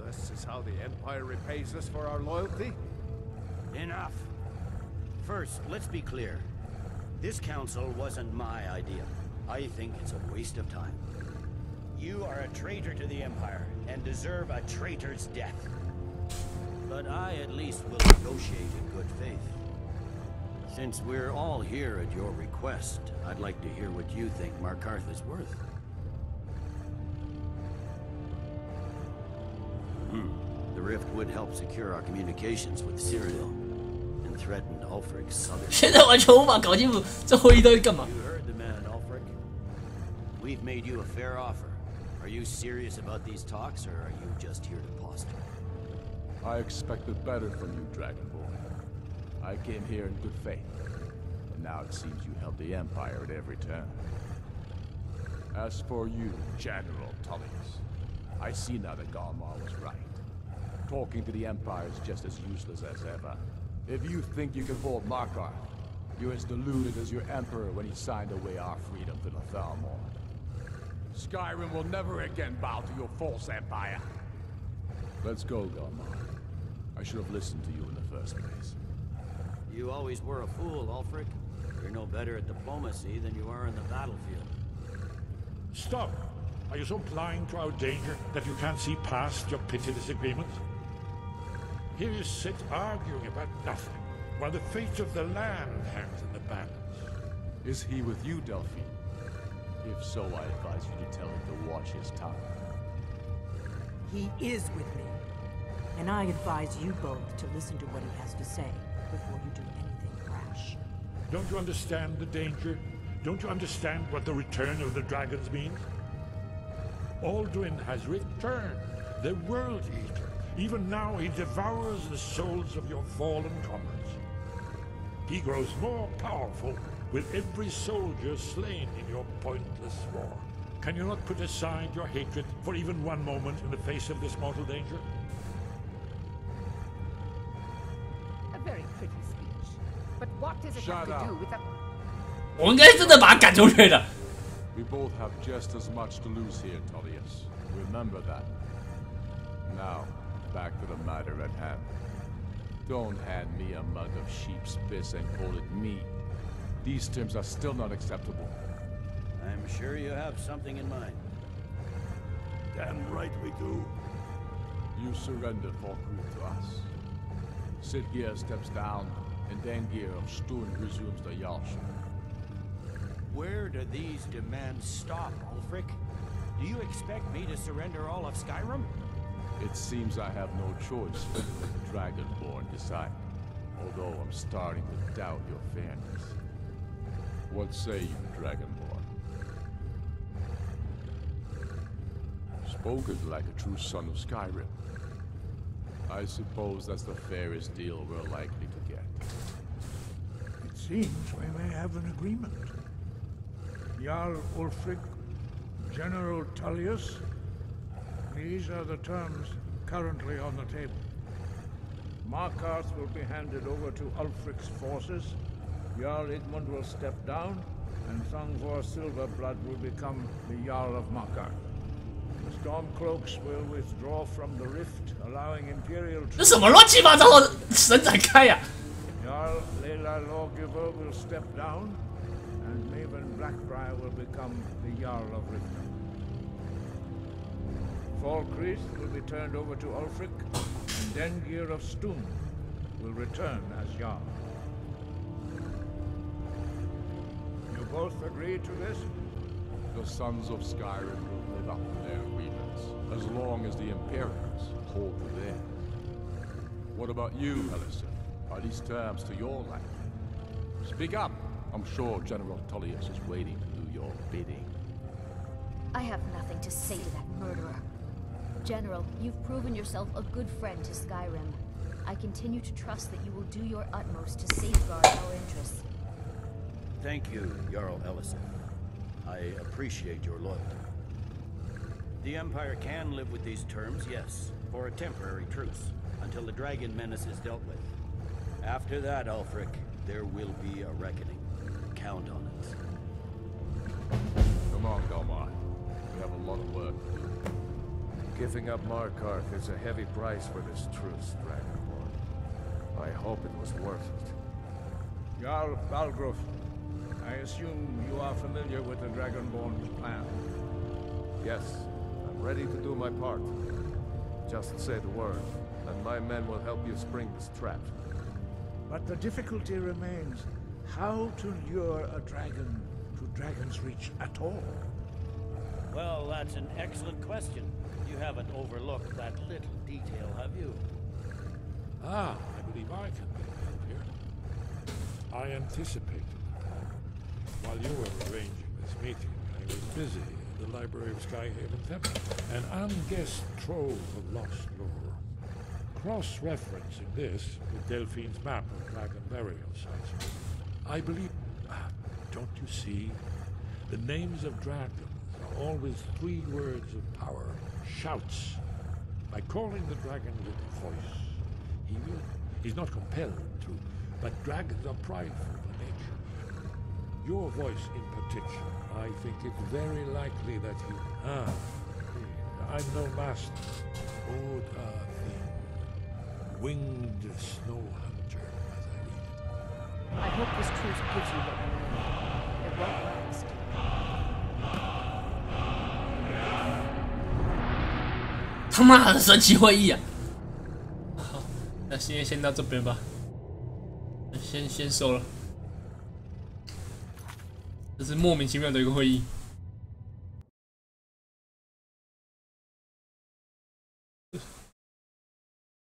This is how the Empire repays us for our loyalty? Enough. First, let's be clear. This council wasn't my idea. I think it's a waste of time. You are a traitor to the Empire, and deserve a traitor's death. But I at least will negotiate in good faith. Since we're all here at your request, I'd like to hear what you think Markarth is worth. The rift would help secure our communications with Cyrodiil, and threatened Ulfric's southern... 现在完全无法搞清楚这会议到底干嘛。 You heard the man, Ulfric. We've made you a fair offer. Are you serious about these talks, or are you just here to posture? I expected better from you, Dragonborn. I came here in good faith, and now it seems you help the Empire at every turn. As for you, General Tullius, I see now that Galmar was right. Talking to the Empire is just as useless as ever. If you think you can hold Markarth, you're as deluded as your Emperor when he signed away our freedom to the Thalmor. Skyrim will never again bow to your false empire. Let's go, Galmar. I should have listened to you in the first place. You always were a fool, Ulfric. You're no better at diplomacy than you are in the battlefield. Stop! Are you so blind to our danger that you can't see past your petty disagreements? Here you sit arguing about nothing, while the fate of the land hangs in the balance. Is he with you, Delphine? If so, I advise you to tell him to watch his tongue. He is with me. And I advise you both to listen to what he has to say before you do anything rash. Don't you understand the danger? Don't you understand what the return of the dragons means? Alduin has returned, the World Eater. Even now he devours the souls of your fallen comrades. He grows more powerful with every soldier slain in your pointless war. Can you not put aside your hatred for even one moment in the face of this mortal danger? A very pretty speech. But what does it have to do with the... 我应该真的把他赶出去的。 We both have just as much to lose here, Tullius. Remember that. Now, back to the matter at hand. Don't hand me a mug of sheep's piss and call it meat. These terms are still not acceptable. I'm sure you have something in mind. Damn right we do. You surrender Falkreath to us. Sidgeir steps down, and Dengir of Sturn resumes the Jarlship. Where do these demands stop, Ulfric? Do you expect me to surrender all of Skyrim? It seems I have no choice but to let the Dragonborn decide. Although I'm starting to doubt your fairness. What say you, Dragonborn? Spoken like a true son of Skyrim. I suppose that's the fairest deal we're likely to get. It seems we may have an agreement. Jarl Ulfric, General Tullius, these are the terms currently on the table. Markarth will be handed over to Ulfric's forces. Jarl Igmund will step down, and Thongvor Silverblood will become the Jarl of Markarth. The Stormcloaks will withdraw from the rift, allowing Imperial troops... 这什么乱七八糟的神展开呀！Jarl Leila Lawgiver will step down, and Maven Blackbriar will become the Jarl of Riften. Falkreath will be turned over to Ulfric, and Dengeir of Stoom will return as Jarl. You both agree to this? The sons of Skyrim will live up to their agreements, as long as the Imperials hold to theirs. What about you, Elisif? Are these terms to your liking? Speak up! I'm sure General Tullius is waiting to do your bidding. I have nothing to say to that murderer. General, you've proven yourself a good friend to Skyrim. I continue to trust that you will do your utmost to safeguard our interests. Thank you, Jarl Elisif. I appreciate your loyalty. The Empire can live with these terms, yes, for a temporary truce, until the dragon menace is dealt with. After that, Ulfric, there will be a reckoning. Count on it. Come on, Galmar. We have a lot of work to do. Giving up Markarth is a heavy price for this truce, Dragonborn. I hope it was worth it. Jarl Balgruf, I assume you are familiar with the Dragonborn's plan. Yes, I'm ready to do my part. Just say the word, and my men will help you spring this trap. But the difficulty remains how to lure a dragon to Dragon's Reach at all. Well, that's an excellent question. You haven't overlooked that little detail, have you? Ah, I believe I can be of help here. I anticipated that. While you were arranging this meeting, I was busy at the Library of Skyhaven Temple, an unguessed trove of lost lore. Cross-referencing this with Delphine's map of dragon burial sites. I believe... don't you see? The names of dragons are always 3 words of power. Shouts. By calling the dragon with a voice, he will. He's not compelled to, but dragons are prideful by nature. Your voice in particular, I think it's very likely that you... I'm no master. Old thing. Winged snow hunter, as I read it. I hope this truce gives you what you need. It won't last. 他妈的神奇会议啊！好，那今天先到这边吧，先收了。这是莫名其妙的一个会议。